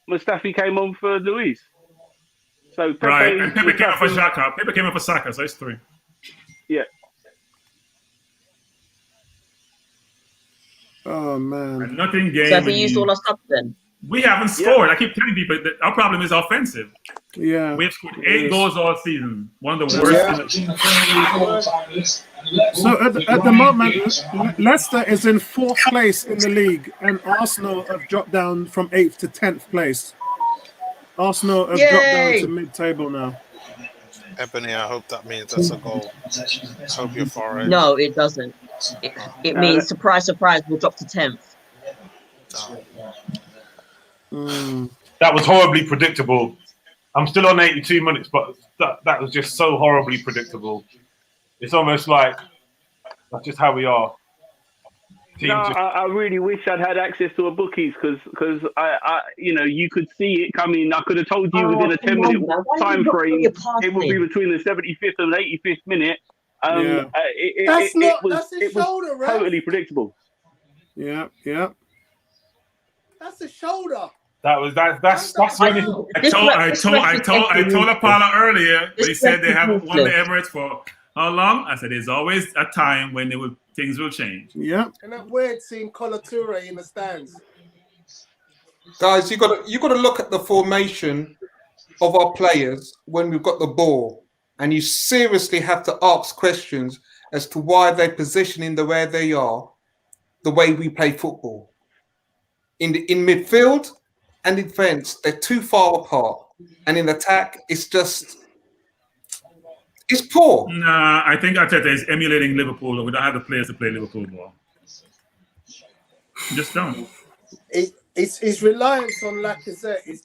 Speaker 13: Mustafi came on for Luis. So Pepe,
Speaker 4: right, and Pepe came on for Xhaka. Pepe came on for Saka, so it's 3.
Speaker 13: Yeah.
Speaker 1: Oh man!
Speaker 4: And nothing game.
Speaker 5: So have we used all our stuff then?
Speaker 4: We haven't scored. I keep telling people that our problem is offensive.
Speaker 1: Yeah.
Speaker 4: We have scored 8 goals all season. One of the worst.
Speaker 1: So at the moment, Leicester is in 4th place in the league, and Arsenal have dropped down from 8th to 10th place. Arsenal have dropped down to mid-table now.
Speaker 10: Ebony, I hope that means that's a goal. I hope you're far right.
Speaker 5: No, it doesn't. It means, surprise, surprise, we'll drop to 10th.
Speaker 12: That was horribly predictable. I'm still on 82 minutes, but that was just so horribly predictable. It's almost like that's just how we are.
Speaker 13: I really wish I'd had access to a bookies because I you could see it coming. I could have told you within a 10-minute time frame it would be between the 75th and 85th minute. It was totally predictable.
Speaker 1: Yeah.
Speaker 3: That's a shoulder.
Speaker 12: That's when
Speaker 4: I told Apollo earlier when he said they haven't won the Emirates for how long? I said there's always a time when things will change.
Speaker 1: Yeah.
Speaker 3: And that weird seeing Colature in the stands.
Speaker 15: Guys, you got to look at the formation of our players when we've got the ball, and you seriously have to ask questions as to why they're positioning the way they are, the way we play football. In midfield and in defence, they're too far apart, and in attack, it's poor.
Speaker 4: Nah, I think Arteta is emulating Liverpool, or we don't have the players to play Liverpool ball. Just don't.
Speaker 3: His reliance on Lacazette is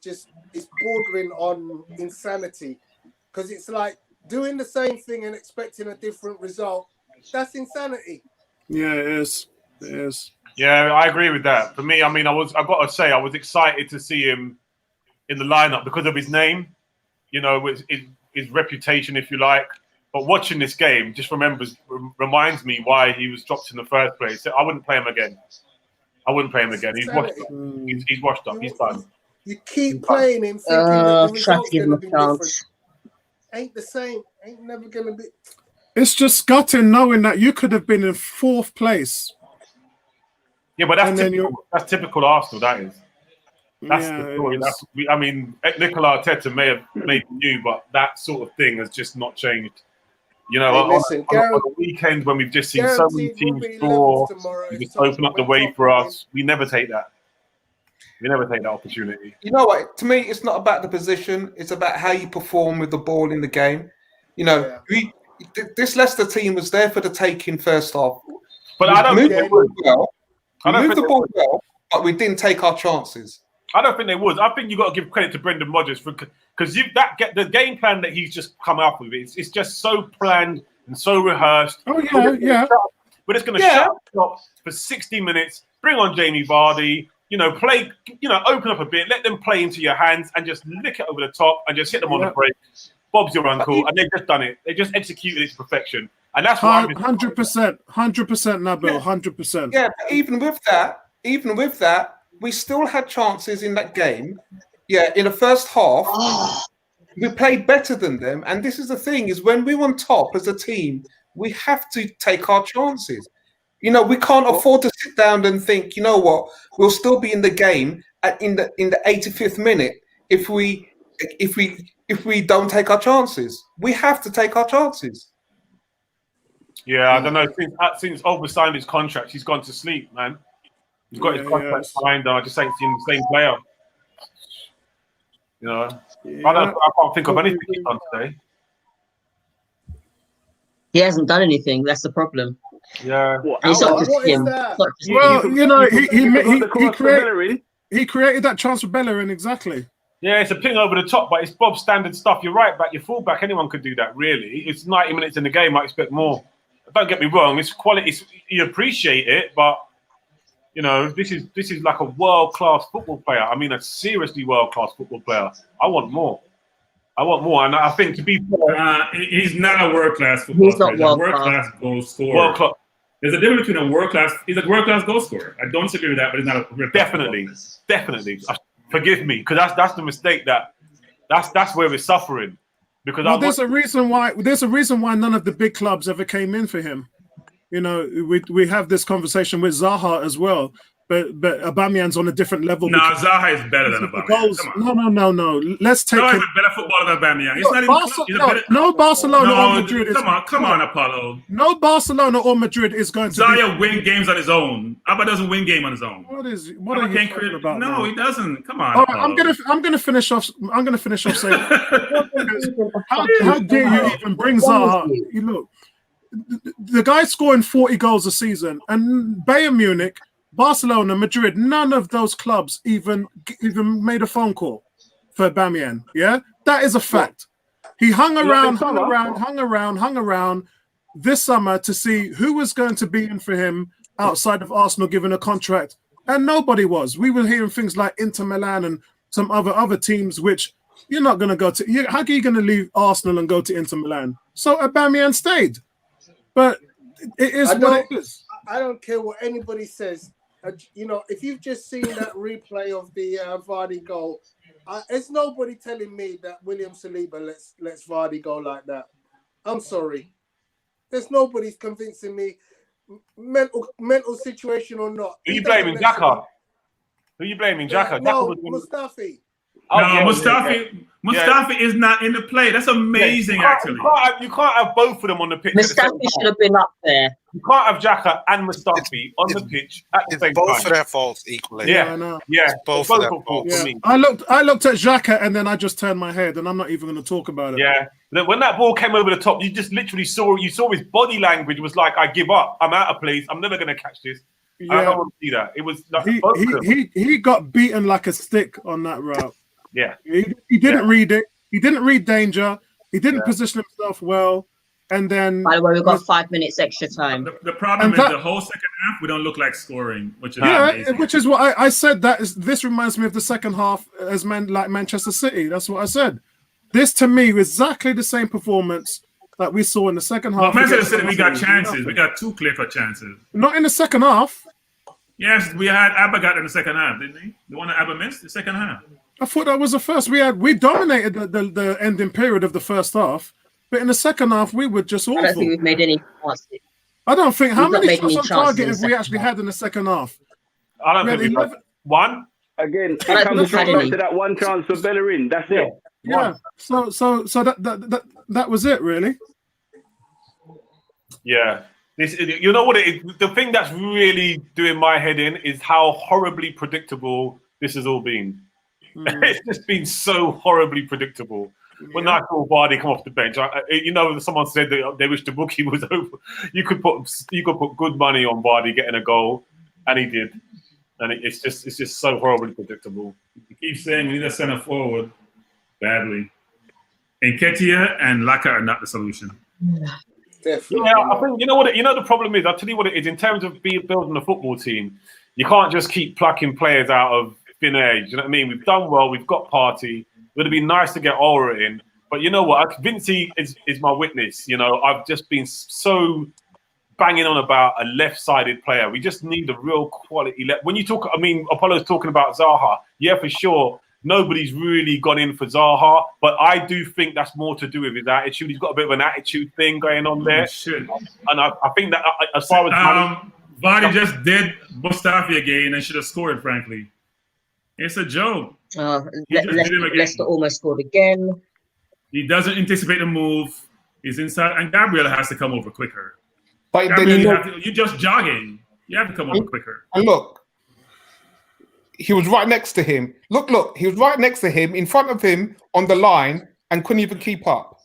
Speaker 3: bordering on insanity, because it's like doing the same thing and expecting a different result. That's insanity.
Speaker 1: Yeah, it is. It is.
Speaker 12: Yeah, I agree with that. For me, I mean, I've got to say, I was excited to see him in the lineup because of his name, his reputation, if you like. But watching this game just reminds me why he was dropped in the first place. I wouldn't play him again. He's washed up. He's washed up. He's done.
Speaker 3: You keep playing him thinking that the result's going to be different. Ain't the same. Ain't never going to be.
Speaker 1: It's just gutting knowing that you could have been in 4th place.
Speaker 12: Yeah, but that's typical Arsenal. That is. That's the story. Nicola Arteta may have made new, but that sort of thing has just not changed. On the weekend when we've just seen so many teams score, you just open up the way for us. We never take that. We never take that opportunity.
Speaker 15: You know what? To me, it's not about the position. It's about how you perform with the ball in the game. You know, this Leicester team was there for the taking first half.
Speaker 12: But I don't
Speaker 15: moved
Speaker 12: think
Speaker 15: the ball well. We moved the ball well, but we didn't take our chances.
Speaker 12: I don't think they would. I think you got to give credit to Brendan Rodgers because the game plan that he's just come up with. It's just so planned and so rehearsed.
Speaker 1: Oh yeah.
Speaker 12: We're just going to shut up for 60 minutes. Bring on Jamie Vardy. Play. Open up a bit. Let them play into your hands and just lick it over the top and just hit them on the break. Bob's your uncle, and they've just done it. They just executed it to perfection, and that's why
Speaker 1: 100%, 100%, Nabil, 100%.
Speaker 15: Yeah, but even with that, we still had chances in that game. Yeah, in the first half, we played better than them, and this is the thing: is when we're on top as a team, we have to take our chances. We can't afford to sit down and think, you know what, we'll still be in the game in the 85th minute if we don't take our chances. We have to take our chances.
Speaker 12: Yeah, I don't know. Since Ozil signed his contract, he's gone to sleep, man. He's got his contract signed. I just ain't seen the same player. I can't think of anything he's done today.
Speaker 5: He hasn't done anything. That's the problem.
Speaker 12: Yeah.
Speaker 5: It's not just him.
Speaker 1: Well, he created that chance for Bellerin, exactly.
Speaker 12: Yeah, it's a ping over the top, but it's Bob's standard stuff. You're right back. Your fullback, anyone could do that, really. It's 90 minutes in the game. I expect more. Don't get me wrong. It's quality. You appreciate it, but, this is like a world-class football player. I mean, a seriously world-class football player. I want more. And I think to be fair,
Speaker 4: he's not a world-class football player. He's a world-class goal scorer. There's a difference between he's a world-class goal scorer. I don't disagree with that, but he's not a definitely.
Speaker 12: Forgive me, because that's the mistake that's where we're suffering. Because
Speaker 1: there's a reason why none of the big clubs ever came in for him. We have this conversation with Zaha as well, but Aubameyang's on a different level.
Speaker 4: No, Zaha is better than Aubameyang.
Speaker 1: No. Let's take
Speaker 4: him. He's a better footballer than Aubameyang.
Speaker 1: Barcelona or Madrid.
Speaker 4: Come on, Apollo.
Speaker 1: No Barcelona or Madrid is going to.
Speaker 4: Zaha win games on his own. Abba doesn't win game on his own.
Speaker 1: What are you talking about?
Speaker 4: No, he doesn't. Come on.
Speaker 1: All right, I'm gonna finish off. saying, how dare you even bring Zaha? Look, the guy's scoring 40 goals a season, and Bayern Munich, Barcelona, Madrid, none of those clubs even made a phone call for Aubameyang. Yeah, that is a fact. He hung around this summer to see who was going to be in for him outside of Arsenal given a contract, and nobody was. We were hearing things like Inter Milan and some other teams, which you're not going to go to. How are you going to leave Arsenal and go to Inter Milan? So Aubameyang stayed, but it is what it is.
Speaker 3: I don't care what anybody says. If you've just seen that replay of the Vardy goal, there's nobody telling me that William Saliba lets Vardy go like that. I'm sorry. There's nobody convincing me, mental situation or not.
Speaker 12: Who are you blaming, Xhaka?
Speaker 3: No, Mustafi.
Speaker 4: Mustafi is not in the play. That's amazing, actually.
Speaker 12: You can't have both of them on the pitch.
Speaker 5: Mustafi should have been up there.
Speaker 12: You can't have Xhaka and Mustafi on the pitch at the same time.
Speaker 10: Both of their faults equally.
Speaker 12: Yeah.
Speaker 10: Both of their faults.
Speaker 1: Yeah. I looked at Xhaka and then I just turned my head, and I'm not even going to talk about it.
Speaker 12: Yeah. When that ball came over the top, you just literally saw his body language was like, I give up. I'm out of place. I'm never going to catch this.
Speaker 1: Yeah.
Speaker 12: I don't want to see that. It was like
Speaker 1: he got beaten like a stick on that route.
Speaker 12: Yeah.
Speaker 1: He didn't read it. He didn't read danger. He didn't position himself well. And then,
Speaker 5: by the way, we've got 5 minutes extra time.
Speaker 4: The problem is the whole second half we don't look like scoring, which is amazing.
Speaker 1: Which is what I said. This reminds me of the second half as like Manchester City. That's what I said. This to me was exactly the same performance that we saw in the second half.
Speaker 4: But Manchester City, we got chances. We got 2 clear-cut chances.
Speaker 1: Not in the second half.
Speaker 4: Yes, we had Abba got in the second half, didn't he? The one that Abba missed, the second half.
Speaker 1: I thought that was the first. We dominated the ending period of the first half, but in the second half we were just awful.
Speaker 5: I don't think we've made any chances.
Speaker 1: I don't think how many shots on target have we actually had in the second half?
Speaker 12: I don't think we've had one.
Speaker 13: Again, it comes back to that one chance for Bellerin. That's it.
Speaker 1: Yeah. So that was it, really.
Speaker 12: Yeah. You know what it is? The thing that's really doing my head in is how horribly predictable this has all been. It's just been so horribly predictable. When I saw Vardy come off the bench, someone said that they wish the bookie was over. You could put good money on Vardy getting a goal, and he did. And it's just so horribly predictable.
Speaker 4: You keep saying we need a centre forward badly. Nketiah and Laka are not the solution.
Speaker 3: Definitely.
Speaker 12: Yeah, I think the problem is. I'll tell you what it is. In terms of building a football team, you can't just keep plucking players out of thin air. You know what I mean? We've done well. We've got Partey. It would have been nice to get Aura in, but you know what? Vincey is my witness. I've just been so banging on about a left-sided player. We just need a real quality left. When you talk, Apollo's talking about Zaha. Yeah, for sure. Nobody's really gone in for Zaha, but I do think that's more to do with his attitude. He's got a bit of an attitude thing going on there. And I think that as far as
Speaker 4: Vardy just did Mustafi again and should have scored, frankly. It's a joke.
Speaker 5: Leicester almost scored again.
Speaker 4: He doesn't anticipate the move. He's inside, and Gabriel has to come over quicker.
Speaker 15: But
Speaker 4: Gabriel, you're just jogging. You have to come over quicker.
Speaker 15: And look, he was right next to him. Look, he was right next to him, in front of him, on the line, and couldn't even keep up.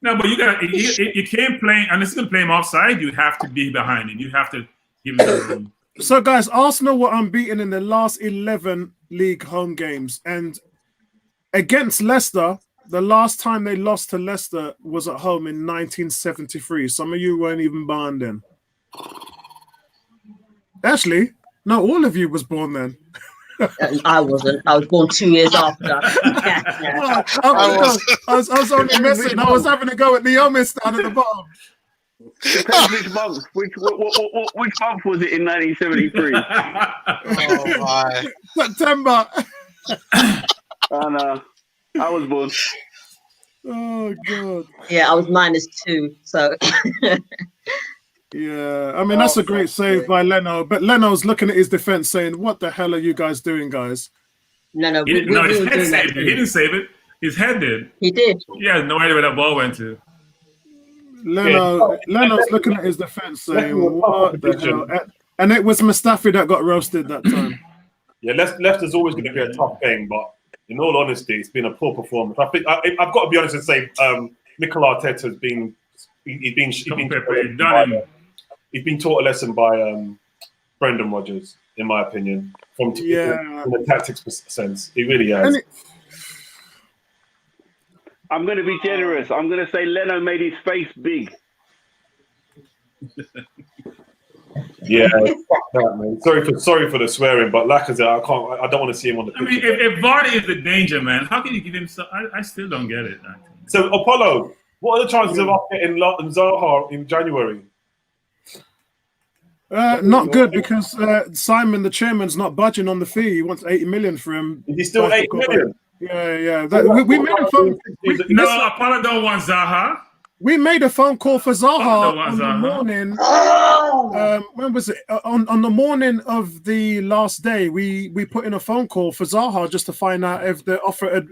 Speaker 4: No, but you can't play, unless you're going to play him offside, you have to be behind him. You have to give him the room.
Speaker 1: So, guys, Arsenal were unbeaten in the last 11 league home games. And against Leicester, the last time they lost to Leicester was at home in 1973. Some of you weren't even born then. Actually, no, all of you was born then.
Speaker 5: I wasn't. I was born 2 years after.
Speaker 1: I was only messing. I was having a go at the Yomis down at the bottom.
Speaker 13: Depends which month. Which month was it in 1973?
Speaker 10: Oh my!
Speaker 1: September.
Speaker 13: Oh no, I was born.
Speaker 1: Oh god.
Speaker 5: Yeah, I was -2. So.
Speaker 1: Yeah, I mean that's a great save by Leno, but Leno's looking at his defense saying, "What the hell are you guys doing, guys?"
Speaker 5: No,
Speaker 4: his head saved it. He didn't save it. His head did.
Speaker 5: He did.
Speaker 4: Yeah, no idea where that ball went to.
Speaker 1: Leno's looking at his defense saying, "What the hell?" And it was Mustafi that got roasted that time.
Speaker 12: Yeah, Leicester's always going to be a tough game, but in all honesty, it's been a poor performance. I think I've got to be honest and say, Mikel Arteta's been he's been taught a lesson by Brendan Rodgers, in my opinion, from the tactics sense. He really has.
Speaker 13: I'm going to be generous. I'm going to say Leno made his face big.
Speaker 12: Yeah, fuck that, man. Sorry for the swearing, but Lacazette, I don't want to see him on the pitch.
Speaker 4: I mean, if Vardy is the danger man, how can you give him? I still don't get it.
Speaker 12: So Apollo, what are the chances of us getting Zaha in January?
Speaker 1: Not good because Simon, the chairman's not budging on the fee. He wants 80 million for him.
Speaker 12: Is he still 80 million?
Speaker 1: Yeah. We made a phone.
Speaker 4: Apollo don't want Zaha.
Speaker 1: We made a phone call for Zaha on the morning. When was it? On the morning of the last day, we put in a phone call for Zaha just to find out if the offer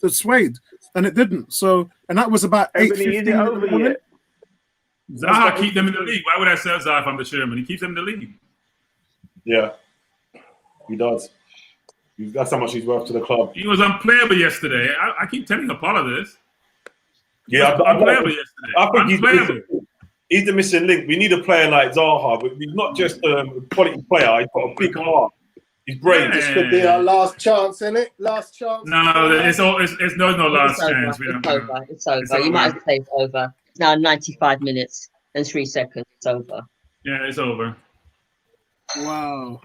Speaker 1: had swayed, and it didn't. So, and that was about 8:15.
Speaker 4: Zaha keep them in the league. Why would I sell Zaha if I'm the chairman? He keeps them in the league.
Speaker 12: Yeah, he does. That's how much he's worth to the club.
Speaker 4: He was unplayable yesterday. I keep telling Apollo this.
Speaker 12: Yeah,
Speaker 4: unplayable yesterday.
Speaker 12: I think he's the missing link. We need a player like Zaha, but he's not just a quality player. He's got a big heart. He's brave.
Speaker 3: This could be our last chance, isn't it? Last chance.
Speaker 4: No, it's no last chance.
Speaker 5: It's over. You might as well say it's over. It's now 95 minutes and 3 seconds. It's over.
Speaker 4: Yeah, it's over.
Speaker 1: Wow.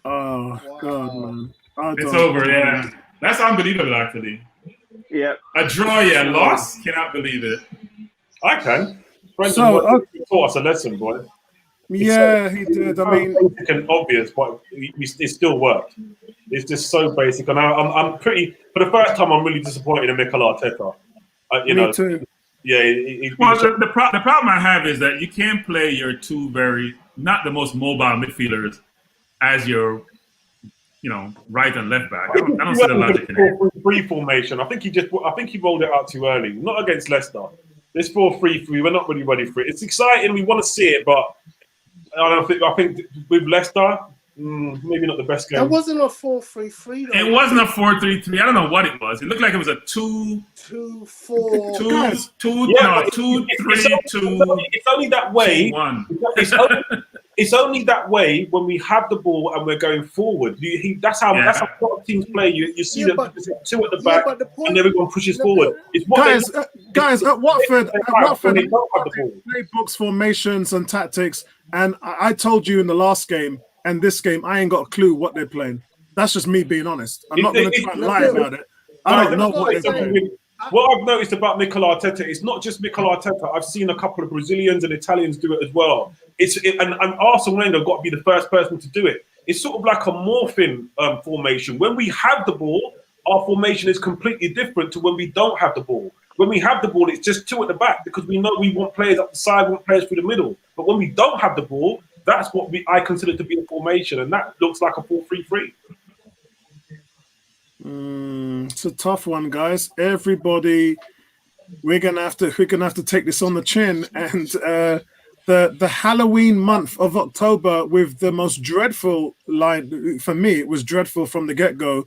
Speaker 1: Oh God, man.
Speaker 4: It's over. Yeah, that's unbelievable, actually.
Speaker 13: Yeah.
Speaker 4: A draw, yeah. Loss? Cannot believe it.
Speaker 12: I can. Brendan taught us a lesson, boy.
Speaker 1: Yeah, he did. I mean,
Speaker 12: basic and obvious, but it still worked. It's just so basic, and I'm pretty. For the first time, I'm really disappointed in Mikel Arteta.
Speaker 1: Me too.
Speaker 12: Yeah.
Speaker 4: The problem I have is that you can't play your two not the most mobile midfielders as your right and left back. I don't see the logic in it.
Speaker 12: 4-3 formation. I think he rolled it out too early. Not against Leicester. This 4-3-3. We're not really ready for it. It's exciting. We want to see it, but I think with Leicester, maybe not the best game.
Speaker 3: That wasn't a 4-3-3.
Speaker 4: It wasn't a 4-3-3. I don't know what it was. It looked like it was a 2-4.
Speaker 3: 2-4.
Speaker 1: Guys,
Speaker 4: 2-3-2.
Speaker 12: It's only that way.
Speaker 4: 2-1.
Speaker 12: It's only that way when we have the ball and we're going forward. That's how a lot of teams play. You see that there's two at the back and everyone pushes forward. It's what
Speaker 1: guys, at Watford,
Speaker 12: when they don't have the ball.
Speaker 1: They books formations and tactics, and I told you in the last game and this game, I ain't got a clue what they're playing. That's just me being honest. I'm not going to try and lie about it. I don't know what they're playing.
Speaker 12: What I've noticed about Mikel Arteta, it's not just Mikel Arteta. I've seen a couple of Brazilians and Italians do it as well. And Arsene Wenger got to be the first person to do it. It's sort of like a morphing formation. When we have the ball, our formation is completely different to when we don't have the ball. When we have the ball, it's just two at the back because we know we want players up the side, we want players through the middle. But when we don't have the ball, that's what I consider to be a formation, and that looks like a 4-3-3.
Speaker 1: It's a tough one, guys. Everybody, we're gonna have to take this on the chin. And the Halloween month of October with the most dreadful line for me. It was dreadful from the get-go.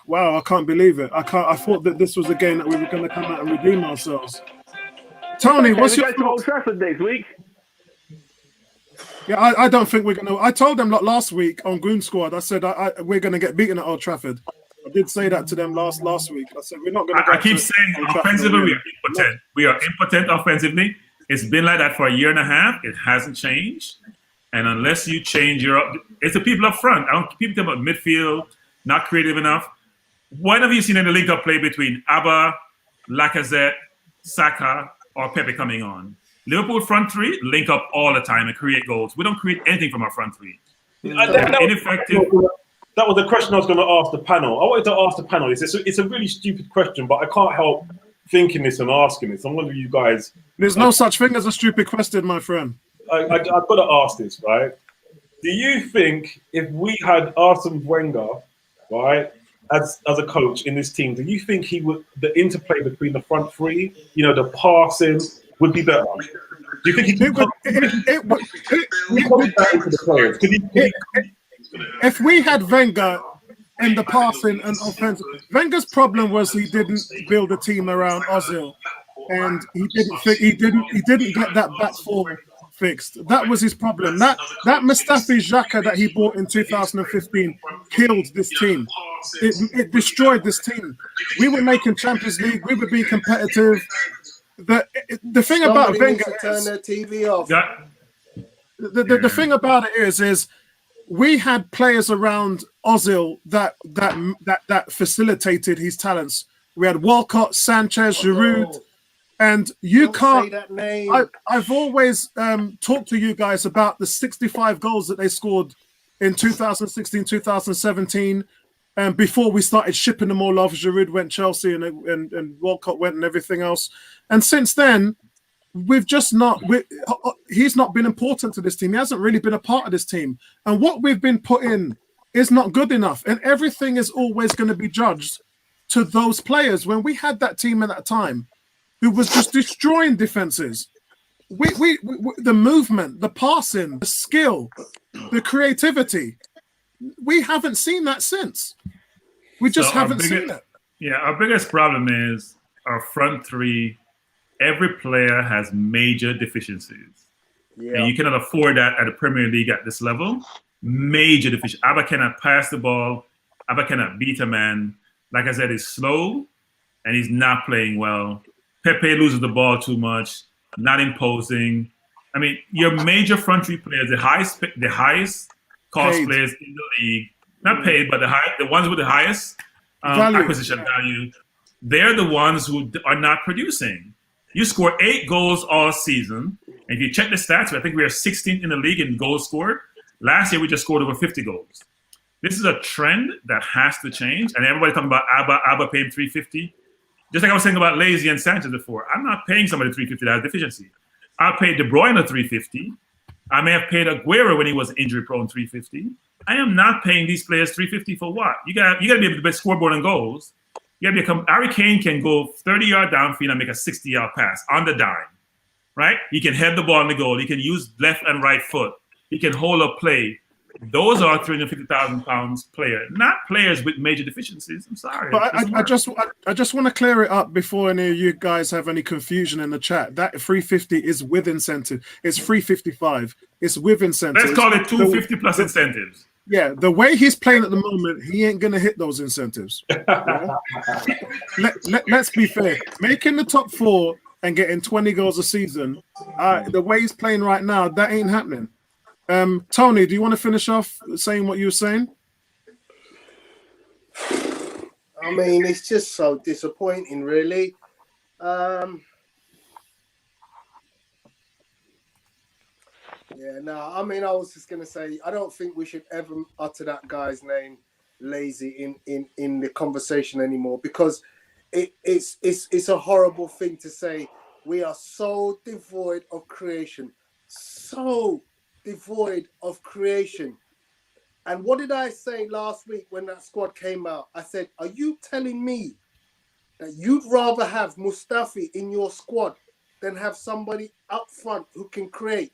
Speaker 1: Wow, I can't believe it. I thought that this was a game that we were going to come out and redeem ourselves. Tony, what's your
Speaker 13: thoughts? Old Trafford next week?
Speaker 1: Yeah, I don't think we're going to. I told them last week on Goon Squad. I said we're going to get beaten at Old Trafford. I did say that to them last week. I said we're not going to.
Speaker 4: I keep saying offensively we are impotent. We are impotent offensively. It's been like that for a year and a half. It hasn't changed. And unless you change it's the people up front. People talk about midfield, not creative enough. When have you seen any link-up play between Abba, Lacazette, Saka, or Pepe coming on? Liverpool front three link up all the time and create goals. We don't create anything from our front three. Ineffective.
Speaker 12: That was the question I was going to ask the panel. I wanted to ask the panel. It's a really stupid question, but I can't help thinking this and asking this. I'm wondering you guys.
Speaker 1: There's no such thing as a stupid question, my friend.
Speaker 12: I've got to ask this, right? Do you think if we had Arsene Wenger, right, as a coach in this team, do you think the interplay between the front three, the passing, would be better? Do you think he could
Speaker 1: if we had Wenger in the passing and offensive, Wenger's problem was he didn't build a team around Ozil, and he didn't get that back four fixed. That was his problem. That Mustafi Xhaka that he bought in 2015 killed this team. It destroyed this team. We were making Champions League. We were being competitive. The thing about Wenger is,
Speaker 3: turn their TV off.
Speaker 1: The thing about it is we had players around Ozil that facilitated his talents. We had Walcott, Sanchez, Giroud, and you can't.
Speaker 3: Say that name.
Speaker 1: I've always talked to you guys about the 65 goals that they scored in 2016, 2017. And before we started shipping them all off, Giroud went Chelsea and Walcott went and everything else. And since then, we've just not. He's not been important to this team. He hasn't really been a part of this team. And what we've been put in is not good enough. And everything is always going to be judged to those players. When we had that team at that time, who was just destroying defenses, the movement, the passing, the skill, the creativity. We haven't seen that since. We just haven't seen it.
Speaker 4: Yeah, our biggest problem is our front three. Every player has major deficiencies. Yeah. And you cannot afford that at the Premier League at this level. Major deficiencies. Abba cannot pass the ball. Abba cannot beat a man. Like I said, he's slow and he's not playing well. Pepe loses the ball too much, not imposing. I mean, your major front three players, the highest cost
Speaker 1: paid
Speaker 4: players in the league, not paid, but the ones with the highest acquisition value, they're the ones who are not producing. You score 8 goals all season. And if you check the stats, I think we are 16th in the league in goals scored. Last year, we just scored over 50 goals. This is a trend that has to change. And everybody talking about Abba paying $350. Just like I was saying about Lazy and Sanchez before. I'm not paying somebody $350 that has deficiency. I paid De Bruyne $350. I may have paid Aguero when he was injury-prone $350. I am not paying these players $350 for what? You got to be able to bet scoreboard and goals. Harry Kane can go 30-yard downfield and make a 60-yard pass on the dime, right? He can head the ball on the goal. He can use left and right foot. He can hold up play. Those are £350,000 player, not players with major deficiencies. I'm sorry.
Speaker 1: But I just want to clear it up before any of you guys have any confusion in the chat. That 350 is with incentive. It's 355. It's with incentives.
Speaker 4: Let's call it 250 plus incentives.
Speaker 1: Yeah, the way he's playing at the moment, he ain't gonna hit those incentives. Yeah? Let's be fair. Making the top 4 and getting 20 goals a season, the way he's playing right now, that ain't happening. Tony, do you want to finish off saying what you were saying?
Speaker 3: I mean, it's just so disappointing, really. Yeah, no, I mean, I was just going to say, I don't think we should ever utter that guy's name, Lazy, in the conversation anymore, because it's a horrible thing to say. We are so devoid of creation. So devoid of creation. And what did I say last week when that squad came out? I said, are you telling me that you'd rather have Mustafi in your squad than have somebody up front who can create?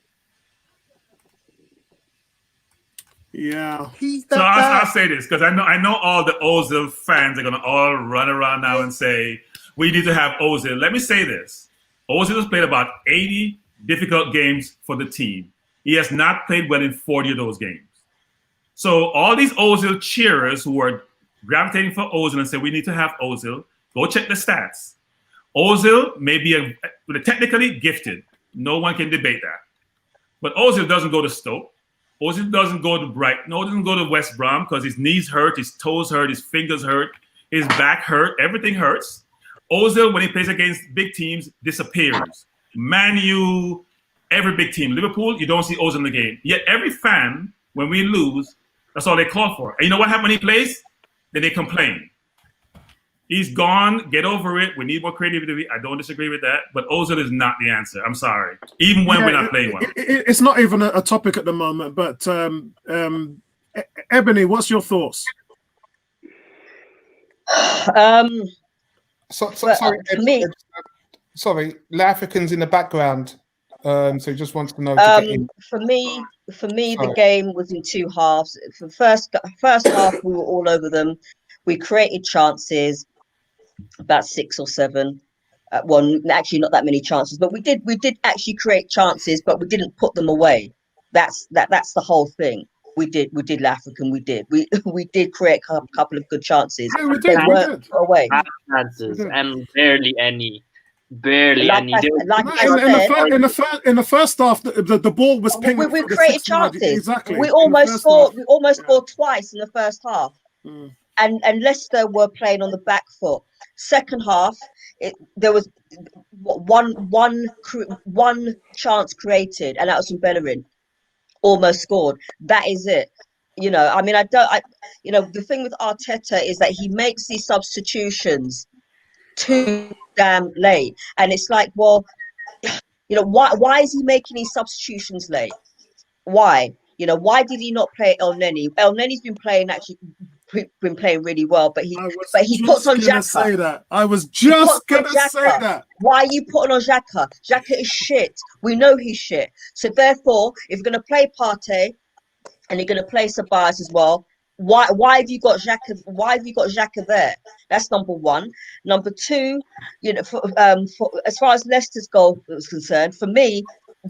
Speaker 1: Yeah.
Speaker 4: So I'll say this because I know all the Ozil fans are gonna all run around now and say we need to have Ozil. Let me say this: Ozil has played about 80 difficult games for the team. He has not played well in 40 of those games. So all these Ozil cheerers who are gravitating for Ozil and say we need to have Ozil, go check the stats. Ozil may be technically gifted. No one can debate that. But Ozil doesn't go to Stoke. Ozil doesn't go to Brighton. No, doesn't go to West Brom because his knees hurt, his toes hurt, his fingers hurt, his back hurt, everything hurts. Ozil, when he plays against big teams, disappears. Man U, every big team. Liverpool, you don't see Ozil in the game. Yet every fan, when we lose, that's all they call for. And you know what happens when he plays? Then they complain. He's gone. Get over it. We need more creativity. I don't disagree with that. But Ozil is not the answer. I'm sorry. Even when we're not playing well.
Speaker 1: It's not even a topic at the moment. But Ebony, what's your thoughts?
Speaker 15: Sorry, La African's in the background. So he just wants to know.
Speaker 5: For me, the game was in two halves. For the first half, we were all over them. We created chances, about 6 or 7. Well, actually, not that many chances, but we did actually create chances, but we didn't put them away. That's the whole thing. We did La African. We did create a couple of good chances.
Speaker 1: Yeah, we
Speaker 5: they
Speaker 1: did.
Speaker 5: weren't put away.
Speaker 6: Chances and barely any. Barely any.
Speaker 1: In the first half, the ball was pinged.
Speaker 5: We created chances.
Speaker 1: Exactly.
Speaker 5: We almost scored. We almost scored twice in the first half. And Leicester were playing on the back foot. Second half, there was one chance created, and that was from Bellerin. Almost scored. That is it. You know, I mean, the thing with Arteta is that he makes these substitutions too damn late, and it's like, well, you know, why is he making these substitutions late? Why? You know, why did he not play El Neni? El Neni's been playing really well, but he puts on Xhaka.
Speaker 1: I was just gonna say that.
Speaker 5: Why are you putting on Xhaka? Xhaka is shit. We know he's shit. So therefore, if you're gonna play Partey and you're gonna play Ceballos as well, why have you got Xhaka? Why have you got Xhaka there? That's number one. Number two, you know, for as far as Leicester's goal was concerned, for me,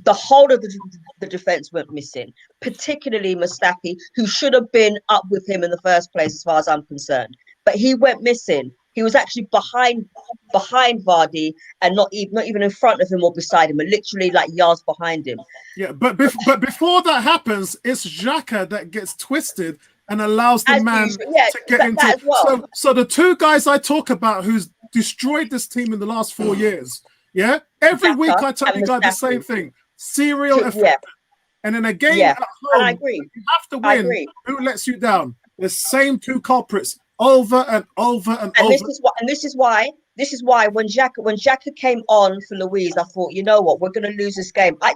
Speaker 5: the whole of the defense went missing, particularly Mustafi, who should have been up with him in the first place, as far as I'm concerned. But he went missing. He was actually behind Vardy, and not even in front of him or beside him, but literally like yards behind him.
Speaker 1: Yeah, but before that happens, it's Xhaka that gets twisted and allows the man to get into it. Well. So the two guys I talk about who's destroyed this team in the last 4 years, yeah? Every week I tell you guys the same thing. Serial effect. Yeah. And in a game at home,
Speaker 5: I agree.
Speaker 1: You have to win. Who lets you down? The same two culprits over and over and over.
Speaker 5: This is why when Xhaka came on for Louise, I thought, you know what, we're going to lose this game. I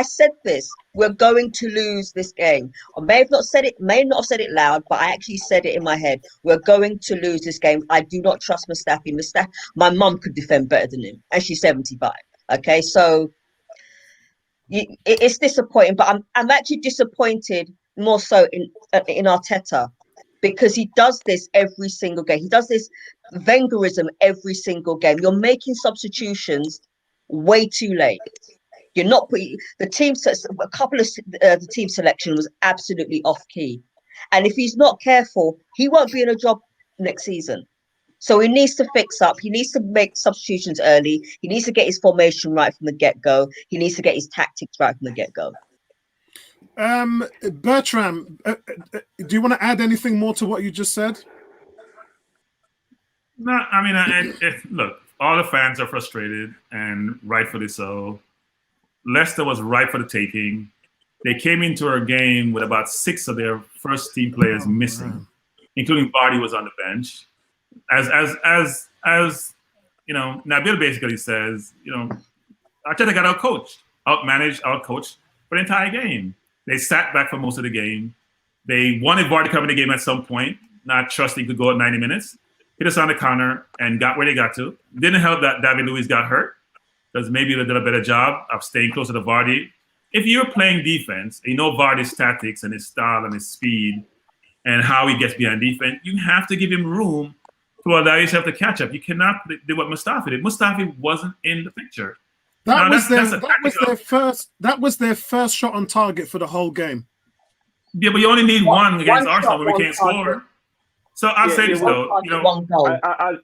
Speaker 5: said this, we're going to lose this game. I may not have said it loud, but I actually said it in my head. We're going to lose this game. I do not trust Mustafi. My mum could defend better than him, and she's 75. Okay, so it's disappointing. But I'm actually disappointed more so in Arteta, because he does this every single game. He does this Wengerism every single game. You're making substitutions way too late. You're not putting the team. A couple of the team selection was absolutely off key, and if he's not careful, he won't be in a job next season. So he needs to fix up. He needs to make substitutions early. He needs to get his formation right from the get-go. He needs to get his tactics right from the get-go.
Speaker 1: Bertram, do you want to add anything more to what you just said?
Speaker 4: No, I mean, look, all the fans are frustrated, and rightfully so. Leicester was ripe for the taking. They came into our game with about 6 of their first team players missing, including Vardy was on the bench. As you know, Nabil basically says, you know, Arteta got outcoached, outmanaged, outcoached for the entire game. They sat back for most of the game. They wanted Vardy to come in the game at some point, not trusting he could go at 90 minutes. Hit us on the counter and got where they got to. Didn't help that David Luiz got hurt, because maybe they did a better job of staying closer to Vardy. If you're playing defense, you know Vardy's tactics and his style and his speed and how he gets behind defense, you have to give him room to allow yourself to catch up. You cannot do what Mustafi did. Mustafi wasn't in the picture.
Speaker 1: That was their first shot on target for the whole game.
Speaker 4: Yeah, but you only need one against Arsenal when we can't score. So I'll say this though, you know,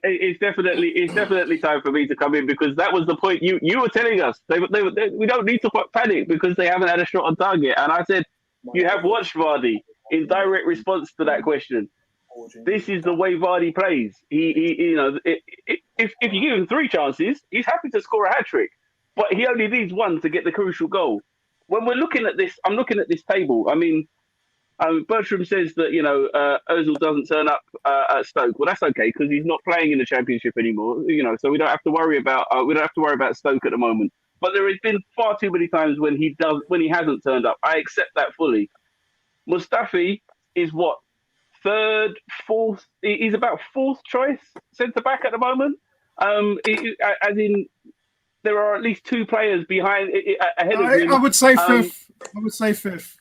Speaker 13: it's definitely time for me to come in, because that was the point you were telling us. We don't need to panic because they haven't had a shot on target, and I said you have watched Vardy in direct response to that question. This is the way Vardy plays. He you know, if you give him 3 chances, he's happy to score a hat-trick, but he only needs 1 to get the crucial goal. When we're looking at this, I'm looking at this table. I mean, Bertram says that, you know, Ozil doesn't turn up at Stoke. Well, that's okay, because he's not playing in the Championship anymore. You know, so we don't have to worry about Stoke at the moment. But there has been far too many times when he hasn't turned up. I accept that fully. Mustafi is what, 3rd, 4th? He's about 4th choice centre back at the moment. As in, there are at least 2 players ahead of him.
Speaker 1: I would say 5th. I would say 5th.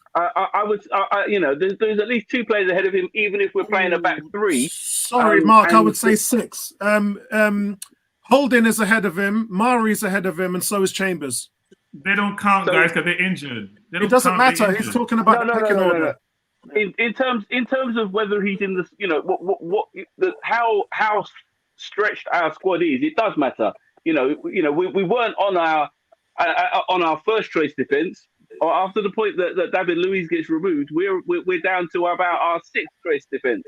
Speaker 13: You know, there's at least 2 players ahead of him, even if we're playing a back 3.
Speaker 1: Sorry, Mark, I would say 6. Holding is ahead of him, Mari's ahead of him, and so is Chambers.
Speaker 4: They don't count, guys, because they're injured.
Speaker 1: It doesn't matter. He's talking about the pecking order.
Speaker 13: In terms of whether he's in the, you know, how stretched our squad is, it does matter. You know, we weren't on our first choice defence. Or after the point that David Luiz gets removed, we're down to about our 6th choice defence,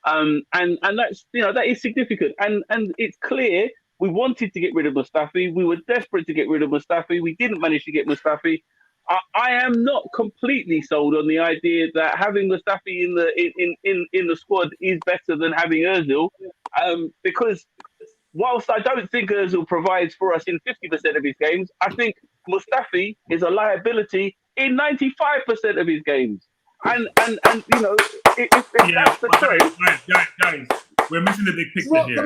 Speaker 13: and that's, you know, that is significant, and it's clear we wanted to get rid of Mustafi. We were desperate to get rid of Mustafi. We didn't manage to get Mustafi. I am not completely sold on the idea that having Mustafi in the squad is better than having Ozil, because whilst I don't think Ozil provides for us in 50% of his games, I think Mustafi is a liability in 95% of his games. And you know, if that's the choice.
Speaker 4: Guys, we're missing the big picture here.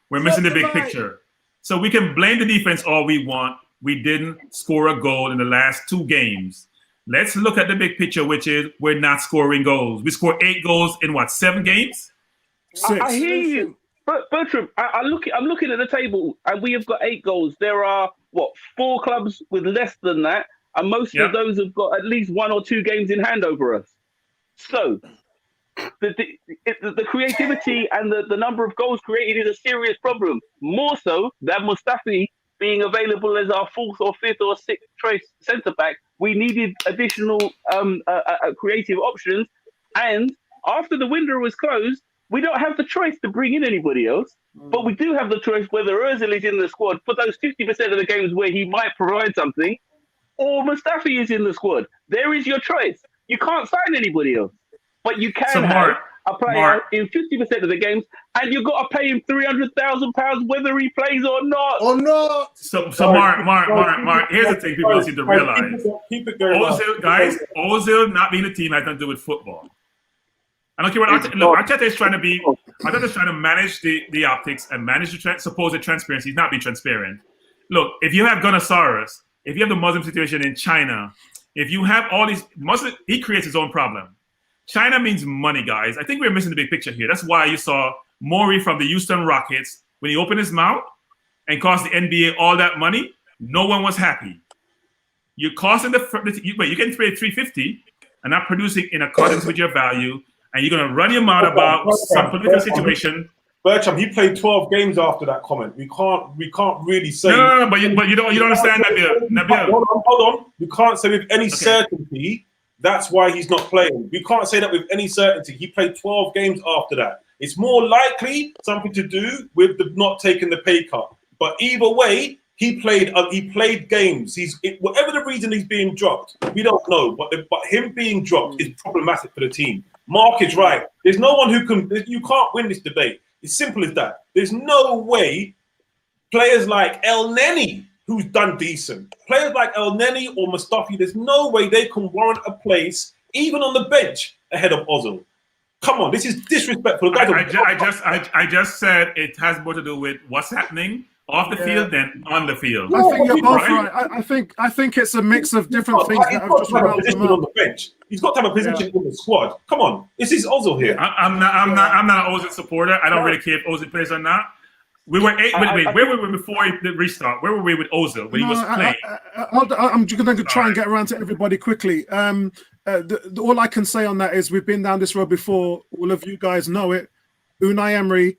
Speaker 4: We're missing the big picture. So we can blame the defense all we want. We didn't score a goal in the last 2 games. Let's look at the big picture, which is we're not scoring goals. We scored 8 goals in what, 7 games?
Speaker 1: 6.
Speaker 13: I hear you. But Bertram, I'm looking at the table, and we have got 8 goals. There are, 4 clubs with less than that, and most of those have got at least 1 or 2 games in hand over us. So the creativity and the number of goals created is a serious problem, more so than Mustafi being available as our 4th or 5th or 6th choice centre back. We needed additional creative options, and after the window was closed, we don't have the choice to bring in anybody else, but we do have the choice whether Ozil is in the squad for those 50% of the games where he might provide something, or Mustafi is in the squad. There is your choice. You can't sign anybody else, but you can have a player in 50% of the games, and you've got to pay him £300,000 whether he plays or not.
Speaker 4: So Mark, here's the thing people need to realize. Ozil not being a team has nothing to do with football. I don't care what Arteta is trying to be. Arteta is trying to manage the optics and manage the supposed transparency. He's not being transparent. Look, if you have Gunnosaurus if you have the Muslim situation in China, if you have all these Muslim, he creates his own problem. China means money, guys. I think we're missing the big picture here. That's why you saw Maury from the Houston Rockets, when he opened his mouth and cost the NBA all that money, no one was happy. You're costing you can trade 350 and not producing in accordance with your value, and you're going to run your mouth about some political situation.
Speaker 12: Bertram, he played 12 games after that comment. We can't really say.
Speaker 4: No, but you don't understand, Nabil.
Speaker 12: Hold on. We can't say with any certainty that's why he's not playing. We can't say that with any certainty. He played 12 games after that. It's more likely something to do with the not taking the pay cut. But either way, he played games. Whatever the reason he's being dropped, we don't know. But him being dropped is problematic for the team. Mark is right. There's no one who can. You can't win this debate. It's simple as that. There's no way players like El Neni, who's done decent, players like El Neni or Mustafi, there's no way they can warrant a place, even on the bench, ahead of Ozil. Come on, this is disrespectful.
Speaker 4: I just said it has more to do with what's happening off the field than on the field.
Speaker 1: I think you're both right. I think it's a mix of different things that have just
Speaker 12: a position on the bench. He's got to have a position in the squad. Come on, this is Ozil here.
Speaker 4: I'm not an Ozil supporter. I don't really care if Ozil plays or not. We were where were we before the restart? Where were we with Ozil when he was playing?
Speaker 1: I'm just going to try and get around to everybody quickly. All I can say on that is we've been down this road before. All of you guys know it. Unai Emery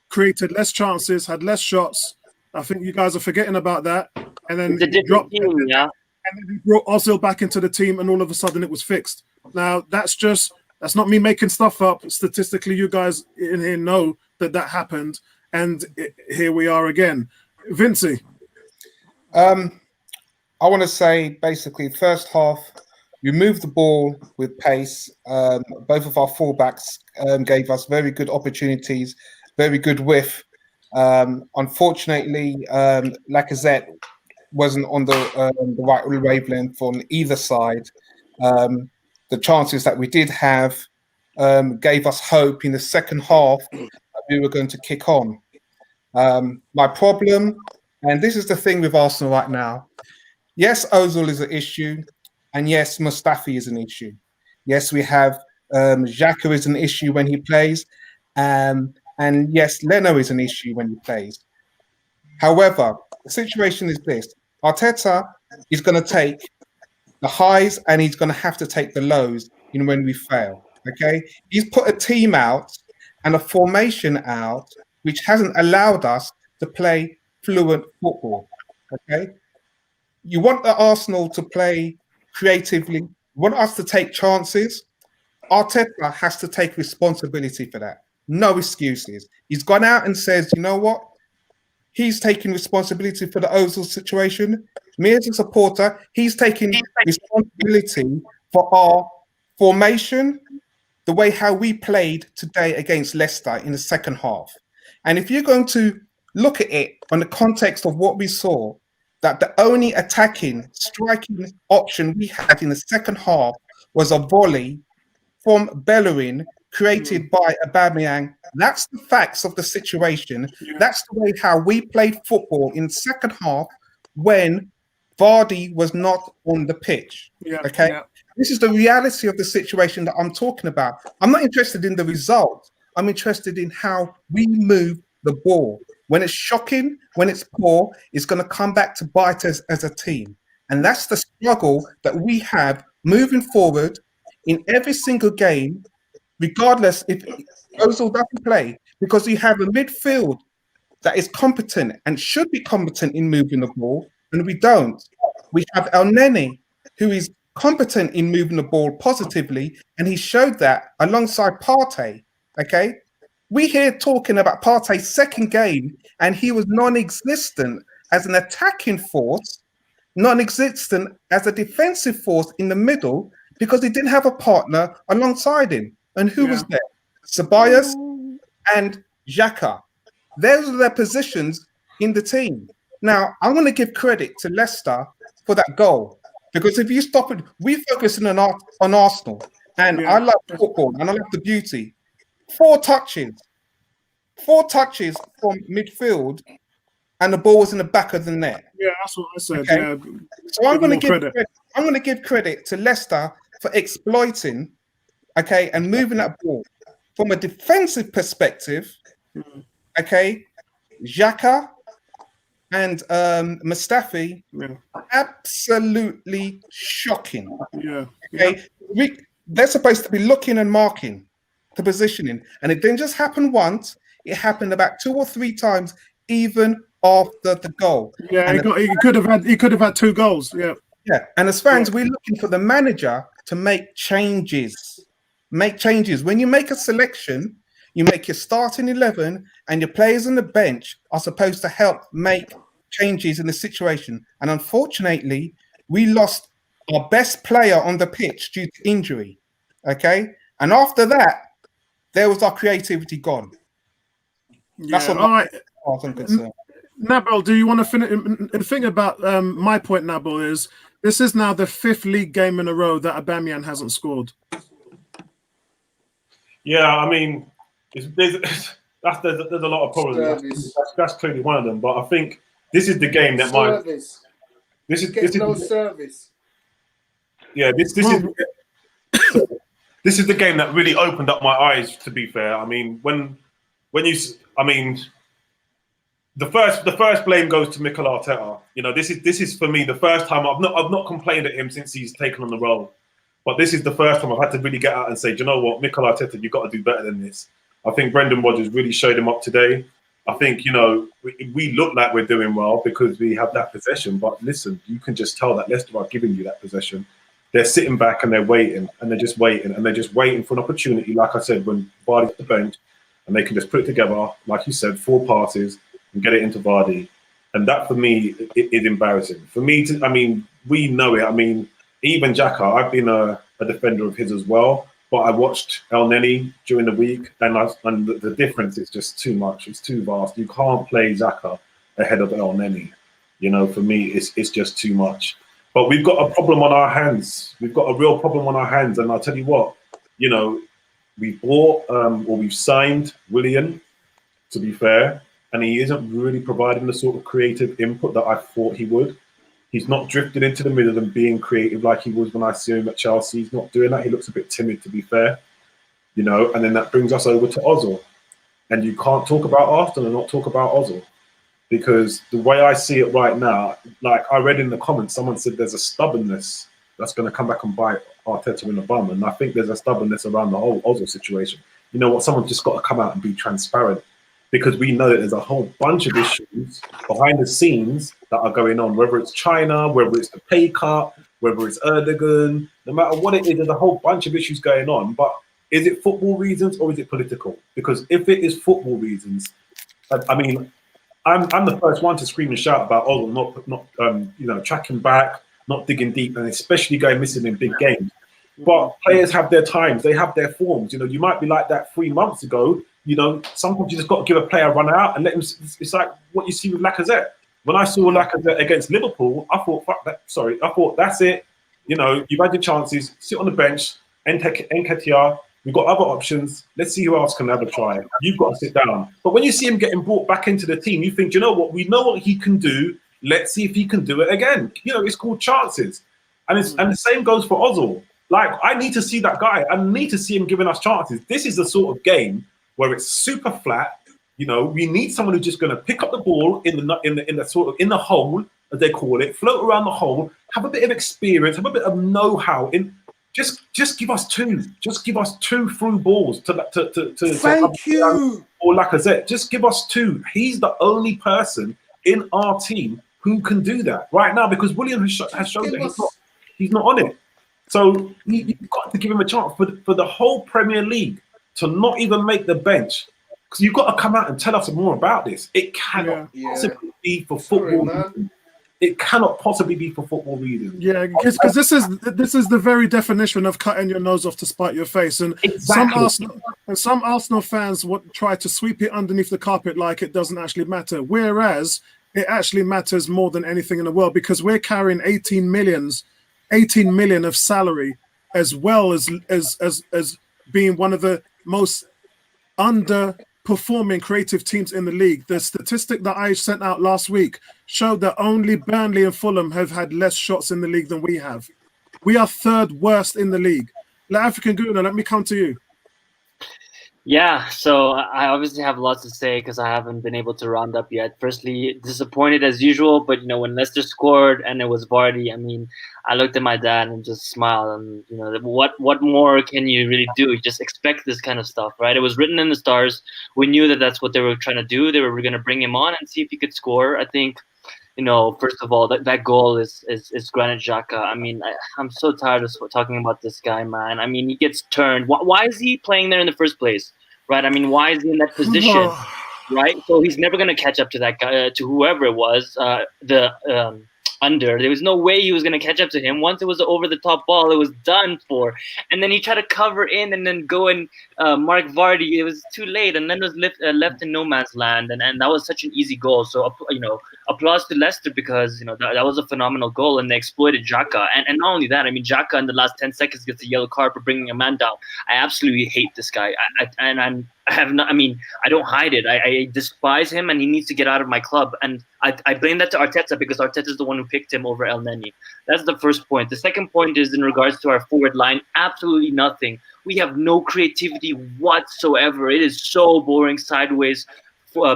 Speaker 1: created less chances, had less shots. I think you guys are forgetting about that. And then he dropped team, and then he brought Ozil back into the team, and all of a sudden it was fixed. Now that's not me making stuff up. Statistically, you guys in here know that happened, and here we are again. Vincey,
Speaker 15: I want to say basically first half we moved the ball with pace. Both of our fullbacks gave us very good opportunities, very good whiff. Unfortunately, Lacazette wasn't on the right wavelength on either side. The chances that we did have gave us hope in the second half that we were going to kick on. My problem, and this is the thing with Arsenal right now, yes, Ozil is an issue, and yes, Mustafi is an issue. Yes, we have Xhaka is an issue when he plays, and yes, Leno is an issue when he plays. However, the situation is this. Arteta is going to take the highs and he's going to have to take the lows when we fail. Okay? He's put a team out and a formation out which hasn't allowed us to play fluent football. Okay? You want the Arsenal to play creatively, you want us to take chances. Arteta has to take responsibility for that. No excuses. He's gone out and says, you know what? He's taking responsibility for the Ozil situation. Me as a supporter, he's taking responsibility for our formation, the way how we played today against Leicester in the second half. And if you're going to look at it on the context of what we saw, that the only attacking, striking option we had in the second half was a volley from Bellerin created by Aubameyang. That's the facts of the situation. That's the way how we played football in the second half when Vardy was not on the pitch. This is the reality of the situation that I'm talking about. I'm not interested in the result. I'm interested in how we move the ball. When it's shocking, when it's poor, it's going to come back to bite us as a team. And that's the struggle that we have moving forward in every single game, regardless if Ozil doesn't play, because you have a midfield that is competent and should be competent in moving the ball, and we don't. We have El Neni, who is competent in moving the ball positively, and he showed that alongside Partey. Okay, we here talking about Partey's second game, and he was non-existent as an attacking force, non-existent as a defensive force in the middle, because he didn't have a partner alongside him. And who was there? Ceballos and Xhaka. Those are their positions in the team. Now, I want to give credit to Leicester for that goal, because if you stop it, we're focusing on Arsenal, and I love football and I love the beauty. 4 touches from midfield, and the ball was in the back of the net.
Speaker 1: Yeah, that's what I said.
Speaker 15: Okay?
Speaker 1: Yeah.
Speaker 15: So I'm going to give
Speaker 1: credit.
Speaker 15: I'm going to give credit to Leicester for exploiting, okay, and moving that ball from a defensive perspective. Okay, Xhaka and Mustafi, absolutely shocking.
Speaker 1: Yeah.
Speaker 15: Okay, they're supposed to be looking and marking the positioning, and it didn't just happen once. It happened about 2 or 3 times, even after the goal.
Speaker 1: Yeah,
Speaker 15: And
Speaker 1: he could have had 2 goals. Yeah.
Speaker 15: yeah, and as fans, we're looking for the manager to make changes. Make changes. When you make a selection, you make your starting 11, and your players on the bench are supposed to help make changes in the situation. And unfortunately, we lost our best player on the pitch due to injury. Okay, and after that, there was our creativity gone. That's
Speaker 1: Yeah.
Speaker 15: what
Speaker 1: All right.
Speaker 15: I'm concerned.
Speaker 1: Nabil, do you want to finish? The thing about my point, Nabil, is this is now the 5th league game in a row that Aubameyang hasn't scored.
Speaker 12: Yeah, I mean, there's a lot of problems. That's clearly one of them. But I think this is the game that
Speaker 3: service.
Speaker 12: This is
Speaker 3: service.
Speaker 12: Yeah, this is the game that really opened up my eyes. To be fair, I mean, when you, I mean, the first blame goes to Mikel Arteta. You know, this is for me the first time I've not complained at him since he's taken on the role, but this is the first time I've had to really get out and say, do you know what, Mikel Arteta, you've got to do better than this. I think Brendan Rodgers really showed him up today. I think, you know, we look like we're doing well because we have that possession, but listen, you can just tell that Leicester are giving you that possession. They're sitting back and they're waiting and they're just waiting and they're just waiting for an opportunity. Like I said, when Vardy's the bench, and they can just put it together, like you said, 4 passes and get it into Vardy. And that, for me, is embarrassing. For me, I mean, we know it. I mean, even Xhaka, I've been a defender of his as well, but I watched El Neni during the week, and the difference is just too much. It's too vast. You can't play Xhaka ahead of El Neni. You know, for me, it's just too much. But we've got a problem on our hands. We've got a real problem on our hands. And I'll tell you what, you know, we bought or we've signed Willian, to be fair, and he isn't really providing the sort of creative input that I thought he would. He's not drifted into the middle and being creative like he was when I see him at Chelsea. He's not doing that. He looks a bit timid, to be fair. You know, and then that brings us over to Ozil. And you can't talk about Arsenal and not talk about Ozil. Because the way I see it right now, like I read in the comments, someone said there's a stubbornness that's going to come back and bite Arteta in the bum. And I think there's a stubbornness around the whole Ozil situation. You know what? Someone's just got to come out and be transparent, because we know that there's a whole bunch of issues behind the scenes that are going on, whether it's China, whether it's the pay cut, whether it's Erdogan, no matter what it is, there's a whole bunch of issues going on. But is it football reasons or is it political? Because if it is football reasons, I mean, I'm the first one to scream and shout about Ozil not tracking back, not digging deep, and especially going missing in big games. But players have their times, they have their forms. You know, you might be like that 3 months ago. You know, sometimes you just got to give a player a run out and let him. It's like what you see with Lacazette. When I saw Lacazette against Liverpool, I thought, fuck that. Sorry, I thought that's it. You know, you've had your chances. Sit on the bench. Nketiah. We've got other options. Let's see who else can have a try. You've got to sit down. But when you see him getting brought back into the team, you think, you know what? We know what he can do. Let's see if he can do it again. You know, it's called chances. And the same goes for Ozil. Like, I need to see that guy. I need to see him giving us chances. This is the sort of game where it's super flat. You know, we need someone who's just going to pick up the ball in the hole, as they call it, float around the hole, have a bit of experience, have a bit of know-how. Just give us 2. Just give us 2 through balls to
Speaker 3: Thank you.
Speaker 12: Or Lacazette. Just give us 2. He's the only person in our team who can do that right now, because William has shown that he's not on it. So you've got to give him a chance for the whole Premier League to not even make the bench, because you've got to come out and tell us more about this. It cannot possibly be for football reasons. It cannot possibly be for football reasons.
Speaker 1: Yeah, because this is the very definition of cutting your nose off to spite your face. And
Speaker 12: exactly.
Speaker 1: some Arsenal fans would try to sweep it underneath the carpet like it doesn't actually matter, whereas it actually matters more than anything in the world, because we're carrying 18 million of salary, as well as being one of the most performing creative teams in the league. The statistic that I sent out last week showed that only Burnley and Fulham have had less shots in the league than we have. We are third worst in the league. African Guna, let me come to you.
Speaker 6: Yeah, so I obviously have lots to say because I haven't been able to round up yet. Firstly, disappointed as usual, but when Leicester scored and it was Vardy, I mean, I looked at my dad and just smiled. And what more can you really do? You just expect this kind of stuff, right? It was written in the stars. We knew that that's what they were trying to do. They were going to bring him on and see if he could score. I think, first of all, that goal is Granit Xhaka. I mean, I'm so tired of talking about this guy, man. I mean, he gets turned. Why is he playing there in the first place, right? I mean, why is he in that position, right? So he's never going to catch up to that guy, to whoever it was, under. There was no way he was going to catch up to him. Once it was an over-the-top ball, it was done for. And then he tried to cover in and then go and mark Vardy. It was too late, and then it was left in no man's land. And that was such an easy goal. So, applause to Leicester because, that was a phenomenal goal, and they exploited Xhaka. And not only that, I mean, Xhaka in the last 10 seconds gets a yellow card for bringing a man down. I absolutely hate this guy. I don't hide it. I despise him, and he needs to get out of my club. And I blame that to Arteta because Arteta is the one who picked him over El Neni. That's the first point. The second point is in regards to our forward line. Absolutely nothing. We have no creativity whatsoever. It is so boring. Sideways,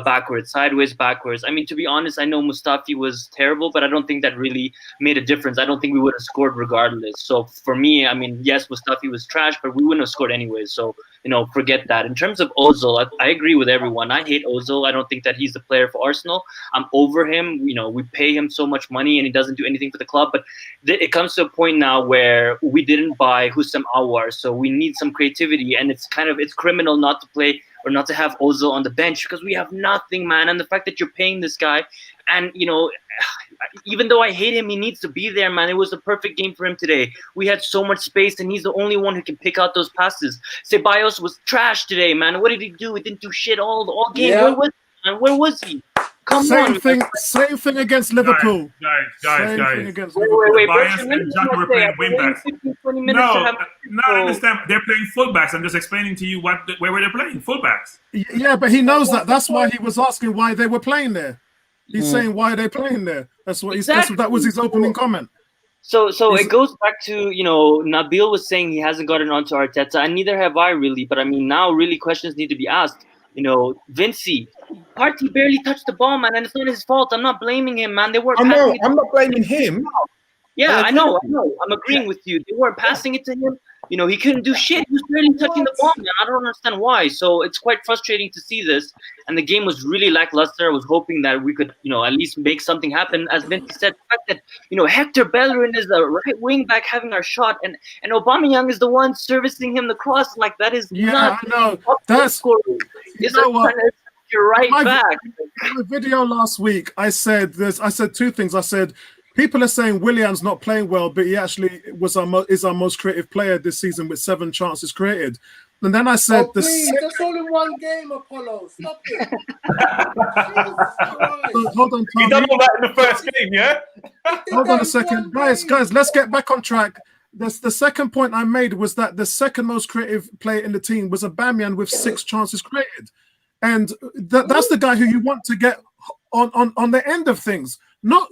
Speaker 6: backwards. I mean, to be honest, I know Mustafi was terrible, but I don't think that really made a difference. I don't think we would have scored regardless. So for me, I mean, yes, Mustafi was trash, but we wouldn't have scored anyways. So, forget that. In terms of Ozil, I agree with everyone. I hate Ozil. I don't think that he's the player for Arsenal. I'm over him. We pay him so much money and he doesn't do anything for the club. But it comes to a point now where we didn't buy Houssem Aouar. So we need some creativity, and it's criminal not to play or not to have Ozil on the bench because we have nothing, man. And the fact that you're paying this guy, and even though I hate him, he needs to be there, man. It was a perfect game for him today. We had so much space, and he's the only one who can pick out those passes. Ceballos was trash today, man. What did he do? He didn't do shit all game.
Speaker 1: Yeah.
Speaker 6: Where was he?
Speaker 1: Same thing against Liverpool.
Speaker 4: Guys.
Speaker 1: Wait.
Speaker 4: Bias and Xhaka were playing wingbacks. No, I understand. They're playing fullbacks. I'm just explaining to you where were they playing? Fullbacks.
Speaker 1: Yeah, but he knows that. That's why he was asking why they were playing there. He's saying why are they playing there. That's what that was his opening comment.
Speaker 6: So it goes back to, Nabil was saying he hasn't gotten onto Arteta, and neither have I really. But I mean, now really questions need to be asked. Vinci, Partey barely touched the ball, man, and it's not his fault. I'm not blaming him, man. They weren't.
Speaker 15: I'm not blaming him.
Speaker 6: Yeah, I know. I'm agreeing with you. They weren't passing it to him. He couldn't do shit. He was barely touching the ball, man. I don't understand why. So it's quite frustrating to see this. And the game was really lackluster. I was hoping that we could, at least make something happen. As Vinci said, the fact that, Hector Bellerin is the right wing back having our shot, and Aubameyang is the one servicing him the cross. Like, that is not.
Speaker 1: I know. That's
Speaker 6: scoring. You're right back.
Speaker 1: In the video last week, I said two things. I said, people are saying Willian's not playing well, but he actually is our most creative player this season with 7 chances created. And then I said,
Speaker 3: please, that's only one game, Apollo. Stop it.
Speaker 1: Hold on, Tommy.
Speaker 12: You done all that in the first game, yeah?
Speaker 1: Hold on a second, guys. Let's get back on track. The second point I made was that the second most creative player in the team was Aubameyang with 6 chances created, and that's the guy who you want to get on the end of things, not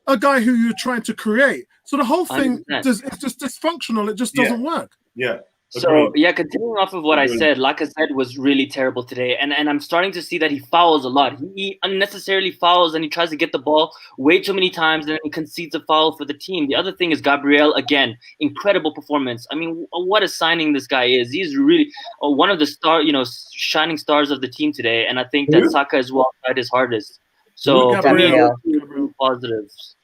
Speaker 1: a guy who you're trying to create. So the whole thing is just dysfunctional. It just doesn't work.
Speaker 12: Yeah.
Speaker 6: So, continuing off of what I said, Lacazette was really terrible today. And I'm starting to see that he fouls a lot. He unnecessarily fouls, and he tries to get the ball way too many times, and then he concedes a foul for the team. The other thing is Gabriel, again, incredible performance. I mean, what a signing this guy is. He's really one of the shining stars of the team today. And I think that Saka as well tried his hardest. So, for me, positives.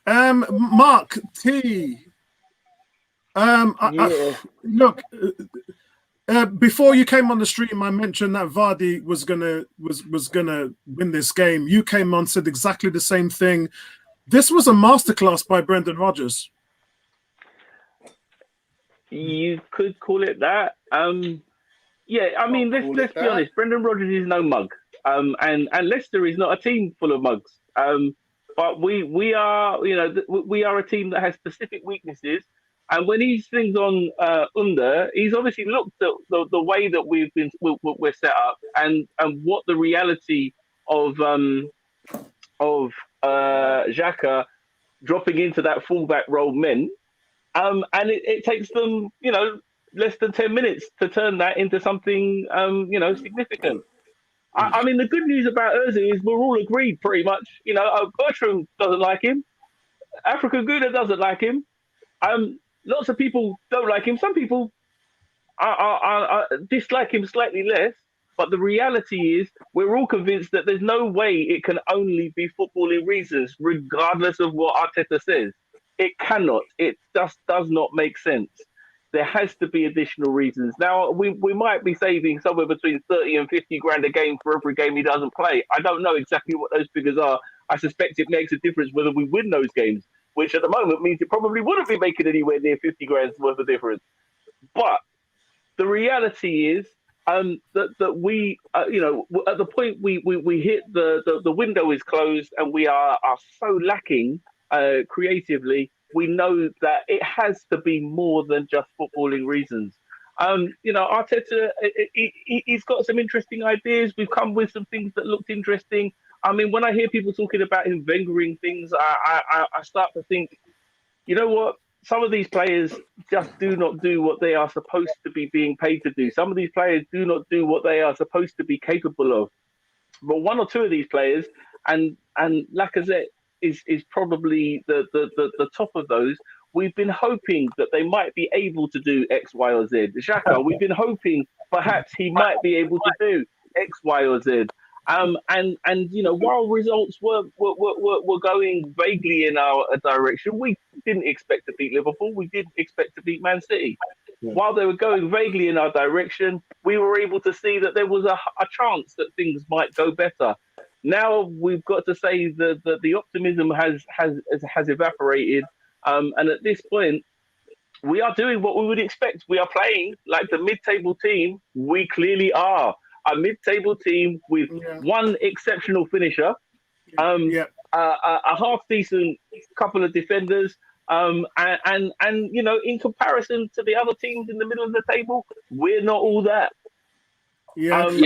Speaker 1: Mark T. Look, before you came on the stream, I mentioned that Vardy was gonna win this game. You came on, said exactly the same thing. This was a masterclass by Brendan Rodgers.
Speaker 13: You could call it that. Yeah, I mean, let's be honest. Brendan Rodgers is no mug. And Leicester is not a team full of mugs. But we are, we are a team that has specific weaknesses And when he swings on Under, he's obviously looked at the way that we're set up and what the reality of Xhaka dropping into that fullback role meant. And it takes them, less than 10 minutes to turn that into something, significant. I mean, the good news about Ozil is we're all agreed pretty much. Bertram doesn't like him. Africa Guna doesn't like him. Lots of people don't like him. Some people dislike him slightly less. But the reality is we're all convinced that there's no way it can only be footballing reasons, regardless of what Arteta says. It cannot. It just does not make sense. There has to be additional reasons. Now, we might be saving somewhere between 30 and 50 grand a game for every game he doesn't play. I don't know exactly what those figures are. I suspect it makes a difference whether we win those games, which at the moment means it probably wouldn't be making anywhere near 50 grand's worth of difference. But the reality is that we, at the point we hit the window is closed and we are so lacking creatively, we know that it has to be more than just footballing reasons. Arteta, he's got some interesting ideas. We've come with some things that looked interesting. I mean, when I hear people talking about him Wengering things, I start to think, you know what? Some of these players just do not do what they are supposed to be being paid to do. Some of these players do not do what they are supposed to be capable of. But one or two of these players, and Lacazette is probably the top of those. We've been hoping that they might be able to do X, Y, or Z. Xhaka, we've been hoping perhaps he might be able to do X, Y, or Z. And while results were going vaguely in our direction, we didn't expect to beat Liverpool. We didn't expect to beat Man City. Yeah. While they were going vaguely in our direction, we were able to see that there was a chance that things might go better. Now we've got to say that the optimism has evaporated, and at this point, we are doing what we would expect. We are playing like the mid-table team. We clearly are a mid-table team with one exceptional finisher, a half-decent couple of defenders, and in comparison to the other teams in the middle of the table, we're not all that. And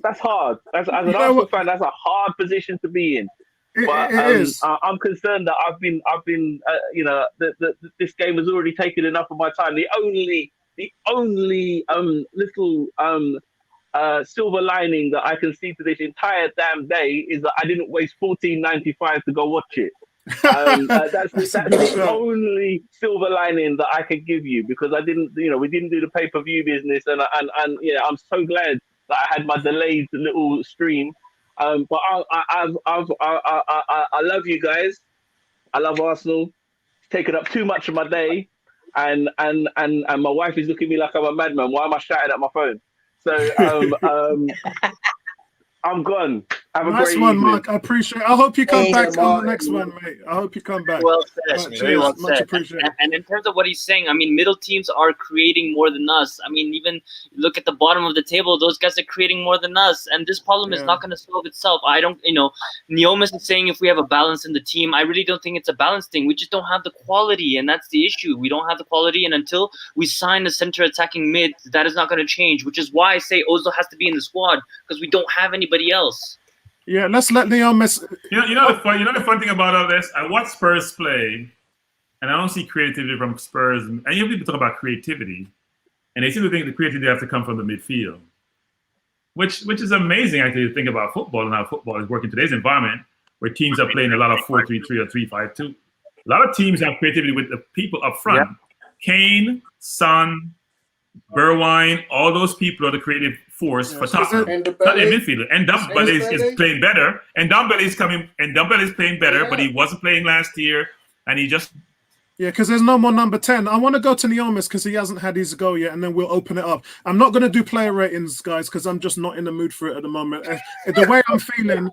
Speaker 13: that's hard. As an Arsenal fan, that's a hard position to be in. But I'm concerned that I've been this game has already taken enough of my time. The only little silver lining that I can see to this entire damn day is that I didn't waste $14.95 to go watch it. That's the only silver lining that I can give you, because I didn't, we didn't do the pay-per-view business, and I'm so glad that I had my delayed little stream. But I love you guys. I love Arsenal. It's taken up too much of my day, and my wife is looking at me like I'm a madman. Why am I shouting at my phone? So I'm gone. Have a
Speaker 1: nice
Speaker 13: great
Speaker 1: one,
Speaker 13: evening.
Speaker 1: Mark. I appreciate it. I hope you come back on the next one, mate. I hope you come back.
Speaker 16: Well said. Very well
Speaker 1: much
Speaker 16: said.
Speaker 1: appreciated.
Speaker 16: And in terms of what he's saying, I mean, middle teams are creating more than us. I mean, even look at the bottom of the table; those guys are creating more than us. And this problem is not going to solve itself. I don't, Neomis is saying if we have a balance in the team, I really don't think it's a balance thing. We just don't have the quality, and that's the issue. We don't have the quality, and until we sign a center attacking mid, that is not going to change. Which is why I say Ozil has to be in the squad, because we don't have anybody else.
Speaker 1: Yeah, let's let Leon miss.
Speaker 4: You know the fun thing about all this. I watch Spurs play, and I don't see creativity from Spurs. And you have people talk about creativity, and they seem to think the creativity has to come from the midfield, which is amazing actually to think about football and how football is working in today's environment, where teams are playing a lot of 4-3-3 or 3-5-2. A lot of teams have creativity with the people up front. Yeah. Kane, Son, Bergwijn, all those people are the creative force for Tottenham. Not a midfielder. And Dembele is playing better. And Dembele is coming. And Dembele is playing better, but he wasn't playing last year. And he just.
Speaker 1: Yeah, because there's no more number 10. I want to go to Neomis because he hasn't had his go yet, and then we'll open it up. I'm not going to do player ratings, guys, because I'm just not in the mood for it at the moment. The way I'm feeling,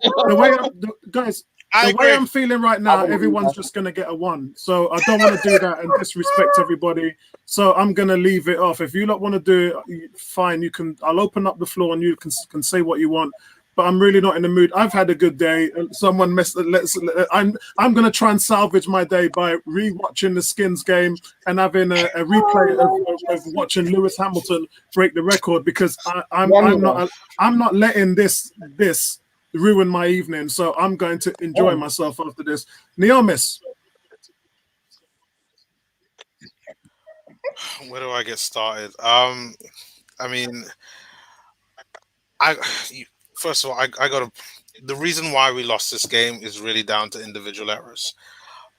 Speaker 1: I'm feeling right now, everyone's just going to get a 1. So I don't want to do that and disrespect everybody. So I'm going to leave it off. If you lot want to do it, fine. I'll open up the floor and you can say what you want. but I'm really not in the mood. I've had a good day. Someone messed. I'm going to try and salvage my day by rewatching the Skins game and having a replay of watching Lewis Hamilton break the record, because I'm not letting this ruin my evening. So I'm going to enjoy myself after this. Neomis.
Speaker 10: Where do I get started? I mean, first of all, I got to. The reason why we lost this game is really down to individual errors.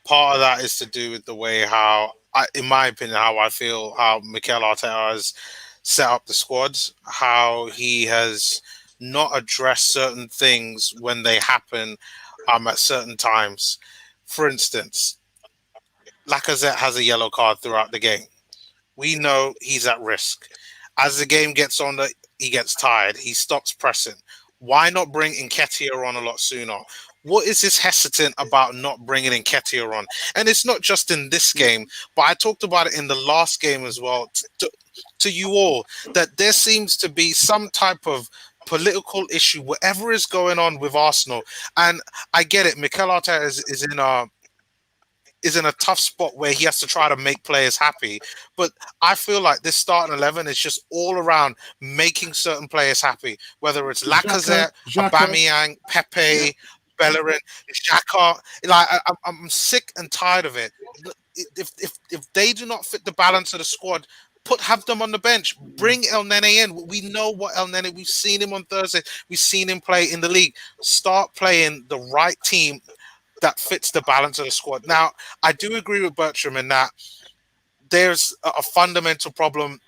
Speaker 10: Part of that is to do with the way how, in my opinion, how I feel how Mikel Arteta has set up the squads, how he has not addressed certain things when they happen at certain times. For instance, Lacazette has a yellow card throughout the game. We know he's at risk. As the game gets on, he gets tired. He stops pressing. Why not bring Nketiah on a lot sooner? What is this hesitant about not bringing Nketiah on? And it's not just in this game, but I talked about it in the last game as well to you all, that there seems to be some type of political issue, whatever is going on with Arsenal. And I get it. Mikel Arteta is in a tough spot where he has to try to make players happy. But I feel like this starting 11 is just all around making certain players happy, whether it's Lacazette, Aubameyang, Pepe, Bellerin, Xhaka. Like, I'm sick and tired of it. If they do not fit the balance of the squad, have them on the bench. Bring El Nene in. We know what El Nene. We've seen him on Thursday. We've seen him play in the league. Start playing the right team that fits the balance of the squad. Now, I do agree with Bertram in that there's a fundamental problem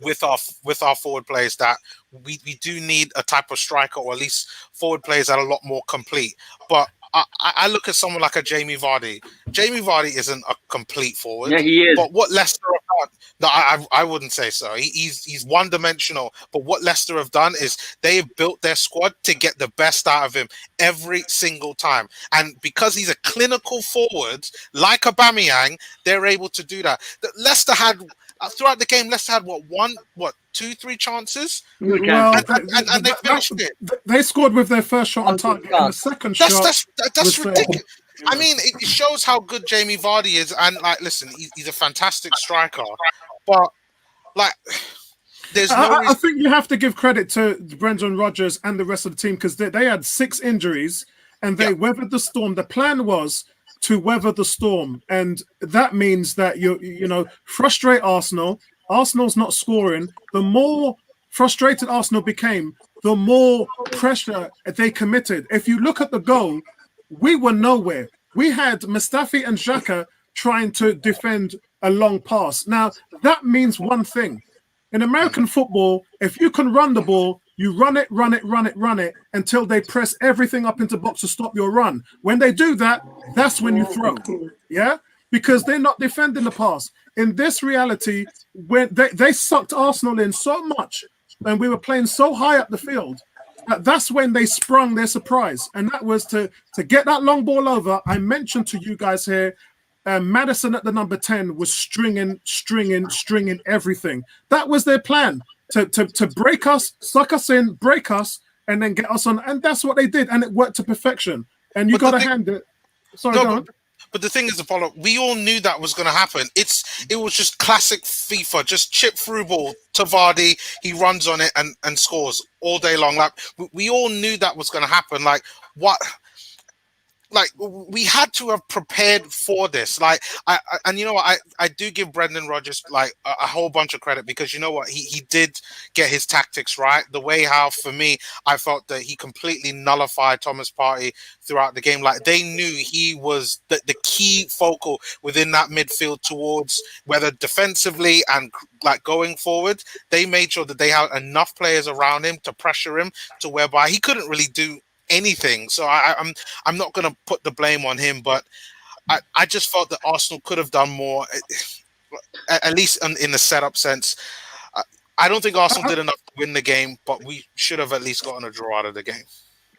Speaker 10: with our forward players, that we do need a type of striker, or at least forward players that are a lot more complete. But I look at someone like a Jamie Vardy. Jamie Vardy isn't a complete forward.
Speaker 16: Yeah, he is.
Speaker 10: But what Leicester have done, no, I wouldn't say so. He's one-dimensional. But what Leicester have done is they have built their squad to get the best out of him every single time. And because he's a clinical forward, like Aubameyang, they're able to do that. Leicester had, throughout the game, Leicester had, two, three chances?
Speaker 1: Well,
Speaker 10: and they finished it.
Speaker 1: They scored with their first shot on target, and the second shot.
Speaker 10: That's ridiculous. I mean, it shows how good Jamie Vardy is, and like, listen, he's a fantastic striker, but like, there's no.
Speaker 1: I think you have to give credit to Brendan Rodgers and the rest of the team, because they had 6 injuries and they weathered the storm. The plan was to weather the storm, and that means that you frustrate Arsenal. Arsenal's not scoring. The more frustrated Arsenal became, the more pressure they committed. If you look at the goal, we were nowhere. We had Mustafi and Xhaka trying to defend a long pass. Now, that means one thing. In American football, if you can run the ball, you run it until they press everything up into box to stop your run. When they do that, that's when you throw. Yeah? Because they're not defending the pass. In this reality, when they sucked Arsenal in so much, and we were playing so high up the field, that's when they sprung their surprise. And that was to get that long ball over. I mentioned to you guys here, Maddison at the number 10 was stringing everything. That was their plan, to break us, suck us in, break us, and then get us on. And that's what they did, and it worked to perfection. And you got to hand it. Sorry, go on.
Speaker 10: But the thing is, Apollo, we all knew that was going to happen. It was just classic FIFA, just chip through ball to Vardy. He runs on it and scores all day long. Like, we all knew that was going to happen. Like, what? Like, we had to have prepared for this. Like, and you know what? I do give Brendan Rodgers like a whole bunch of credit, because you know what? He did get his tactics right. The way how, for me, I felt that he completely nullified Thomas Partey throughout the game. Like, they knew he was the key focal within that midfield, towards whether defensively and like going forward. They made sure that they had enough players around him to pressure him to whereby he couldn't really do anything. So I'm not going to put the blame on him, but I just felt that Arsenal could have done more, at least in the setup sense. I don't think Arsenal did enough to win the game, but we should have at least gotten a draw out of the game.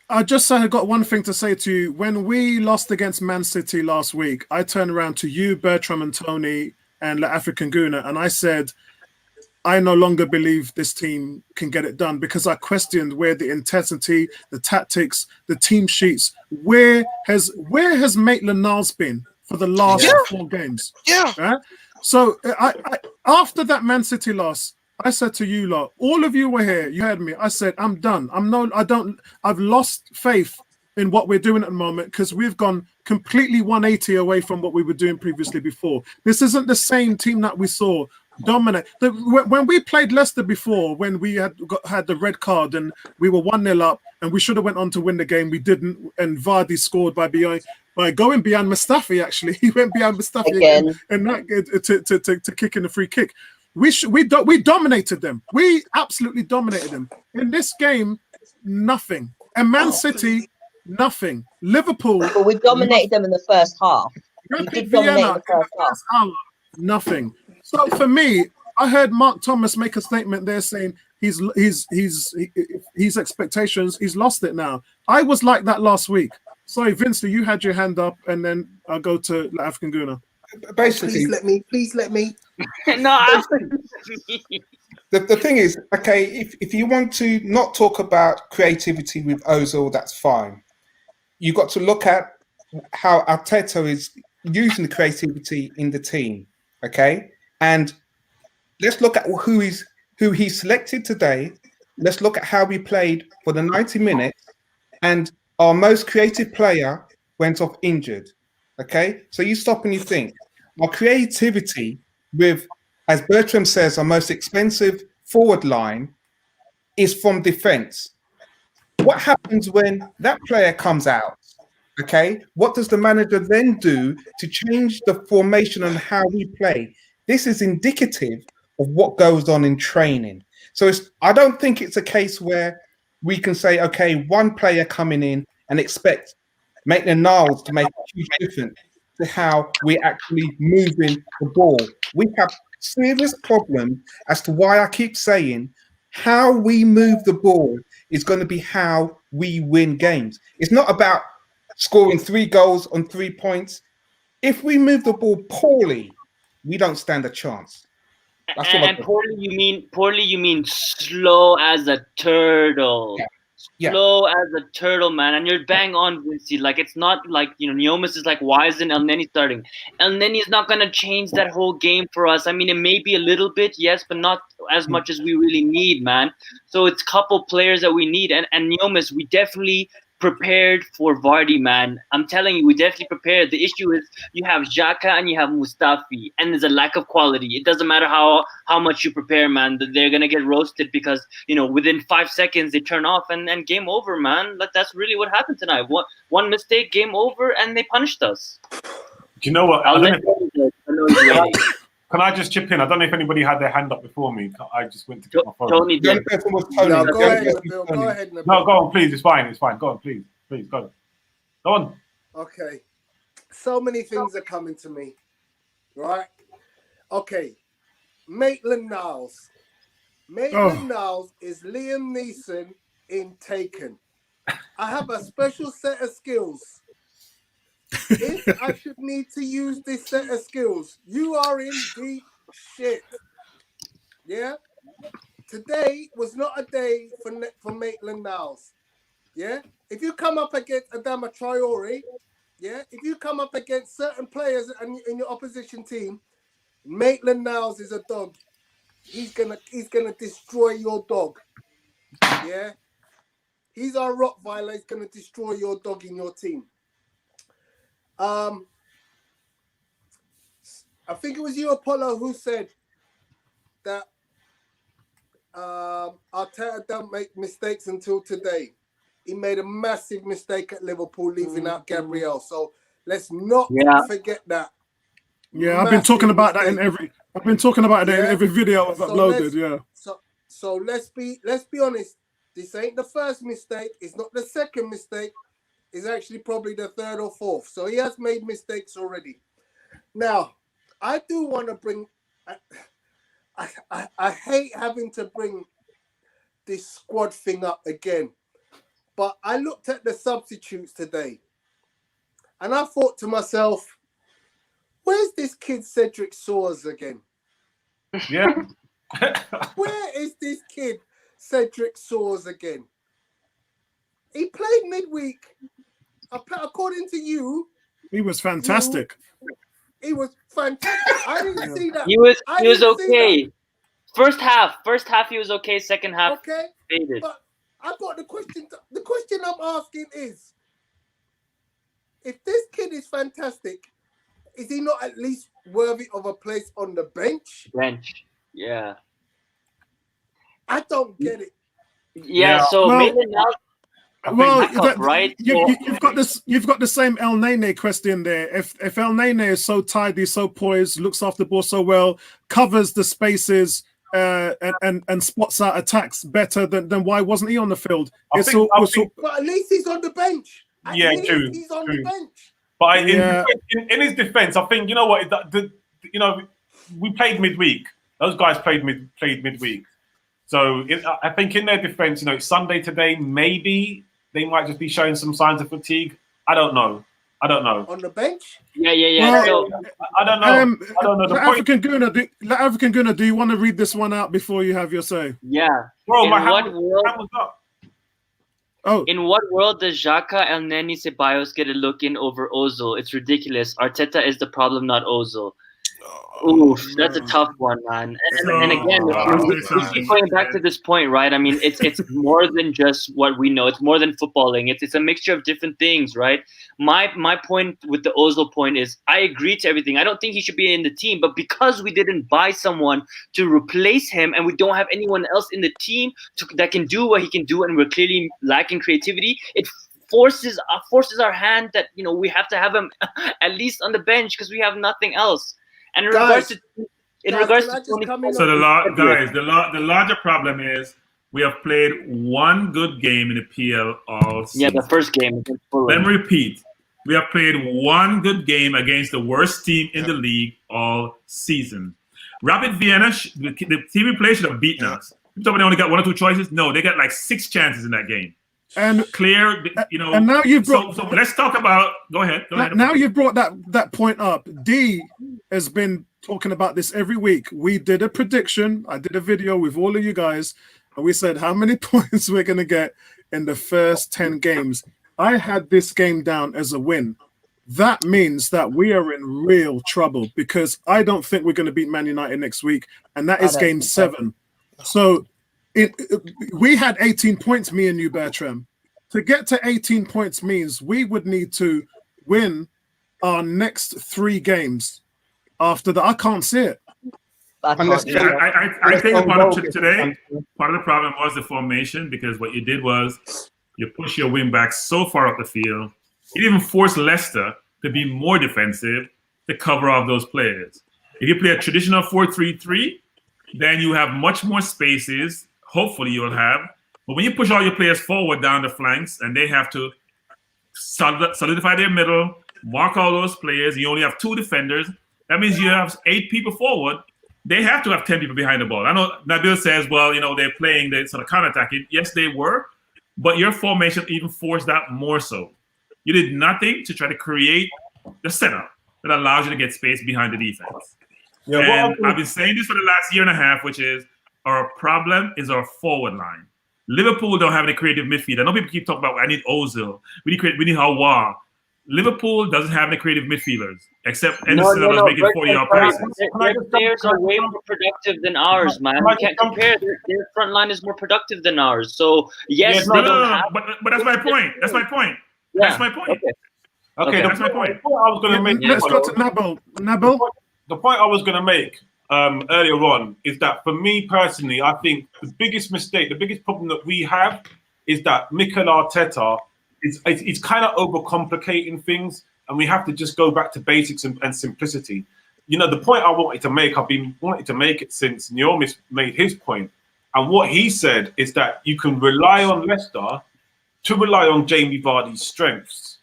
Speaker 1: I just got one thing to say to you. When we lost against Man City last week, I turned around to you, Bertram and Tony, and La African Guna, and I said, I no longer believe this team can get it done because I questioned where the intensity, the tactics, the team sheets, where has Maitland-Niles been for the last 4 games?
Speaker 10: Yeah.
Speaker 1: Right? So I after that Man City loss, I said to you lot, all of you were here, you heard me. I said, I'm done. I've lost faith in what we're doing at the moment because we've gone completely 180 away from what we were doing previously before. This isn't the same team that we saw dominate. When we played Leicester before, when we had the red card and we were 1-0 up and we should have went on to win the game, we didn't. And Vardy scored by going beyond Mustafi. Actually, he went beyond Mustafi again, and that to kick in the free kick. We dominated them. We absolutely dominated them. In this game, nothing. And Man City, nothing. Liverpool,
Speaker 5: but we dominated them in the first half. We did dominate in the first half.
Speaker 1: Nothing. So for me, I heard Mark Thomas make a statement there saying his expectations, he's lost it now. I was like that last week. Sorry, Vince, you had your hand up, and then I'll go to African Guna.
Speaker 15: Basically,
Speaker 3: please let me.
Speaker 16: No,
Speaker 15: the thing is, okay, if you want to not talk about creativity with Ozil, that's fine. You got to look at how Arteta is using the creativity in the team, okay? And let's look at who he selected today. Let's look at how we played for the 90 minutes, and our most creative player went off injured, okay? So you stop and you think, our creativity with, as Bertram says, our most expensive forward line is from defense. What happens when that player comes out? Okay, what does the manager then do to change the formation and how we play? This is indicative of what goes on in training. So I don't think it's a case where we can say, okay, one player coming in and expect Maitland-Niles to make a huge difference to how we're actually moving the ball. We have serious problems as to why I keep saying how we move the ball is going to be how we win games. It's not about scoring 3 goals on 3 points. If we move the ball poorly, we don't stand a chance.
Speaker 16: And poorly you mean slow as a turtle.
Speaker 15: Yeah.
Speaker 16: Slow as a turtle, man. And you're bang on, Vinci. Like, it's not like, Neomis is like, why isn't El Neni starting? El Neni's not going to change that whole game for us. I mean, it may be a little bit, yes, but not as much as we really need, man. So it's a couple players that we need. And Neomis, we definitely prepared for Vardy, man. I'm telling you, we definitely prepared. The issue is you have Xhaka and you have Mustafi, and there's a lack of quality. It doesn't matter how much you prepare, man. They're gonna get roasted because within 5 seconds they turn off and game over, man. Like, that's really what happened tonight. One mistake, game over, and they punished us.
Speaker 12: Do you know what? Can I just chip in? I don't know if anybody had their hand up before me. I just went to get my phone.
Speaker 16: Tony did.
Speaker 3: No, go ahead, Nabil. Go ahead, Nabil.
Speaker 12: No, go on, please. It's fine. Go on, please. Go on.
Speaker 3: Okay. So many things are coming to me, right? Okay. Maitland-Niles. Maitland-Niles is Liam Neeson in Taken. I have a special set of skills. If I should need to use this set of skills, you are in deep shit. Yeah? Today was not a day for Maitland-Niles. Yeah? If you come up against Adama Traore, yeah? If you come up against certain players in your opposition team, Maitland-Niles is a dog. He's gonna destroy your dog. Yeah? He's our Rottweiler. He's gonna destroy your dog in your team. I think it was you, Apollo, who said that Arteta don't make mistakes until today. He made a massive mistake at Liverpool, leaving out Gabriel. So let's not forget that.
Speaker 1: Yeah, I've been talking about that in every video I've uploaded.
Speaker 3: So let's be honest. This ain't the first mistake. It's not the second mistake. It's actually probably the third or fourth. So he has made mistakes already. Now, I do want to bring. I hate having to bring this squad thing up again, but I looked at the substitutes today, and I thought to myself, "Where's this kid Cedric Soares again?"
Speaker 12: Yeah.
Speaker 3: Where is this kid, Cedric Soares, again? He played midweek. According to you,
Speaker 1: he was fantastic.
Speaker 3: He was fantastic. I didn't see that.
Speaker 16: He was okay. First half he was okay. Second half,
Speaker 3: okay.
Speaker 16: faded.
Speaker 3: But I got the question. The question I'm asking is, if this kid is fantastic, is he not at least worthy of a place on the bench?
Speaker 16: Yeah.
Speaker 3: I don't get it.
Speaker 16: Yeah. So
Speaker 1: well,
Speaker 16: maybe now.
Speaker 1: Well,
Speaker 16: right?
Speaker 1: You've got this. You've got the same El Nene question there. If El Nene is so tidy, so poised, looks after the ball so well, covers the spaces, and spots out attacks better, then why wasn't he on the field?
Speaker 3: But at least he's on the bench.
Speaker 12: True.
Speaker 3: He's on the bench.
Speaker 12: But in his defense, I think you know what. We played midweek. Those guys played midweek. So I think in their defense, it's Sunday today. Maybe they might just be showing some signs of fatigue. I don't know.
Speaker 3: On the bench?
Speaker 16: Yeah.
Speaker 12: Well, I don't know. I don't know.
Speaker 1: African Guna, do you want to read this one out before you have your say?
Speaker 16: Yeah.
Speaker 12: Bro,
Speaker 16: in what world does Xhaka, El Neni, Ceballos get a look in over Ozil? It's ridiculous. Arteta is the problem, not Ozil. Oof, that's a tough one, man. And again, we keep going back to this point, right? I mean, it's more than just what we know. It's more than footballing. It's a mixture of different things, right? My point with the Ozil point is I agree to everything. I don't think he should be in the team, but because we didn't buy someone to replace him and we don't have anyone else in the team that can do what he can do, and we're clearly lacking creativity, it forces our hand that we have to have him at least on the bench because we have nothing else. And in regards to
Speaker 4: the larger problem is we have played one good game in the PL all season.
Speaker 16: Yeah, the first game.
Speaker 4: Let me repeat. We have played one good game against the worst team in the league all season. Rapid Vienna, the team we played should have beaten us. You told me they only got one or two choices? No, they got like 6 chances in that game.
Speaker 1: And
Speaker 4: clear,
Speaker 1: And now you've brought.
Speaker 4: So let's talk about. Go ahead.
Speaker 1: Now you've brought that point up. D has been talking about this every week. We did a prediction. I did a video with all of you guys, and we said how many points we're going to get in the first 10 games. I had this game down as a win. That means that we are in real trouble because I don't think we're going to beat Man United next week, and that is game 7. So. We had 18 points, me and you, Bertram. To get to 18 points means we would need to win our next 3 games. After that, I can't see it.
Speaker 4: I think part of the problem was the formation, because what you did was you push your wing back so far up the field. You even forced Leicester to be more defensive to cover off those players. If you play a traditional 4-3-3, then you have much more spaces. Hopefully you'll have. But when you push all your players forward down the flanks and they have to solidify their middle, mark all those players, you only have 2 defenders, that means you have 8 people forward. They have to have 10 people behind the ball. I know Nabil says, well, they're playing the sort of counter-attacking. Yes, they were. But your formation even forced that more so. You did nothing to try to create the setup that allows you to get space behind the defense. Yeah, and I've been saying this for the last year and a half, which is our problem is our forward line. Liverpool don't have any creative midfield. I know people keep talking about, I need Ozil. We need Hawa. Liverpool doesn't have any creative midfielders, except Edison was making 40-yard passes.
Speaker 16: Their players are way more productive than ours, man. We can't compare. Their front line is more productive than ours. So, yes, they don't have...
Speaker 4: But that's my point. That's my point.
Speaker 16: Yeah.
Speaker 4: That's my point.
Speaker 12: Okay,
Speaker 4: that's my point.
Speaker 12: The point I was going to make.
Speaker 1: Let's go to Nabil.
Speaker 12: The point I was going to make earlier on is that for me personally, I think the biggest mistake, the biggest problem that we have is that Mikel Arteta is kind of overcomplicating things, and we have to just go back to basics and simplicity. The point I wanted to make, I've been wanting to make it since Neomis made his point, and what he said is that you can rely on Leicester to rely on Jamie Vardy's strengths.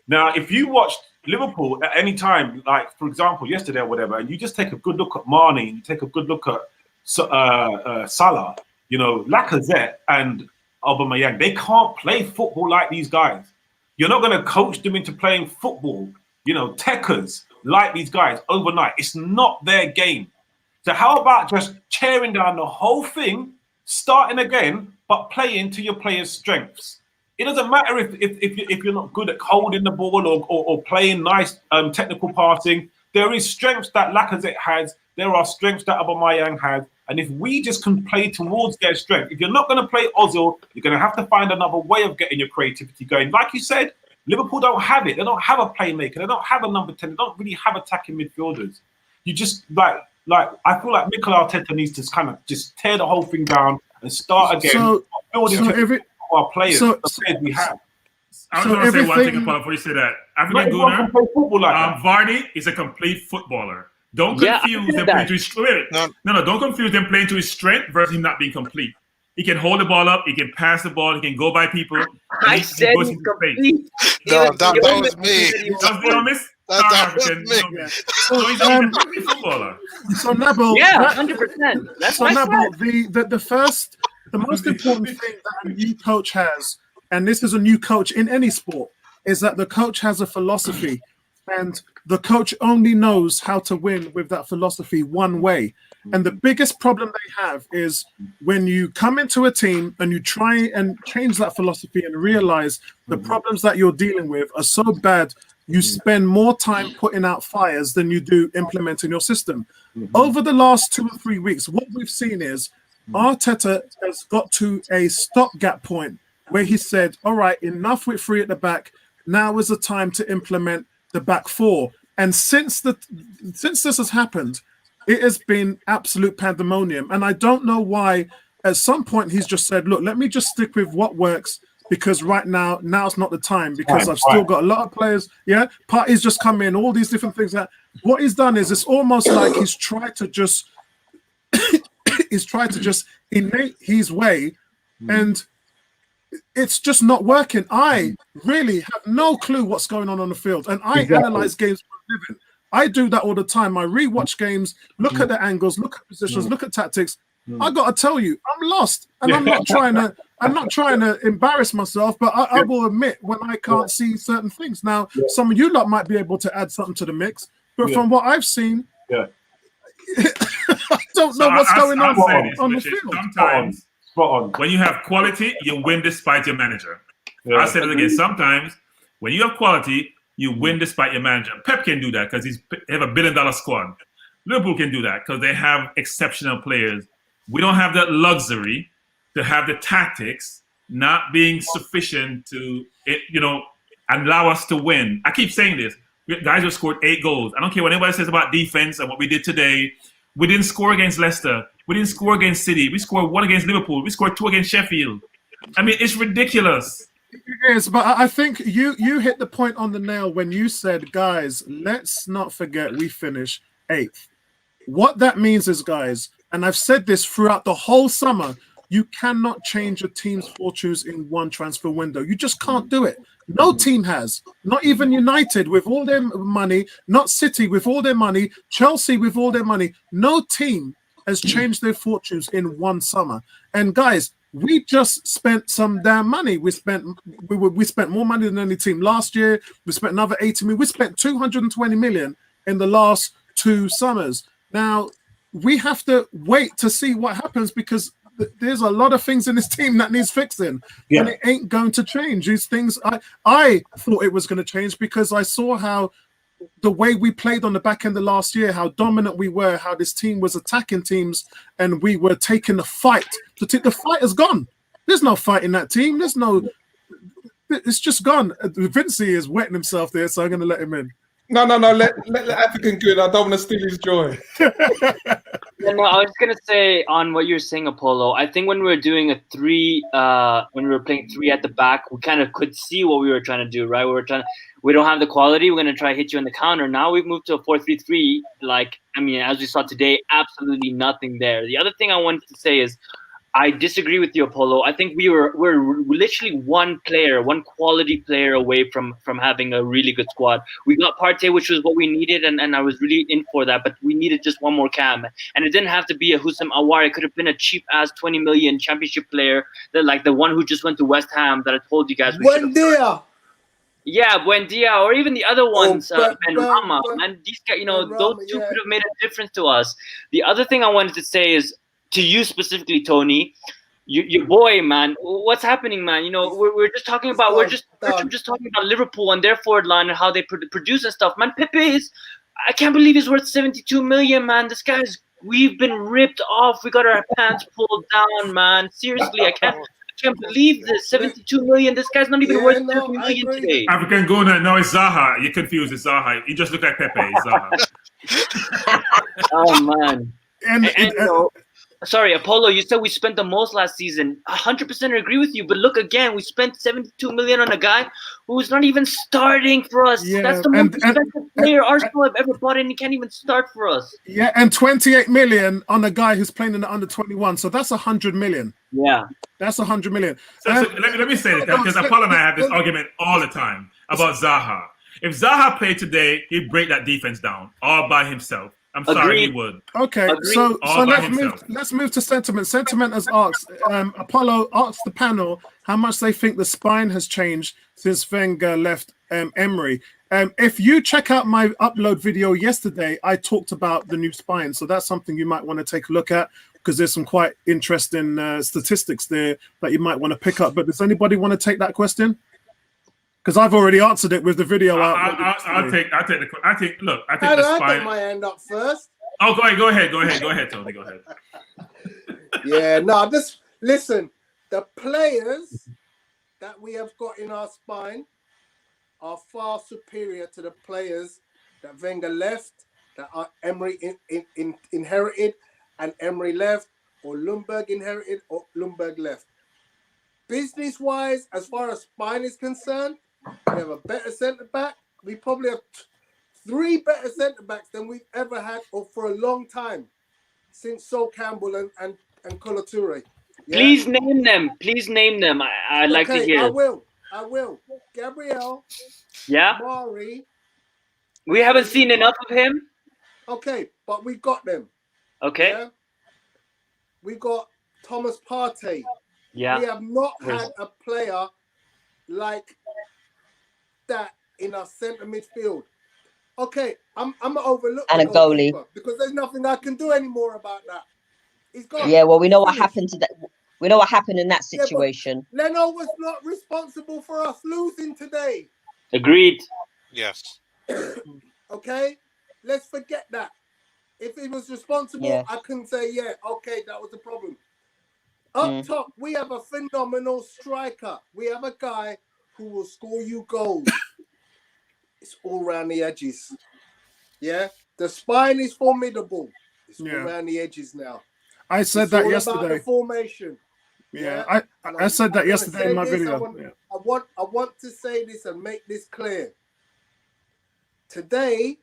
Speaker 12: Now, if you watched Liverpool at any time, like for example yesterday or whatever, and you just take a good look at Mane, and you take a good look at Salah, Lacazette and Aubameyang, they can't play football like these guys. You're not going to coach them into playing football, techers like these guys overnight. It's not their game. So how about just tearing down the whole thing, starting again, but playing to your players' strengths? It doesn't matter if you're not good at holding the ball or playing nice technical passing. There is strengths that Lacazette has. There are strengths that Aubameyang has. And if we just can play towards their strength, if you're not going to play Ozil, you're going to have to find another way of getting your creativity going. Like you said, Liverpool don't have it. They don't have a playmaker. They don't have a number 10. They don't really have attacking midfielders. You just like I feel like Mikel Arteta needs to kind of just tear the whole thing down and start again. Building our players, the players we have.
Speaker 4: I was going to say one thing before you say that. African Gunnar, Vardy is a complete footballer. Don't confuse them playing to his strength. No, don't confuse them playing to his strength versus him not being complete. He can hold the ball up. He can pass the ball. He can go by people.
Speaker 16: I said he's complete.
Speaker 10: No, that was me.
Speaker 4: That was me. So he's a complete footballer.
Speaker 1: So Nabil,
Speaker 16: 100%. That's
Speaker 1: so Nabil, the most important thing that a new coach has, and this is a new coach in any sport, is that the coach has a philosophy, and the coach only knows how to win with that philosophy one way. And the biggest problem they have is when you come into a team and you try and change that philosophy and realize the problems that you're dealing with are so bad, you spend more time putting out fires than you do implementing your system. Over the last 2 or 3 weeks, what we've seen is Arteta has got to a stopgap point where he said, all right, enough with 3 at the back. Now is the time to implement the back 4. And since this has happened, it has been absolute pandemonium. And I don't know why at some point he's just said, look, let me just stick with what works, because now's not the time, because I've still got a lot of players. Yeah, parties just come in, all these different things. That what he's done is it's almost like he's tried to just innate his way, and it's just not working. I really have no clue what's going on the field, and I analyze games for a living. I do that all the time. I rewatch games, look at the angles, look at positions, look at tactics. I got to tell you, I'm lost, and I'm not trying to embarrass myself, but I will admit when I can't see certain things. Now, some of you lot might be able to add something to the mix, but from what I've seen, I don't know what's going on the field.
Speaker 4: Sometimes, when you have quality, you win despite your manager. I said it again. Sometimes, when you have quality, you win despite your manager. Pep can do that because they have $1 billion squad. Liverpool can do that because they have exceptional players. We don't have that luxury to have the tactics not being sufficient to, allow us to win. I keep saying this. Guys have scored 8 goals. I don't care what anybody says about defense and what we did today. We didn't score against Leicester. We didn't score against City. We scored 1 against Liverpool. We scored 2 against Sheffield. I mean, it's ridiculous.
Speaker 1: It is, but I think you hit the point on the nail when you said, guys, let's not forget we finished 8th. What that means is, guys, and I've said this throughout the whole summer, you cannot change a team's fortunes in one transfer window. You just can't do it. No team has. Not even United with all their money, not City with all their money, Chelsea with all their money. No team has changed their fortunes in one summer. And guys, we just spent some damn money. We spent more money than any team last year. We spent another 80 million. We spent 220 million in the last 2 summers. Now, we have to wait to see what happens, because there's a lot of things in this team that needs fixing, and it ain't going to change. These things, I thought it was going to change because I saw how the way we played on the back end of last year, how dominant we were, how this team was attacking teams, and we were taking the fight. The fight is gone. There's no fight in that team. It's just gone. Vincey is wetting himself there, so I'm going to let him in.
Speaker 15: No. Let African good. I don't want to steal his joy.
Speaker 16: No, I was gonna say on what you're saying, Apollo. I think when we were doing a 3, when we were playing 3 at the back, we kind of could see what we were trying to do, right? We don't have the quality. We're gonna try to hit you on the counter. Now we've moved to a 4-3-3. As we saw today, absolutely nothing there. The other thing I wanted to say is, I disagree with you, Apollo. I think we're literally one quality player away from having a really good squad. We got Partey, which was what we needed, and I was really in for that, but we needed just one more cam. And it didn't have to be a Houssam Aouar. It could have been a cheap-ass 20 million championship player, the one who just went to West Ham that I told you guys we should have. Yeah, Buendia, or even the other ones, Benrahma,
Speaker 3: Ben-
Speaker 16: man. These guys, you know,
Speaker 3: Benrahma,
Speaker 16: those two
Speaker 3: yeah.
Speaker 16: could have made a difference to us. The other thing I wanted to say is to you specifically, Tony. Your boy, man. What's happening, man? You know, we're just talking about we're just talking about Liverpool and their forward line and how they produce and stuff, man. Pepe is, I can't believe he's worth 72 million, man. This guy's, we've been ripped off. We got our pants pulled down, man. Seriously, I can't believe this. 72 million. This guy's not even worth 30 million today.
Speaker 4: African Guna, no, it's Zaha. You're confused. It's Zaha. You just look like Pepe. It's Zaha.
Speaker 16: Oh man.
Speaker 1: And
Speaker 16: you know, sorry, Apollo, you said we spent the most last season. 100% agree with you, but look again, we spent 72 million on a guy who's not even starting for us.
Speaker 1: Yeah,
Speaker 16: that's the most expensive player Arsenal have ever bought, and he can't even start for us.
Speaker 1: Yeah, and 28 million on a guy who's playing in the under 21. So that's 100 million.
Speaker 16: Yeah.
Speaker 1: That's 100 million.
Speaker 4: So let me say this, because Apollo and I have this argument all the time about Zaha. If Zaha played today, he'd break that defense down all by himself. I'm sorry, he would.
Speaker 1: Okay, so let's move to sentiment. Sentiment has asked, Apollo asked the panel how much they think the spine has changed since Wenger left Emery. If you check out my upload video yesterday, I talked about the new spine, so that's something you might want to take a look at because there's some quite interesting statistics there that you might want to pick up. But does anybody want to take that question? Because I've already answered it with the video.
Speaker 4: I'll take the. I think the
Speaker 3: I
Speaker 4: spine.
Speaker 3: get my hand up first.
Speaker 4: Oh, go ahead, Tony. Go ahead.
Speaker 3: Yeah, no, just listen. The players that we have got in our spine are far superior to the players that Wenger left, that Emery inherited, and Emery left, or Lundberg inherited, or Lundberg left. Business-wise, as far as spine is concerned, we have a better centre-back. We probably have 3 better centre-backs than we've ever had or for a long time since Sol Campbell and Kolo Touré. Yeah?
Speaker 16: Please name them. I'd like to hear.
Speaker 3: I will. Gabriel.
Speaker 16: Yeah?
Speaker 3: Mari.
Speaker 16: We haven't seen enough of him.
Speaker 3: Okay, but we got them.
Speaker 16: Okay.
Speaker 3: Yeah? We got Thomas Partey.
Speaker 16: Yeah.
Speaker 3: We have not had a player like that in our centre midfield. Okay, I'm gonna overlook
Speaker 5: and a goalie
Speaker 3: because there's nothing I can do anymore about that. He's gone.
Speaker 5: Yeah, well, we know what happened to that. We know what happened in that situation.
Speaker 3: Yeah, Leno was not responsible for us losing today.
Speaker 16: Agreed.
Speaker 10: Yes.
Speaker 3: Okay, let's forget that. If he was responsible, I couldn't say, yeah, okay, that was the problem. Up top, we have a phenomenal striker. We have a guy who will score you goals. It's all around the edges. Yeah, the spine is formidable. It's all around the edges now.
Speaker 1: I said that yesterday.
Speaker 3: About the formation.
Speaker 1: Yeah, I said that yesterday in my video.
Speaker 3: I want to say this and make this clear. Today,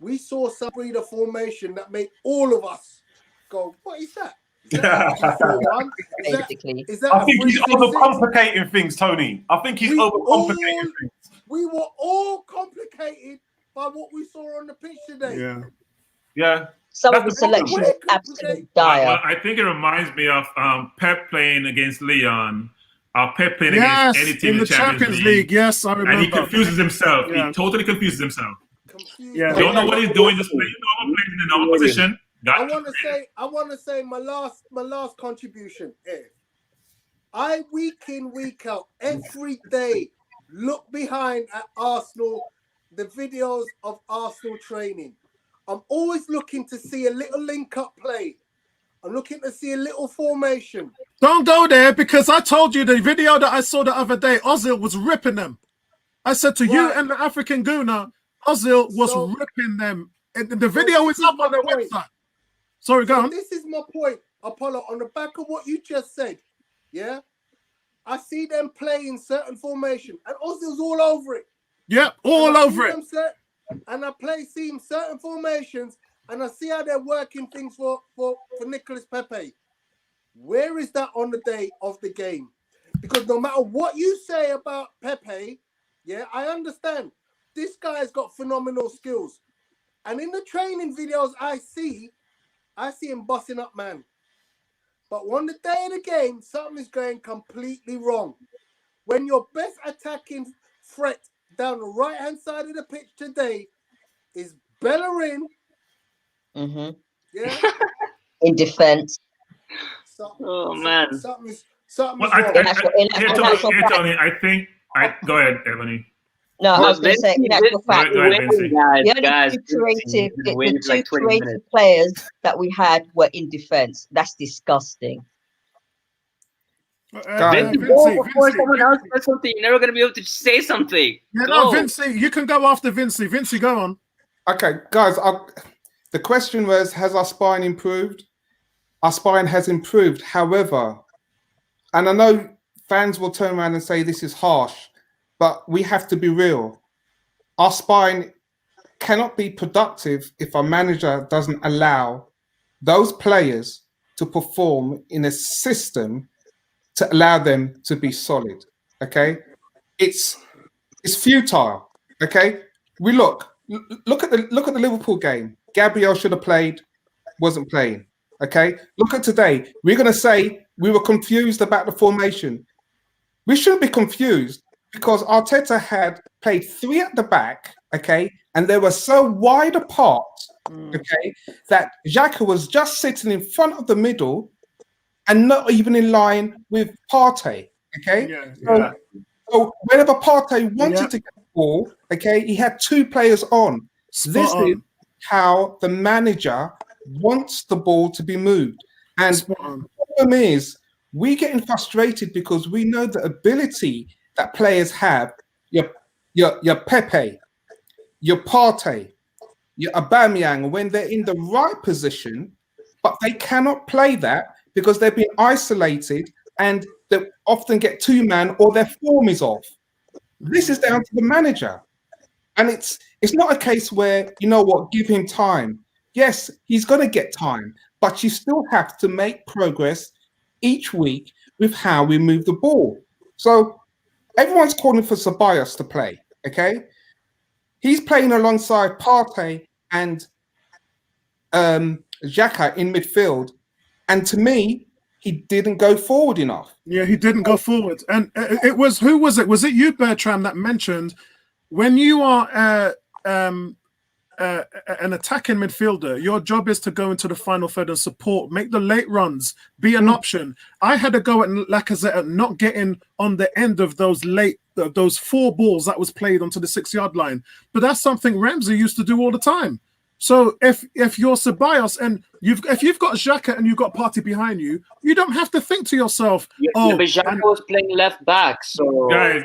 Speaker 3: we saw some breeder formation that made all of us go, what is that?
Speaker 5: Basically.
Speaker 12: I think he's overcomplicating things, Tony. I think he's overcomplicating things.
Speaker 3: We were all complicated by what we saw on the pitch today.
Speaker 12: Yeah.
Speaker 5: Some of the selection is absolutely dire.
Speaker 4: Well, I think it reminds me of Pep playing against Leon. Pep playing against any team
Speaker 1: in the Champions League. Yes, I remember.
Speaker 4: And he confuses himself.
Speaker 1: Yeah.
Speaker 4: He totally confuses himself.
Speaker 1: Yeah.
Speaker 4: Don't know what he's doing. Just play normal, playing in a normal position.
Speaker 3: I want to say my last contribution here. I week in, week out, every day look behind at Arsenal, the videos of Arsenal training. I'm always looking to see a little link-up play. I'm looking to see a little formation.
Speaker 1: Don't go there because I told you the video that I saw the other day, Ozil was ripping them. I said to you and the African Guna, Ozil was ripping them. And the video is up on their website. Sorry, go on.
Speaker 3: This is my point, Apollo. On the back of what you just said, yeah? I see them playing certain formation, and Ozil's all over it.
Speaker 1: Yeah, all over it.
Speaker 3: And I see certain formations, and I see how they're working things for Nicolas Pepe. Where is that on the day of the game? Because no matter what you say about Pepe, yeah, I understand. This guy's got phenomenal skills. And in the training videos I see him bossing up, man. But on the day of the game, something is going completely wrong. When your best attacking threat down the right-hand side of the pitch today is Bellerin.
Speaker 5: Mm-hmm.
Speaker 3: Yeah.
Speaker 5: In defence.
Speaker 16: Oh man.
Speaker 3: Something's
Speaker 4: Well,
Speaker 3: wrong.
Speaker 4: Tony, I think. Go ahead, Ebony.
Speaker 5: No, I was going to say, in actual fact,
Speaker 4: Go ahead, Vincey.
Speaker 5: the only two creative players that we had were in defence. That's disgusting.
Speaker 16: Vincey, go before someone else says something. You're never going to be able to say something.
Speaker 1: Yeah, no, Vincey, you can go after Vincey. Vincey, go on.
Speaker 15: Okay, guys, the question was, has our spine improved? Our spine has improved. However, and I know fans will turn around and say this is harsh, but we have to be real. Our spine cannot be productive if our manager doesn't allow those players to perform in a system to allow them to be solid. Okay, it's futile. Okay, we look at the Liverpool game. Gabriel should have played, wasn't playing. Okay, look at today. We're going to say we were confused about the formation. We shouldn't be confused because Arteta had played three at the back, okay, and they were so wide apart, okay, that Xhaka was just sitting in front of the middle and not even in line with Partey, okay? So whenever Partey wanted to get the ball, okay, he had two players on. This is how the manager wants the ball to be moved. And the problem is, we're getting frustrated because we know the ability that players have. Your Pepe, your Partey, your Aubameyang, when they're in the right position, but they cannot play that because they've been isolated and they often get two-man or their form is off. This is down to the manager. And it's not a case where, you know what, give him time. Yes, he's going to get time, but you still have to make progress each week with how we move the ball. So everyone's calling for Ceballos to play, okay? He's playing alongside Partey and Xhaka in midfield. And to me, he didn't go forward enough.
Speaker 1: Yeah, he didn't go forward. And it was, who was it? Was it you, Bertram, that mentioned when you are an attacking midfielder, your job is to go into the final third and support, make the late runs, be an option. I had a go at Lacazette at not getting on the end of those those four balls that was played onto the 6-yard line. But that's something Ramsey used to do all the time. So if you're Ceballos and if you've got Xhaka and you've got Partey behind you, you don't have to think to yourself,
Speaker 16: but Xhaka was playing left back. So
Speaker 4: guys,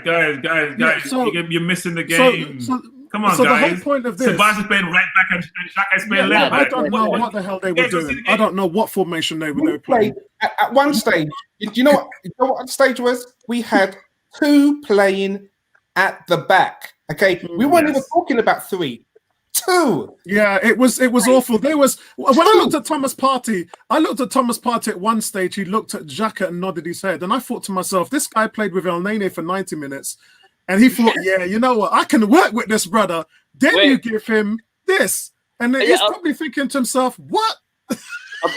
Speaker 1: so,
Speaker 4: you're missing the game. Come on,
Speaker 1: so
Speaker 4: guys.
Speaker 1: The whole point of this,
Speaker 4: Ceballos is playing right back and Xhaka is playing left back.
Speaker 1: I don't know what the hell they were doing. I don't know what formation they were playing.
Speaker 15: At one stage, do you know what the stage was? We had two playing at the back. Okay, we weren't even talking about three. Two.
Speaker 1: Yeah, it was awful. There was when I looked at Thomas Partey, at one stage. He looked at Xhaka and nodded his head, and I thought to myself, this guy played with El Nene for 90 minutes, and he thought, yeah, you know what, I can work with this brother. Then you give him this, and he's probably thinking to himself, what?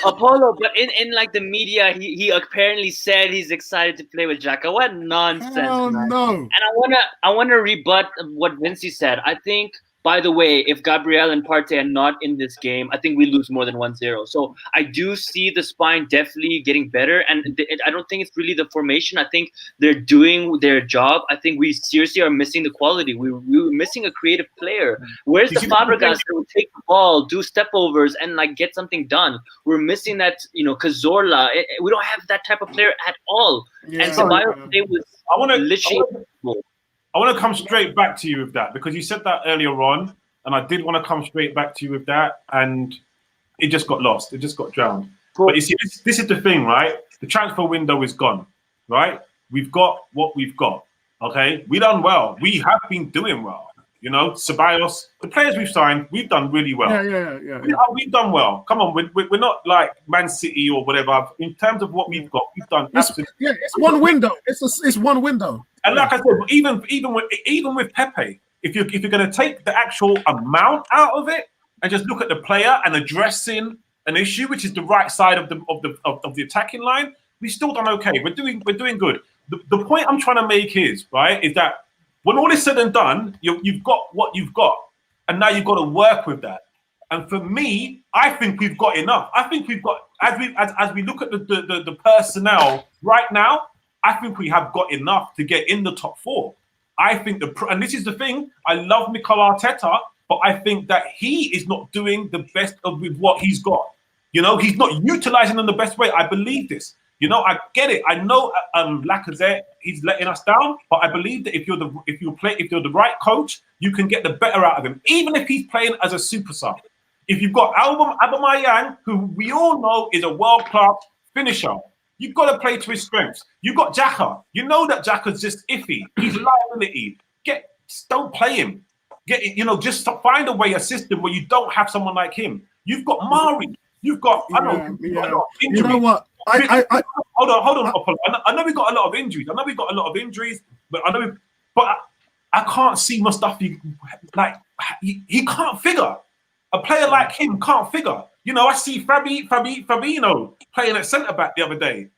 Speaker 16: Apollo, but in like the media, he apparently said he's excited to play with Xhaka. What nonsense!
Speaker 1: Oh no!
Speaker 16: And I wanna rebut what Vincey said. I think, by the way, if Gabriel and Partey are not in this game, I think we lose more than 1-0. So I do see the spine definitely getting better. And I don't think it's really the formation. I think they're doing their job. I think we seriously are missing the quality. We were missing a creative player. Where's the Fabregas that will take the ball, do step overs, and like get something done? We're missing that, Cazorla. We don't have that type of player at all. Yeah. And Ceballos today was literally...
Speaker 12: I want to come straight back to you with that because you said that earlier on, and I did want to come straight back to you with that, and it just got lost. It just got drowned. Cool. But you see, this is the thing, right? The transfer window is gone, right? We've got what we've got, okay? We done well. We have been doing well. Ceballos, the players we've signed, we've done really well.
Speaker 1: Yeah.
Speaker 12: We've done well. Come on, we're not like Man City or whatever. In terms of what we've got, we've done absolutely.
Speaker 1: Yeah, it's one window. It's one window.
Speaker 12: And like I said, even with Pepe, if you're going to take the actual amount out of it and just look at the player and addressing an issue, which is the right side of the attacking line, we've still done okay. We're doing good. The point I'm trying to make is that when all is said and done, you've got what you've got, and now you've got to work with that. And for me, I think we've got enough. I think we've got, as we look at the personnel right now, I think we have got enough to get in the top 4. I think and this is the thing, I love Mikel Arteta, but I think that he is not doing the best with what he's got. You know, he's not utilizing them the best way. I believe this. You know, I get it. I know Lacazette, he's letting us down, but I believe that if you're the right coach, you can get the better out of him, even if he's playing as a super sub. If you've got Aubameyang, who we all know is a world-class finisher, you've got to play to his strengths. You've got Xhaka. You know that Xhaka's just iffy. He's a liability. Don't play him. Just find a way, a system where you don't have someone like him. You've got Mari. You've got, I know, you've got a lot of injuries.
Speaker 1: You know what?
Speaker 12: Hold on. I know we got a lot of injuries. But I can't see Mustafi, like, he can't figure. A player like him can't figure. You know, I see Fabinho playing at centre-back the other day.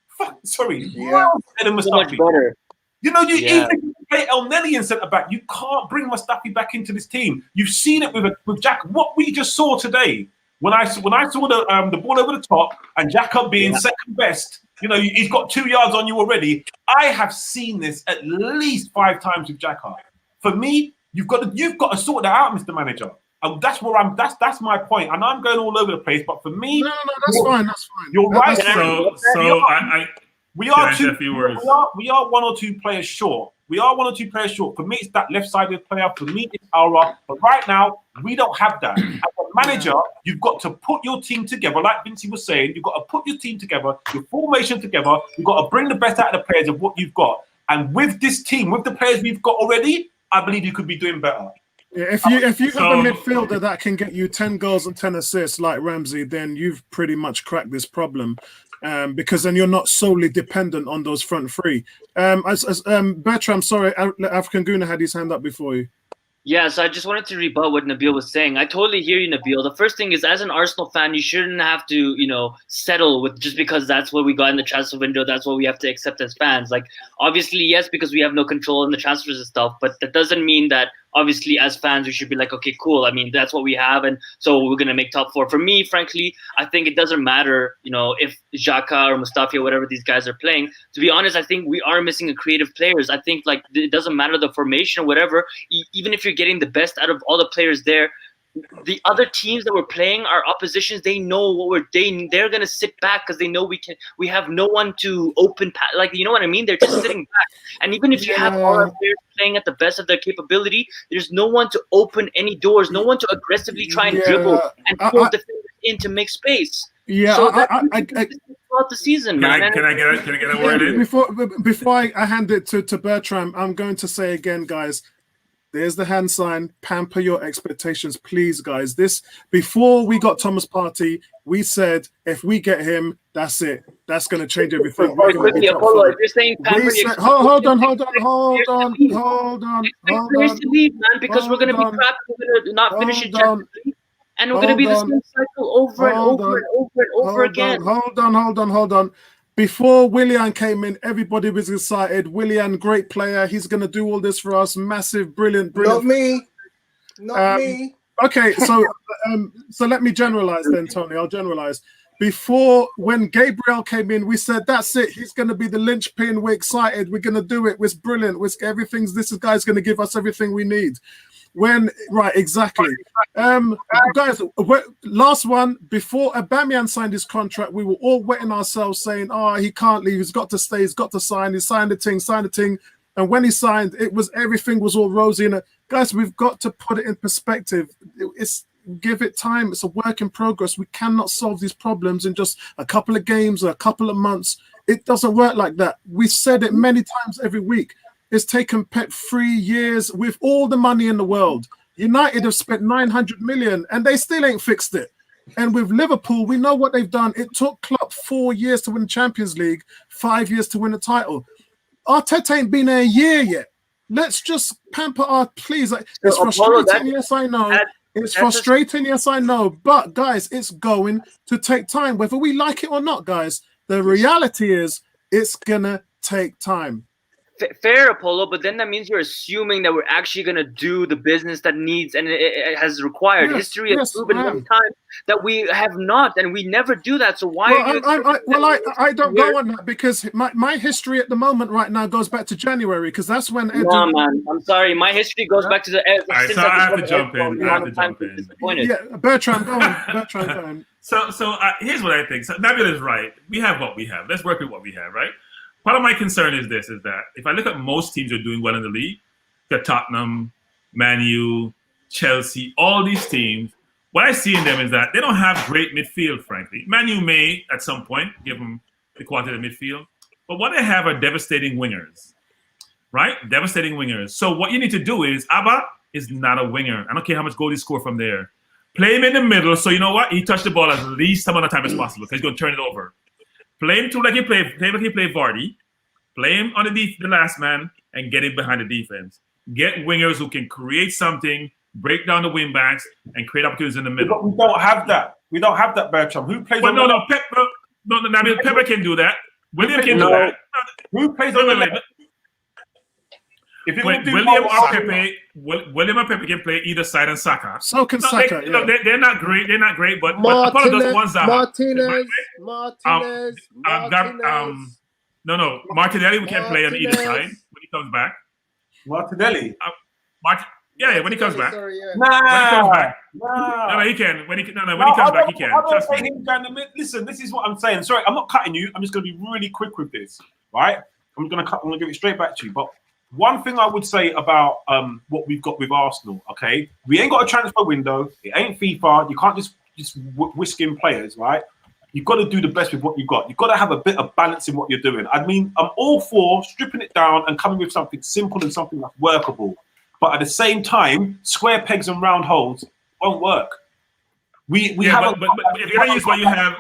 Speaker 12: Sorry. Yeah. So much better. You know, even if you play El Neni in centre-back, you can't bring Mustafi back into this team. You've seen it with Jack. What we just saw today, when I saw the ball over the top and Xhaka being second best, you know, he's got 2 yards on you already. I have seen this at least 5 times with Xhaka. For me, you've got to sort that out, Mr. Manager. And that's where that's my point. And I'm going all over the place, but for me,
Speaker 1: no, that's fine.
Speaker 12: You're right. We are 1 or 2 players short. For me, it's that left-sided player. For me, it's Aura. But right now, we don't have that. As a manager, you've got to put your team together. Like Vincey was saying, you've got to put your team together, your formation together. You've got to bring the best out of the players of what you've got. And with this team, with the players we've got already, I believe you could be doing better.
Speaker 1: Yeah, if you have a midfielder that can get you 10 goals and 10 assists like Ramsey, then you've pretty much cracked this problem, because then you're not solely dependent on those front 3. Bertram, sorry, African Guna had his hand up before you.
Speaker 16: Yeah, so I just wanted to rebut what Nabil was saying. I totally hear you, Nabil. The first thing is, as an Arsenal fan, you shouldn't have to, settle with just because that's what we got in the transfer window. That's what we have to accept as fans. Like, obviously, yes, because we have no control in the transfers and stuff, but that doesn't mean that, obviously, as fans, we should be like, okay, cool. I mean, that's what we have, and so we're going to make top 4. For me, frankly, I think it doesn't matter, if Xhaka or Mustafi or whatever these guys are playing. To be honest, I think we are missing a creative players. I think, like, it doesn't matter the formation or whatever. Even if you're getting the best out of all the players there, the other teams that we're playing, our oppositions, they know what they're gonna sit back because they know we have no one to open, like, you know what I mean? They're just sitting back. And even if you have all our players playing at the best of their capability, there's no one to open any doors, no one to aggressively try and dribble and pull defenders in to make space.
Speaker 1: Yeah,
Speaker 16: so
Speaker 1: throughout
Speaker 16: the season, man.
Speaker 4: Can I get a word in?
Speaker 1: Before I hand it to Bertram, I'm going to say again, guys. There's the hand sign. Pamper your expectations, please, guys. Before we got Thomas Partey, we said if we get him, that's it. That's going to change everything.
Speaker 16: Quickly, Apollo, if you're saying pamper your expectations,
Speaker 1: hold on.
Speaker 16: Players to leave, man, because we're going to be crap. We're going to not finish it, and we're going to be the same cycle over and over again.
Speaker 1: Hold on. Before Willian came in, everybody was excited. Willian, great player. He's going to do all this for us. Massive, brilliant.
Speaker 3: Not me.
Speaker 1: Okay, so let me generalize then, Tony. I'll generalize. Before, when Gabriel came in, we said, that's it. He's going to be the linchpin. We're excited. We're going to do it. It's brilliant. This guy's going to give us everything we need. Right, exactly. Guys, last one, before Aubameyang signed his contract, we were all wetting ourselves saying, he can't leave, he's got to stay, he's got to sign, he signed the thing. And when he signed, everything was all rosy. And guys, we've got to put it in perspective. Give it time. It's a work in progress. We cannot solve these problems in just a couple of games or a couple of months. It doesn't work like that. We've said it many times every week. It's taken Pep 3 years with all the money in the world. United have spent 900 million and they still ain't fixed it. And with Liverpool, we know what they've done. It took Klopp 4 years to win the Champions League, 5 years to win the title. Arteta ain't been there a year yet. Let's just pamper please. It's frustrating, yes, I know. It's frustrating, yes, I know. But, guys, it's going to take time. Whether we like it or not, guys, the reality is it's going to take time.
Speaker 16: fair, Apollo, but then that means you're assuming that we're actually going to do the business that needs and it has required.
Speaker 1: Yes,
Speaker 16: History has
Speaker 1: yes,
Speaker 16: proven
Speaker 1: I
Speaker 16: many
Speaker 1: am.
Speaker 16: times that we have not, and we never do that. So why
Speaker 1: Well,
Speaker 16: are you
Speaker 1: I don't go on that because my history at the moment right now goes back to January because that's when
Speaker 16: No, man, I'm sorry. My history goes back to the
Speaker 4: All right, so I have to jump in. I have to jump in.
Speaker 16: Disappointed.
Speaker 1: Yeah, Bertrand, go on. Bertrand, go on.
Speaker 4: So here's what I think. So Nabil is right. We have what we have. Let's work with what we have, right? Part of my concern is this: is that if I look at most teams who are doing well in the league, the Tottenham, Man U, Chelsea, all these teams, what I see in them is that they don't have great midfield, frankly. Man U may, at some point, give them the quality of the midfield. But what they have are devastating wingers, right? Devastating wingers. So what you need to do is, Abba is not a winger. I don't care how much goal he score from there. Play him in the middle, so you know what? He touched the ball as least amount of time as possible because he's going to turn it over. Play him like he played Vardy. Play him on the last man and get him behind the defense. Get wingers who can create something, break down the wing backs, and create opportunities in the middle.
Speaker 12: We don't have that. We don't have that, Bertram. Who plays?
Speaker 4: Well, no, Pepper can do that. William can do that.
Speaker 12: Who plays on the left?
Speaker 4: William or Pepe can play either side and Saka.
Speaker 1: So can Saka.
Speaker 4: They're not great. They're not great, but
Speaker 3: Martinez.
Speaker 4: No. Martinelli can play on either side when he comes back.
Speaker 12: Martinelli.
Speaker 4: Yeah, when he comes back.
Speaker 12: Sorry, yeah.
Speaker 4: When he comes back. No, he can. When he comes back, he can. Trust me.
Speaker 12: Listen, this is what I'm saying. Sorry, I'm not cutting you. I'm just going to be really quick with this, right? I'm going to give it straight back to you. But one thing I would say about what we've got with Arsenal, okay? We ain't got a transfer window. It ain't FIFA. You can't just whisk in players, right? You've got to do the best with what you've got. You've got to have a bit of balance in what you're doing. I mean, I'm all for stripping it down and coming with something simple and something that's workable. But at the same time, square pegs and round holes won't work. But if you're going to use what you have,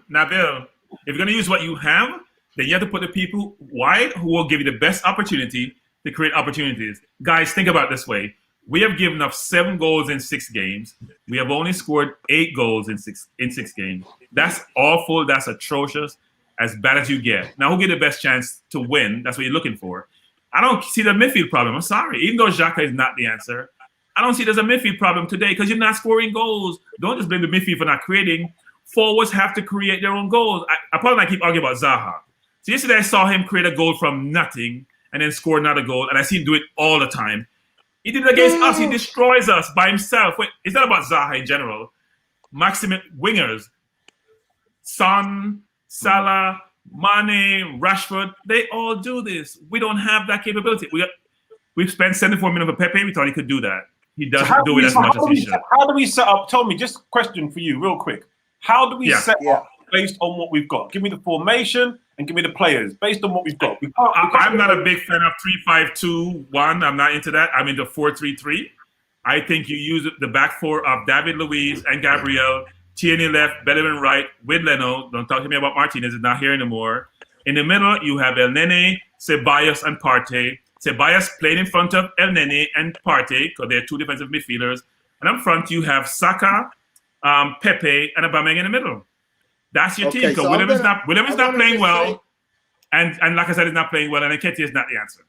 Speaker 12: Nabil, if you're going to use what you have, then you have to put the people wide who will give you the best opportunity to create opportunities. Guys, think about it this way. We have given up 7 goals in 6 games. We have only scored 8 goals in 6 games. That's awful. That's atrocious. As bad as you get. Now, who get the best chance to win? That's what you're looking for. I don't see the midfield problem. I'm sorry. Even though Xhaka is not the answer, I don't see there's a midfield problem today because you're not scoring goals. Don't just blame the midfield for not creating. Forwards have to create their own goals. I probably keep arguing about Zaha. So yesterday I saw him create a goal from nothing and then score another goal, and I see him do it all the time. He did it against us. He destroys us by himself. Wait, it's not about Zaha in general. Maximum wingers, Son, Salah, Mane, Rashford, they all do this. We don't have that capability. We've spent 74 minutes for Pepe. We thought he could do that. He doesn't do it as much as he should. How do we set up? Tell me, just a question for you, real quick. How do we set up based on what we've got? Give me the formation and give me the players based on what we've got.
Speaker 4: I'm not a big fan of 3-5-2-1. I'm not into that. I'm into 4-3-3. I think you use the back four of David Luiz and Gabriel, Tierney left, Bellerin right, with Leno. Don't talk to me about Martinez. He's not here anymore. In the middle, you have El Nene, Ceballos, and Partey. Ceballos played in front of El Nene and Partey because they're 2 defensive midfielders. And up front, you have Saka, Pepe, and Aubameyang in the middle. That's your team. Because William is not playing well, and like I said, he's not playing well, and Nketiah is not the answer.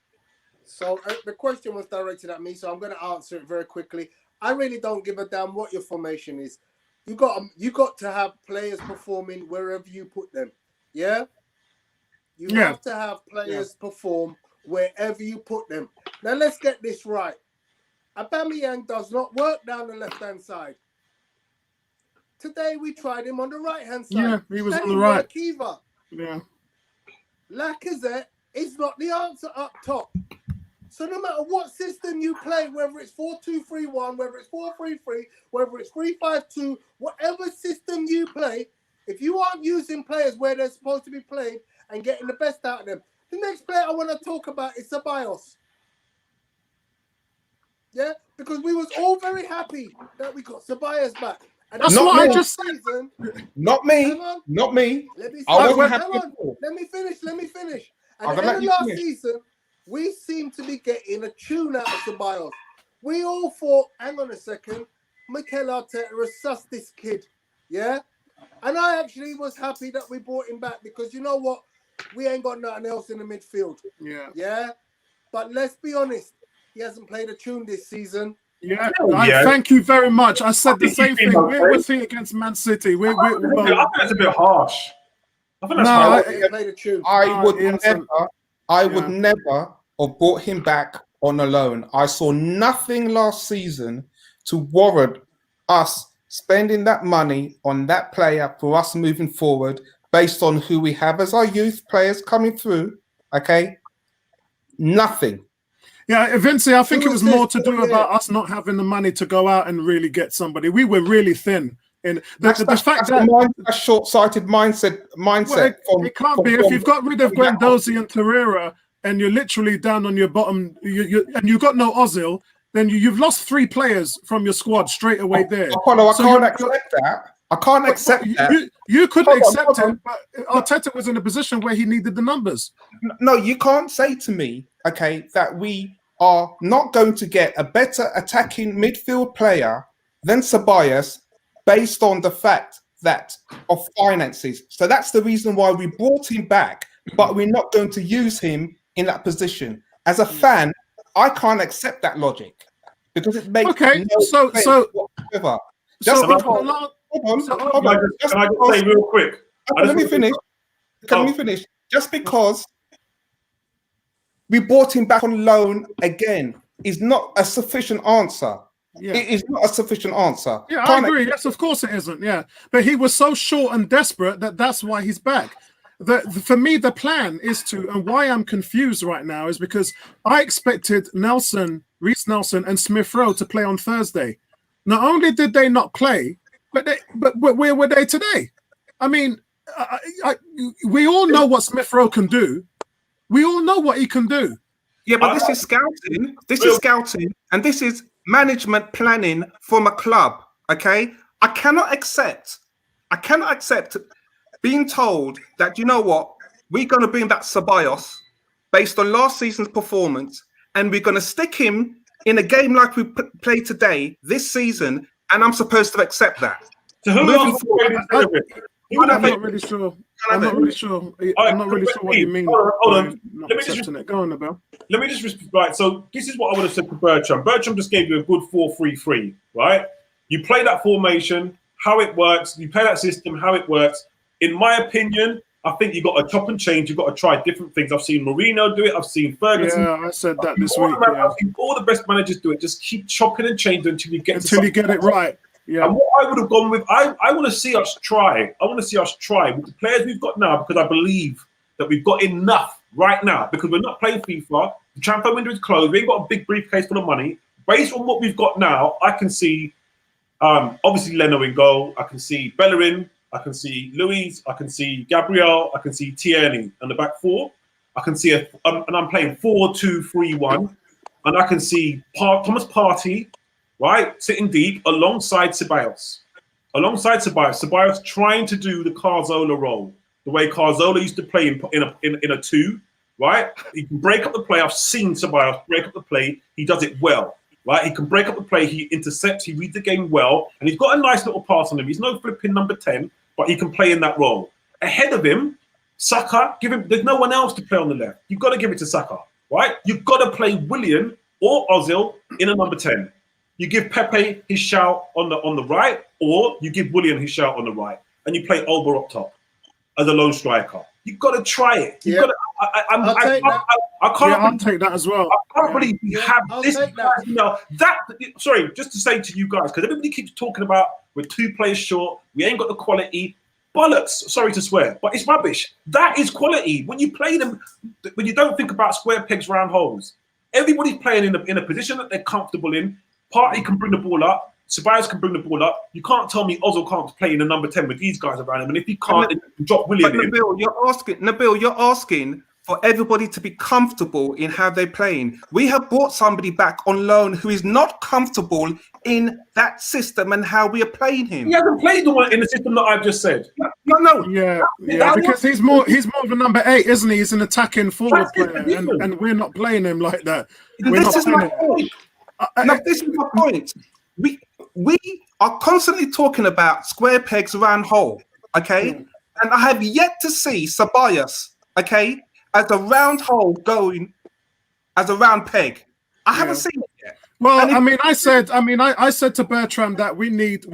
Speaker 3: So the question was directed at me, so I'm going to answer it very quickly. I really don't give a damn what your formation is. You got to have players performing wherever you put them. Yeah? You have to have players perform wherever you put them. Now let's get this right. Aubameyang does not work down the left-hand side. Today we tried him on the right-hand side.
Speaker 1: Yeah, he was on the right.
Speaker 3: Either.
Speaker 1: Yeah.
Speaker 3: Lacazette is not the answer up top. So no matter what system you play, whether it's 4-2-3-1, whether it's 4-3-3, whether it's 3-5-2, whatever system you play, if you aren't using players where they're supposed to be played and getting the best out of them, the next player I want to talk about is Ceballos. Yeah, because we was all very happy that we got Ceballos back. And
Speaker 15: that's what I just said. Not me. Not me.
Speaker 3: Let me finish. At the end of last season, we seem to be getting a tune out of Ceballos. We all thought, hang on a second, Mikel Arteta has sussed this kid. Yeah? And I actually was happy that we brought him back because you know what? we ain't got nothing else in the midfield.
Speaker 1: Yeah.
Speaker 3: Yeah. But let's be honest, he hasn't played a tune this season.
Speaker 1: Yeah, thank you very much. I said the same thing. We're seeing against Man City.
Speaker 12: I think that's a bit harsh. I think that's
Speaker 15: I would never have brought him back on a loan. I saw nothing last season to warrant us spending that money on that player for us moving forward based on who we have as our youth players coming through. Okay, nothing.
Speaker 1: Yeah, Vinci, I think it was more to do about us not having the money to go out and really get somebody. We were really thin. In the fact that
Speaker 15: a short-sighted mindset.
Speaker 1: Well, it can't be if you've got rid of Guendouzi and Torreira and you're literally down on your bottom, and you've got no Ozil, then you've lost 3 players from your squad straight away there.
Speaker 15: Apollo, I can't accept that. I can't accept that.
Speaker 1: You couldn't accept it, but Arteta was in a position where he needed the numbers.
Speaker 15: No, you can't say to me, okay, that we are not going to get a better attacking midfield player than Ceballos based on the fact that of finances. So that's the reason why we brought him back, but we're not going to use him in that position. As a fan, I can't accept that logic because it makes no sense whatsoever. Just because,
Speaker 12: Can I just say real quick?
Speaker 15: Let me finish. Let me finish. Just because we brought him back on loan again is not a sufficient answer.
Speaker 1: Yeah.
Speaker 15: It is not a sufficient answer.
Speaker 1: Yeah, I agree. Yes, of course it isn't. Yeah, but he was so short and desperate that's why he's back. For me, the plan is to, and why I'm confused right now is because I expected Reece Nelson, and Smith Rowe to play on Thursday. Not only did they not play, but where were they today? I mean, we all know what Smith Rowe can do. We all know what he can do.
Speaker 15: Yeah, but this is scouting. This is scouting, and this is management planning from a club. Okay, I cannot accept being told that, you know what, we're going to bring back Ceballos based on last season's performance, and we're going to stick him in a game like we played today this season, and I'm supposed to accept that.
Speaker 12: So who else?
Speaker 1: I'm not really sure. I'm not really sure what you mean.
Speaker 12: Hold on.
Speaker 1: Go on, Abel.
Speaker 12: Let me just right. So this is what I would have said to Bertram. Bertram just gave you a good 4-3-3, right? You play that formation, how it works. You play that system, how it works. In my opinion, I think you got to chop and change. You've got to try different things. I've seen Mourinho do it. I've seen Ferguson.
Speaker 1: Yeah, I said that this week.
Speaker 12: I've seen all the best managers do it. Just keep chopping and changing until you get
Speaker 1: it right. Yeah.
Speaker 12: And what I would have gone with, I want to see us try. I want to see us try with the players we've got now, because I believe that we've got enough right now, because we're not playing FIFA. The transfer window is closed. We ain't got a big briefcase full of money. Based on what we've got now, I can see obviously Leno in goal. I can see Bellerin. I can see Luis. I can see Gabriel. I can see Tierney on the back four. I can see and I'm playing 4-2-3-1, and I can see Thomas Partey, right, sitting deep alongside Ceballos. Ceballos trying to do the Cazorla role, the way Cazorla used to play in a 2, right? He can break up the play. I've seen Ceballos break up the play. He does it well, right? He can break up the play. He intercepts. He reads the game well, and he's got a nice little pass on him. He's no flipping number 10, but he can play in that role. Ahead of him, Saka, there's no one else to play on the left. You've got to give it to Saka, right? You've got to play Willian or Ozil in a number 10. You give Pepe his shout on the right, or you give Willian his shout on the right, and you play Olber up top as a lone striker. You've got to try it. You've got to.
Speaker 1: I'll take that as well.
Speaker 12: I can't believe we have this. Sorry, just to say to you guys, because everybody keeps talking about we're 2 players short, we ain't got the quality. Bollocks, sorry to swear, but it's rubbish. That is quality. When you play them, when you don't think about square pegs, round holes, everybody's playing in a position that they're comfortable in. Partey can bring the ball up. Ceballos can bring the ball up. You can't tell me Ozil can't play in a number 10 with these guys around him. And if he can't, then you can drop Willian in.
Speaker 15: Nabil, you're asking for everybody to be comfortable in how they're playing. We have brought somebody back on loan who is not comfortable in that system and how we are playing him.
Speaker 12: He hasn't played the one in the system that I've just said.
Speaker 15: No.
Speaker 1: Yeah, because he's more of a number 8, isn't he? He's an attacking forward player, and we're not playing him like that.
Speaker 15: This is my point. This is my point. We are constantly talking about square pegs round hole, okay? And I have yet to see Ceballos okay, as a round hole going as a round peg. I haven't seen it yet.
Speaker 1: Well, I said to Bertram that we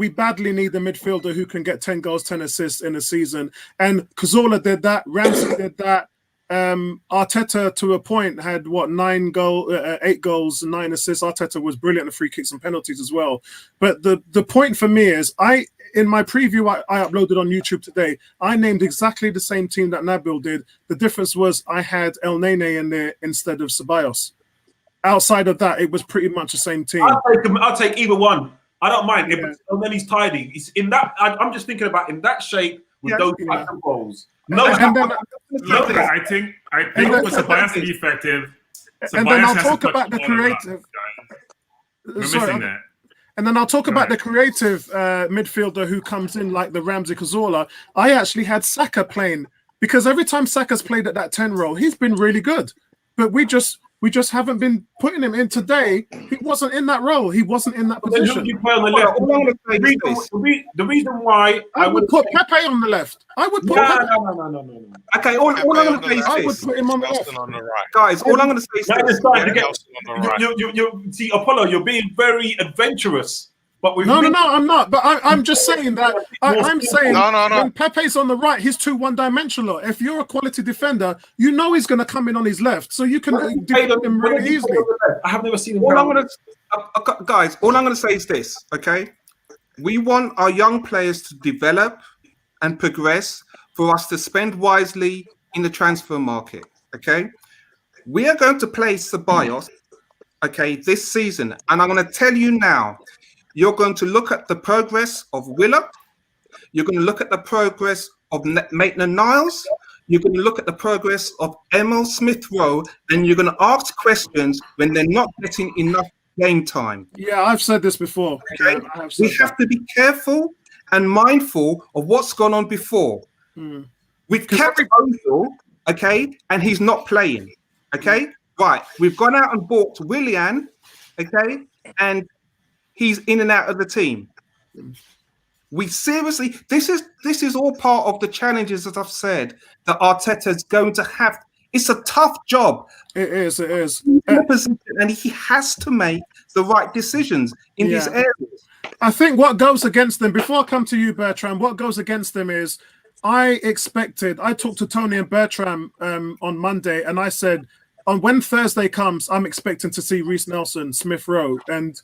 Speaker 1: badly need a midfielder who can get 10 goals, 10 assists in a season. And Cazorla did that. Ramsey did that. Arteta, to a point, had 8 goals, 9 assists. Arteta was brilliant at free kicks and penalties as well. But the point for me is, in my preview I uploaded on YouTube today, I named exactly the same team that Nabil did. The difference was I had El Nene in there instead of Ceballos. Outside of that, it was pretty much the same team.
Speaker 12: I'll take either one. I don't mind. Yeah. And then he's tidy. He's in that. I'm just thinking about in that shape with those types of goals. No,
Speaker 4: I think for Ceballos to be effective.
Speaker 1: And then I'll talk about the creative.
Speaker 4: We're missing that.
Speaker 1: And then I'll talk about the creative midfielder who comes in like the Ramsey Cazorla. I actually had Saka playing because every time Saka's played at that 10 role, he's been really good. But we just haven't been putting him in today. He wasn't in that role. He wasn't in that position.
Speaker 12: The reason why
Speaker 1: I would put Pepe on the left. I would put
Speaker 12: no.
Speaker 15: Okay, all I'm going to say is
Speaker 1: I would put him on the left.
Speaker 15: Guys, all I'm going to say is
Speaker 12: this. See, Apollo, you're being very adventurous. But
Speaker 1: no, I'm not. But I'm just saying that I'm saying when Pepe's on the right, he's too one-dimensional. If you're a quality defender, you know he's going to come in on his left, so you can defend him really easily.
Speaker 12: I have never seen him.
Speaker 15: Guys, all I'm going to say is this, okay? We want our young players to develop and progress for us to spend wisely in the transfer market, okay? We are going to play Ceballos, okay, this season, and I'm going to tell you now. You're going to look at the progress of Willer. You're going to look at the progress of Maitland-Niles. You're going to look at the progress of Emil Smith-Rowe, and you're going to ask questions when they're not getting enough game time.
Speaker 1: Yeah, I've said this before.
Speaker 15: Okay? We have to be careful and mindful of what's gone on before. We've kept Ozil, okay, and he's not playing, okay? Right, we've gone out and bought Willian, okay, and he's in and out of the team. We seriously, this is all part of the challenges that I've said that Arteta's going to have. It's a tough job.
Speaker 1: It is.
Speaker 15: He's in a position, and he has to make the right decisions in these areas.
Speaker 1: I think what goes against them, before I come to you, Bertram, what goes against them is I talked to Tony and Bertram on Monday, and I said, when Thursday comes, I'm expecting to see Reece Nelson, Smith-Rowe, and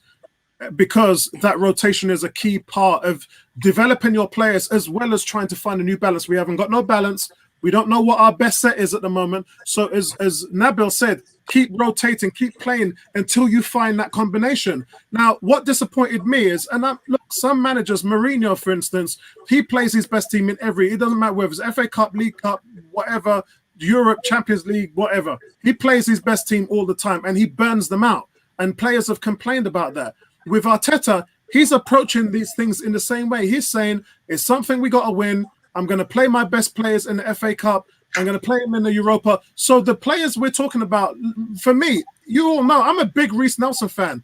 Speaker 1: because that rotation is a key part of developing your players as well as trying to find a new balance. We haven't got no balance. We don't know what our best set is at the moment. So as Nabil said, keep rotating, keep playing until you find that combination. Now, what disappointed me is, look, some managers, Mourinho, for instance, he plays his best team in it doesn't matter whether it's FA Cup, League Cup, whatever, Europe, Champions League, whatever. He plays his best team all the time and he burns them out. And players have complained about that. With Arteta, he's approaching these things in the same way. He's saying, it's something we got to win. I'm going to play my best players in the FA Cup. I'm going to play them in the Europa. So the players we're talking about, for me, you all know, I'm a big Reece Nelson fan.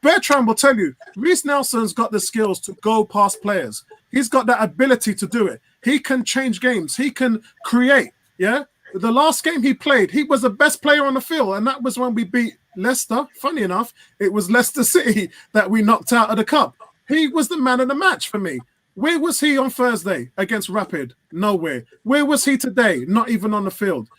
Speaker 1: Bertrand will tell you, Reece Nelson's got the skills to go past players. He's got that ability to do it. He can change games. He can create, yeah? The last game he played, he was the best player on the field, and that was when we beat Leicester. Funny enough, it was Leicester City that we knocked out of the cup. He was the man of the match for me. Where was he on Thursday against Rapid? Nowhere. Where was he today? Not even on the field.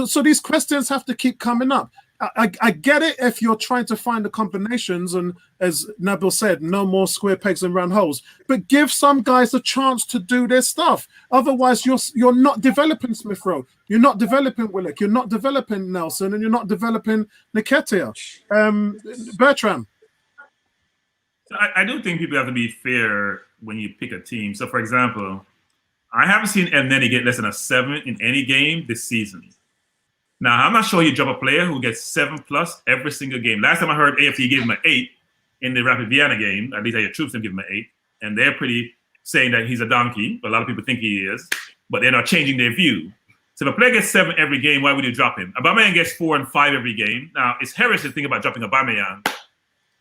Speaker 1: So these questions have to keep coming up. I get it if you're trying to find the combinations, and as Nabil said, no more square pegs and round holes. But give some guys a chance to do their stuff. Otherwise, you're not developing Smith-Rowe. You're not developing Willock. You're not developing Nelson, and you're not developing Nketiah. Bertram.
Speaker 4: I do think people have to be fair when you pick a team. So, for example, I haven't seen El Neni get less than a 7 in any game this season. Now, I'm not sure you drop a player who gets 7+ every single game. Last time I heard AFTV gave him an 8 in the Rapid Vienna game. At least your troops didn't give him an 8. And they're pretty saying that he's a donkey. A lot of people think he is. But they're not changing their view. So if a player gets 7 every game, why would you drop him? Aubameyang gets 4 and 5 every game. Now, it's heresy to think about dropping Aubameyang.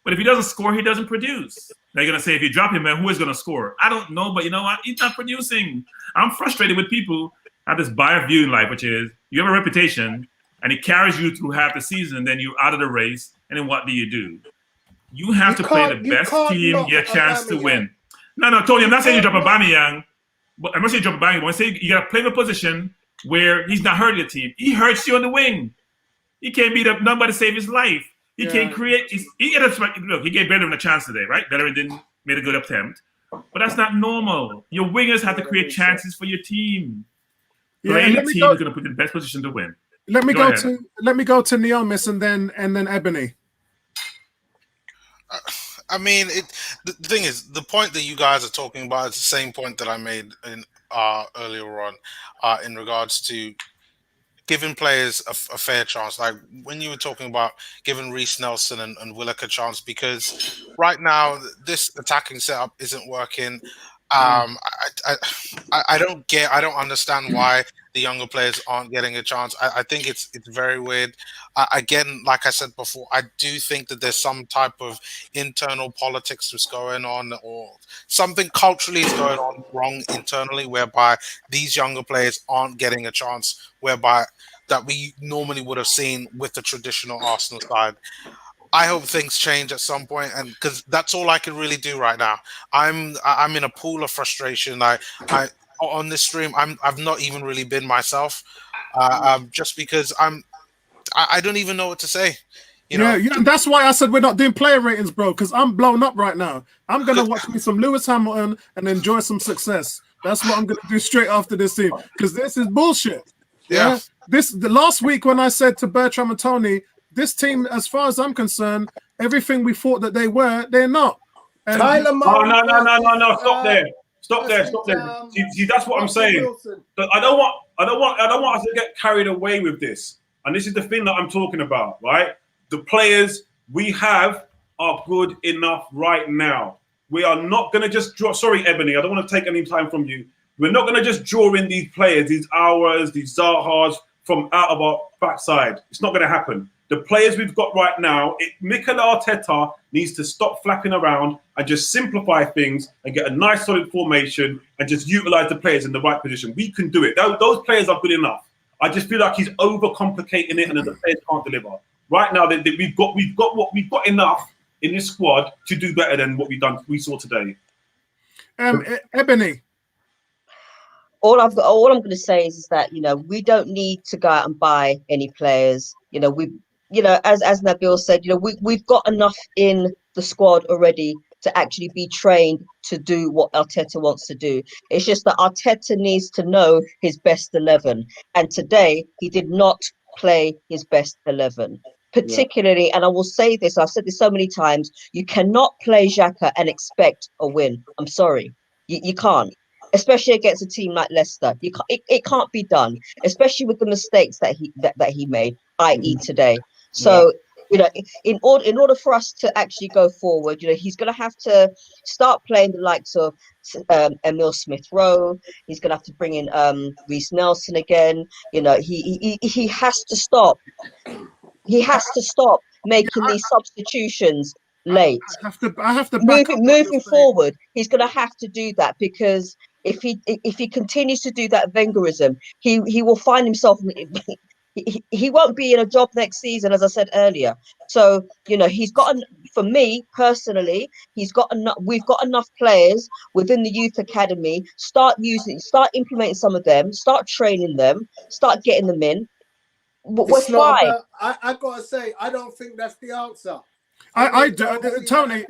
Speaker 4: But if he doesn't score, he doesn't produce. Now you're going to say, if you drop him, man, who is going to score? I don't know, but you know what? He's not producing. I'm frustrated with people have this biased view in life, which is you have a reputation and it carries you through half the season, then you're out of the race, and then what do? You have to play the best team, your chance to win. No, Tony, I'm not saying you drop a Aubameyang, but I'm not saying you drop a Aubameyang, but I'm saying you got to play in a position where he's not hurting the team. He hurts you on the wing. He can't beat up nobody to save his life. He can't create. Look, he gave Bellerin a chance today, right? Bellerin didn't made a good attempt, but that's not normal. Your wingers have to create chances for your team. Playing the team is going to put you in the best position to win.
Speaker 1: Let me go to Neomis and then Ebony.
Speaker 10: I mean, the thing is, the point that you guys are talking about is the same point that I made in earlier on, in regards to giving players a fair chance. Like when you were talking about giving Reece Nelson and Willock a chance, because right now this attacking setup isn't working. I don't understand why the younger players aren't getting a chance. I think it's very weird. Again, like I said before, I do think that there's some type of internal politics that's going on, or something culturally is going on wrong internally, whereby these younger players aren't getting a chance, whereby that we normally would have seen with the traditional Arsenal side. I hope things change at some point, and because that's all I can really do right now. I'm in a pool of frustration. I on this stream, I've not even really been myself, just because I don't even know what to say. You know?
Speaker 1: Yeah, that's why I said we're not doing player ratings, bro. Because I'm blown up right now. I'm gonna watch me some Lewis Hamilton and enjoy some success. That's what I'm gonna do straight after this team, because this is bullshit. Yeah. The last week when I said to Bertram and Tony, this team, as far as I'm concerned, everything we thought that they were, they're not. And
Speaker 12: no. Stop there. See, that's what I'm saying. But I don't want us to get carried away with this. And this is the thing that I'm talking about, right? The players we have are good enough right now. We are not going to just draw. Sorry, Ebony, I don't want to take any time from you. We're not going to just draw in these players, these Auras, these Zahas from out of our backside. It's not going to happen. The players we've got right now, Mikel Arteta needs to stop flapping around and just simplify things and get a nice solid formation and just utilize the players in the right position. We can do it. Those players are good enough. I just feel like he's overcomplicating it and the players can't deliver. Right now, we've got enough in this squad to do better than what we saw today.
Speaker 1: Ebony.
Speaker 5: All I'm going to say is that, you know, we don't need to go out and buy any players. You know, as Nabil said, you know, we've got enough in the squad already to actually be trained to do what Arteta wants to do. It's just that Arteta needs to know his best 11. And today he did not play his best 11. Particularly, and I will say this, I've said this so many times, you cannot play Xhaka and expect a win. I'm sorry. You can't. Especially against a team like Leicester. It can't be done, especially with the mistakes that he made, i.e. today. So, you know, in order for us to actually go forward, you know, he's going to have to start playing the likes of Emile Smith-Rowe. He's going to have to bring in Reece Nelson again. You know, he has to stop. He has to stop making these substitutions late.
Speaker 1: I have to
Speaker 5: moving forward. He's going to have to do that, because if he continues to do that Wengerism, he will find himself. He won't be in a job next season, as I said earlier. So, you know, for me personally, we've got enough players within the youth academy. Start implementing some of them, start training them, start getting them in. We're fine.
Speaker 3: I gotta say, I don't think that's the answer.
Speaker 1: Tony,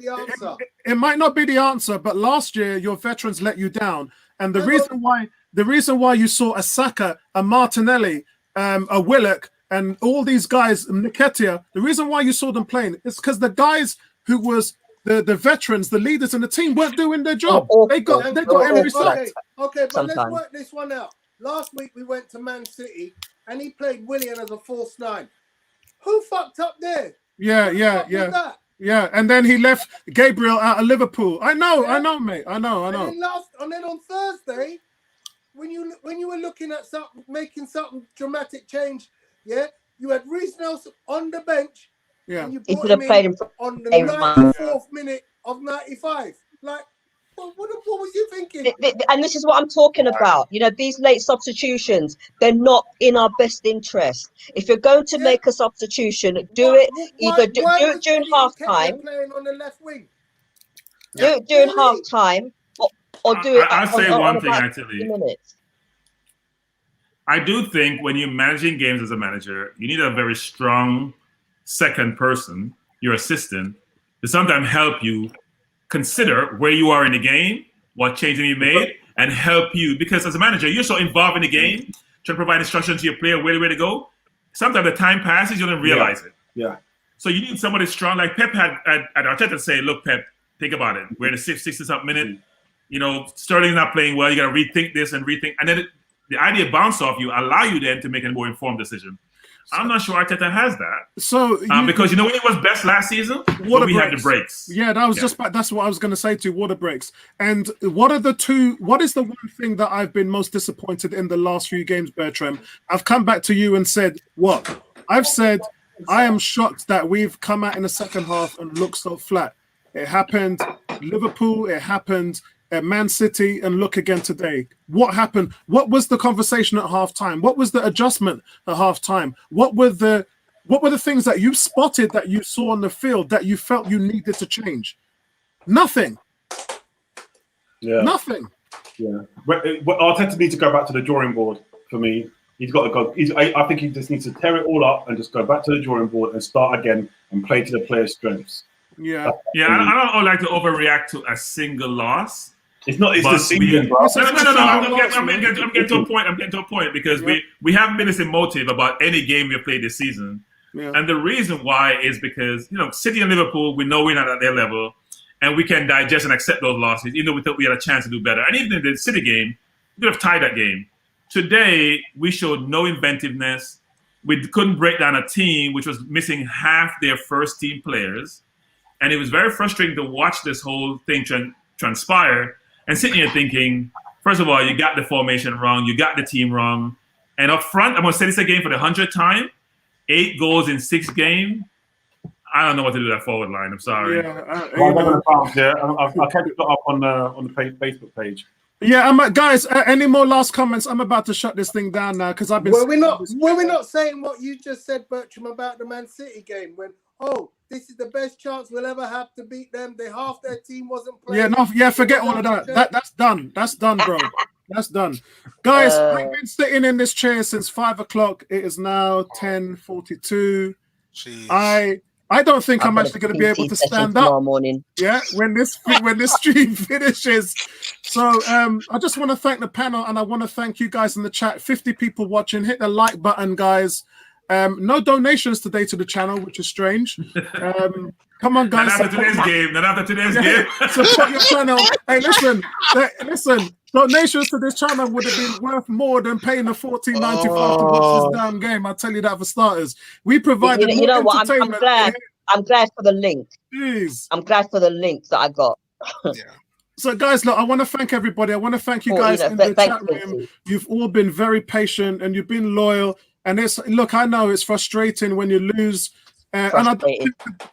Speaker 1: it might not be the answer, but last year your veterans let you down, and the reason why you saw a Saka, a Martinelli, a Willock, and all these guys, Nketiah, the reason why you saw them playing is because the guys who was the veterans, the leaders in the team, weren't doing their job. They got every sack.
Speaker 3: Okay, but let's work this one out. Last week we went to Man City and he played Willian as a false 9. Who fucked up there?
Speaker 1: Yeah. And then he left Gabriel out of Liverpool. I know, mate. I know.
Speaker 3: And then on Thursday, when you were looking at making something dramatic change, you had Reece Nelson on the bench.
Speaker 5: Yeah,
Speaker 3: and you
Speaker 5: he
Speaker 3: put
Speaker 5: could have played him
Speaker 3: on the 94th minute of 95. Like, What was you thinking?
Speaker 5: And this is what I'm talking about. You know, these late substitutions, they're not in our best interest. If you're going to make a substitution, do it either do it during half time.
Speaker 3: Playing on the left wing.
Speaker 5: Do it during half time, or do it
Speaker 4: I'll say one thing
Speaker 5: about
Speaker 4: actually.
Speaker 5: 50 minutes.
Speaker 4: I do think when you're managing games as a manager, you need a very strong second person, your assistant, to sometimes help you consider where you are in the game, what changes you made, and help you. Because as a manager, you're so involved in the game, trying to provide instruction to your player where to go. Sometimes the time passes, you don't realize it.
Speaker 12: Yeah.
Speaker 4: So you need somebody strong, like Pep had at Arteta say, look, Pep, think about it. We're in the 60-something minute. You know, Sterling's not playing well. You got to rethink this and rethink. And then the idea bounce off you, allow you then to make a more informed decision. I'm not sure Arteta has that.
Speaker 1: So
Speaker 4: because you know when he was best last season, when we had the breaks.
Speaker 1: Yeah, that was that's what I was going to say to you, water breaks. And what is the one thing that I've been most disappointed in the last few games, Bertram? I've come back to you and said what? I've said I am shocked that we've come out in the second half and looked so flat. It happened Liverpool, it happened at Man City, and look again today. What happened? What was the conversation at halftime? What was the adjustment at halftime? What were the things that you spotted, that you saw on the field, that you felt you needed to change? Nothing.
Speaker 12: Yeah.
Speaker 1: Nothing.
Speaker 12: Yeah. But Arteta needs to go back to the drawing board for me. He's got to go. I think he just needs to tear it all up and just go back to the drawing board and start again and play to the players' strengths.
Speaker 4: Yeah. I don't like to overreact to a single loss.
Speaker 12: It's not. It's the season, bro.
Speaker 4: No. I'm getting to a point. I'm getting to a point because we haven't been this emotive about any game we played this season, and the reason why is because City and Liverpool, we know we're not at their level, and we can digest and accept those losses, even though we thought we had a chance to do better. And even in the City game, we could have tied that game. Today, we showed no inventiveness. We couldn't break down a team which was missing half their first team players, and it was very frustrating to watch this whole thing transpire. And sitting here thinking, first of all, you got the formation wrong, you got the team wrong. And up front, I'm going to say this again for the 100th time, 8 goals in 6 games. I don't know what to do with that forward line. I'm sorry.
Speaker 12: I'll catch it up on the Facebook page.
Speaker 1: Yeah, guys. Any more last comments? I'm about to shut this thing down now because I've been.
Speaker 3: Were we not saying what you just said, Bertram, about the Man City game? When this is the best chance we'll ever have to beat them. Half their team wasn't playing.
Speaker 1: Forget all of that. That's done. That's done, bro. That's done. Guys, I've been sitting in this chair since 5 o'clock. It is now 10:42. I don't think I'm actually going to be able to stand up
Speaker 5: morning.
Speaker 1: Yeah, when this stream finishes. So I just want to thank the panel, and I want to thank you guys in the chat. 50 people watching. Hit the like button, guys. No donations today to the channel, which is strange. Come on, guys.
Speaker 4: Not after today's game.
Speaker 1: Support your channel. Hey, listen. Donations to this channel would have been worth more than paying the $14.95 to watch this damn game. I'll tell you that for starters. We provided
Speaker 5: you know what?
Speaker 1: entertainment.
Speaker 5: I'm glad for the link.
Speaker 1: Jeez.
Speaker 5: I'm glad for the link that I got.
Speaker 1: So, guys, look, I want to thank everybody. I want to thank you guys in the chat room. You've all been very patient and you've been loyal. And I know it's frustrating when you lose. And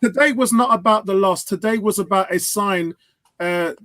Speaker 1: today was not about the loss. Today was about a sign, and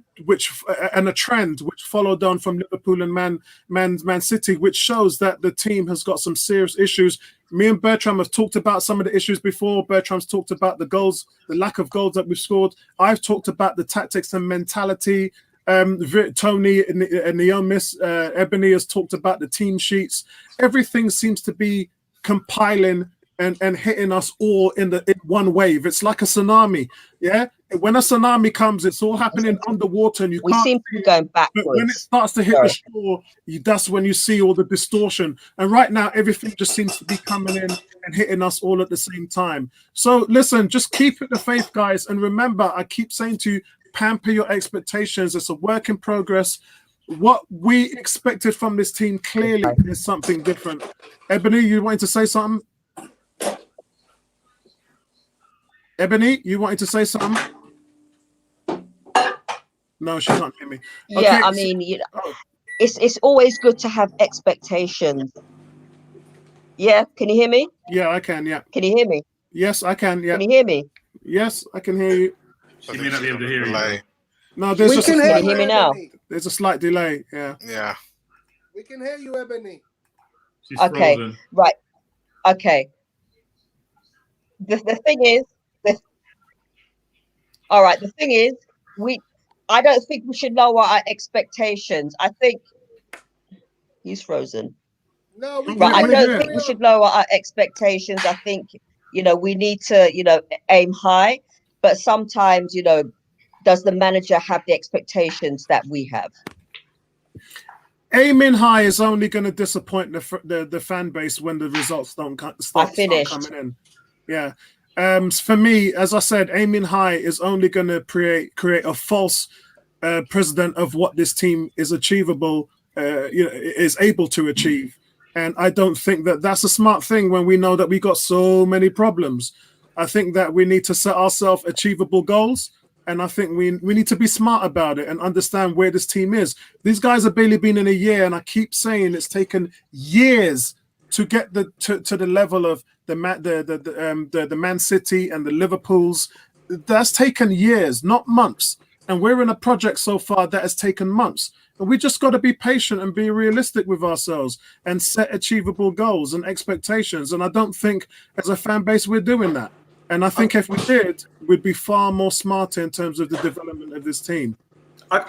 Speaker 1: a trend which followed on from Liverpool and Man City, which shows that the team has got some serious issues. Me and Bertram have talked about some of the issues before. Bertram's talked about the goals, the lack of goals that we've scored. I've talked about the tactics and mentality. Tony and Neomis, Ebony has talked about the team sheets. Everything seems to be compiling and hitting us all in one wave. It's like a tsunami. Yeah, when a tsunami comes, it's all happening underwater, and we
Speaker 5: seem to be going backwards.
Speaker 1: But when it starts to hit the shore, that's when you see all the distortion. And right now, everything just seems to be coming in and hitting us all at the same time. So listen, just keep it the faith, guys, and remember, I keep saying to you, pamper your expectations. It's a work in progress. What we expected from this team clearly is something different. Ebony, you wanted to say something? Ebony, you wanted to say something? No, she can't hear me.
Speaker 5: Yeah, I mean, it's always good to have expectations. Yeah, can you hear me?
Speaker 1: Yeah, I can. Yeah.
Speaker 5: Can you hear me?
Speaker 1: Yes, I can. Yeah.
Speaker 5: Can you hear me?
Speaker 1: Yes, I can hear you.
Speaker 4: She may not be able to hear you.
Speaker 1: No, there's
Speaker 3: We
Speaker 1: just a
Speaker 3: can hear
Speaker 1: slight,
Speaker 3: you,
Speaker 5: hear me now?
Speaker 3: Ebony.
Speaker 1: there's a slight delay. Yeah.
Speaker 10: Yeah.
Speaker 3: We can hear you, Ebony.
Speaker 4: She's
Speaker 5: Okay,
Speaker 4: frozen.
Speaker 5: right. Okay. The thing is, all right. The thing is, I don't think we should lower our expectations. I think he's frozen.
Speaker 3: No, we
Speaker 5: Right.
Speaker 3: can
Speaker 5: I
Speaker 3: hear
Speaker 5: don't
Speaker 3: you.
Speaker 5: think
Speaker 3: Carry
Speaker 5: we should
Speaker 3: on.
Speaker 5: lower our expectations. I think, we need to, aim high. But sometimes, does the manager have the expectations that we have?
Speaker 1: Aiming high is only going to disappoint the fan base when the results don't start coming in. Yeah. For me, as I said, aiming high is only going to create a false precedent of what this team is achievable, is able to achieve. And I don't think that that's a smart thing when we know that we got so many problems. I think that we need to set ourselves achievable goals. And I think we need to be smart about it and understand where this team is. These guys have barely been in a year, and I keep saying it's taken years to get to the level of the Man City and the Liverpools. That's taken years, not months. And we're in a project so far that has taken months. And we just got to be patient and be realistic with ourselves and set achievable goals and expectations. And I don't think as a fan base we're doing that. And I think if we did, we'd be far more smarter in terms of the development of this team.
Speaker 15: I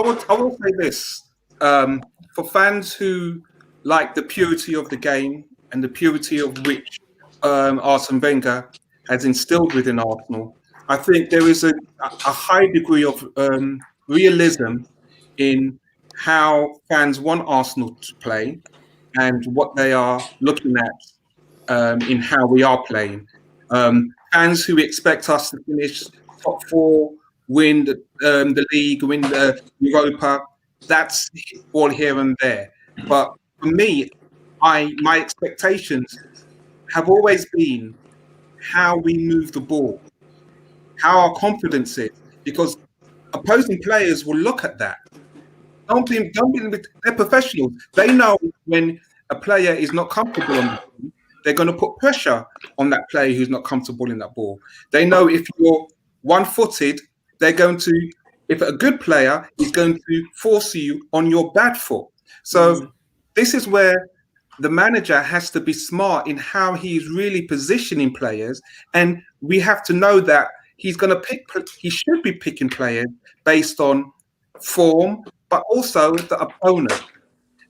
Speaker 15: will say this. For fans who like the purity of the game and the purity of which Arsene Wenger has instilled within Arsenal, I think there is a high degree of realism in how fans want Arsenal to play and what they are looking at in how we are playing. Fans who expect us to finish top four, win the league, win the Europa, that's all here and there. But for me, my expectations have always been how we move the ball, how our confidence is, because opposing players will look at that. They're professionals. They know when a player is not comfortable on the ball, they're going to put pressure on that player who's not comfortable in that ball. They know if you're one-footed, they're going to, if a good player is going to force you on your bad foot. So this is where the manager has to be smart in how he's really positioning players. And we have to know that he should be picking players based on form, but also the opponent.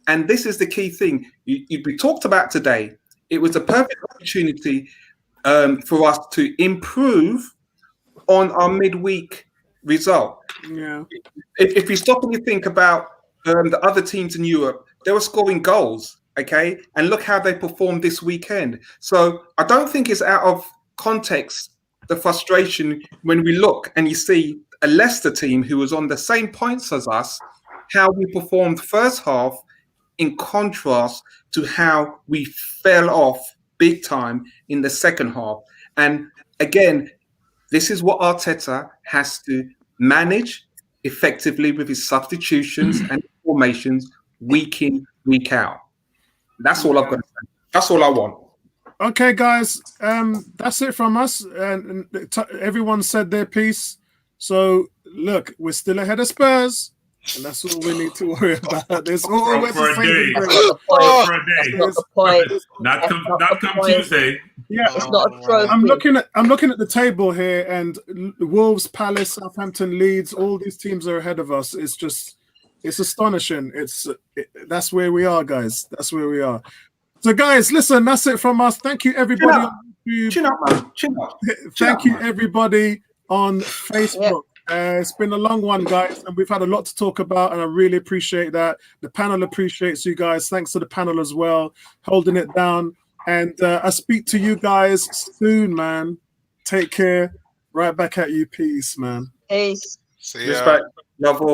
Speaker 15: And this is the key thing we talked about today. It was a perfect opportunity for us to improve on our midweek result.
Speaker 1: Yeah.
Speaker 15: If you stop and you think about the other teams in Europe, they were scoring goals, okay? And look how they performed this weekend. So I don't think it's out of context, the frustration when we look and you see a Leicester team who was on the same points as us, how we performed first half in contrast to how we fell off big time in the second half. And again, this is what Arteta has to manage effectively with his substitutions and formations week in, week out. That's all I've got to say. That's all I want.
Speaker 1: Okay, guys, that's it from us. And everyone said their piece. So, look, we're still ahead of Spurs. And that's all we need to worry about. There's always
Speaker 4: for
Speaker 1: a
Speaker 4: a
Speaker 1: saving
Speaker 4: day.
Speaker 1: grace.
Speaker 4: For a day.
Speaker 5: That's not the point.
Speaker 4: Not come Tuesday.
Speaker 1: Yeah,
Speaker 5: It's not a trophy.
Speaker 1: I'm looking at the table here, and Wolves, Palace, Southampton, Leeds, all these teams are ahead of us. It's astonishing. That's where we are, guys. That's where we are. So, guys, listen, that's it from us. Thank you, everybody on YouTube.
Speaker 15: Chin up, man. Chin up.
Speaker 1: Thank you, everybody on Facebook. It's been a long one, guys, and we've had a lot to talk about, and I really appreciate that. The panel appreciates you guys. Thanks to the panel as well, holding it down. And I speak to you guys soon, man. Take care. Right back at you. Peace, man.
Speaker 5: Peace.
Speaker 10: See ya.
Speaker 15: Respect. Love all.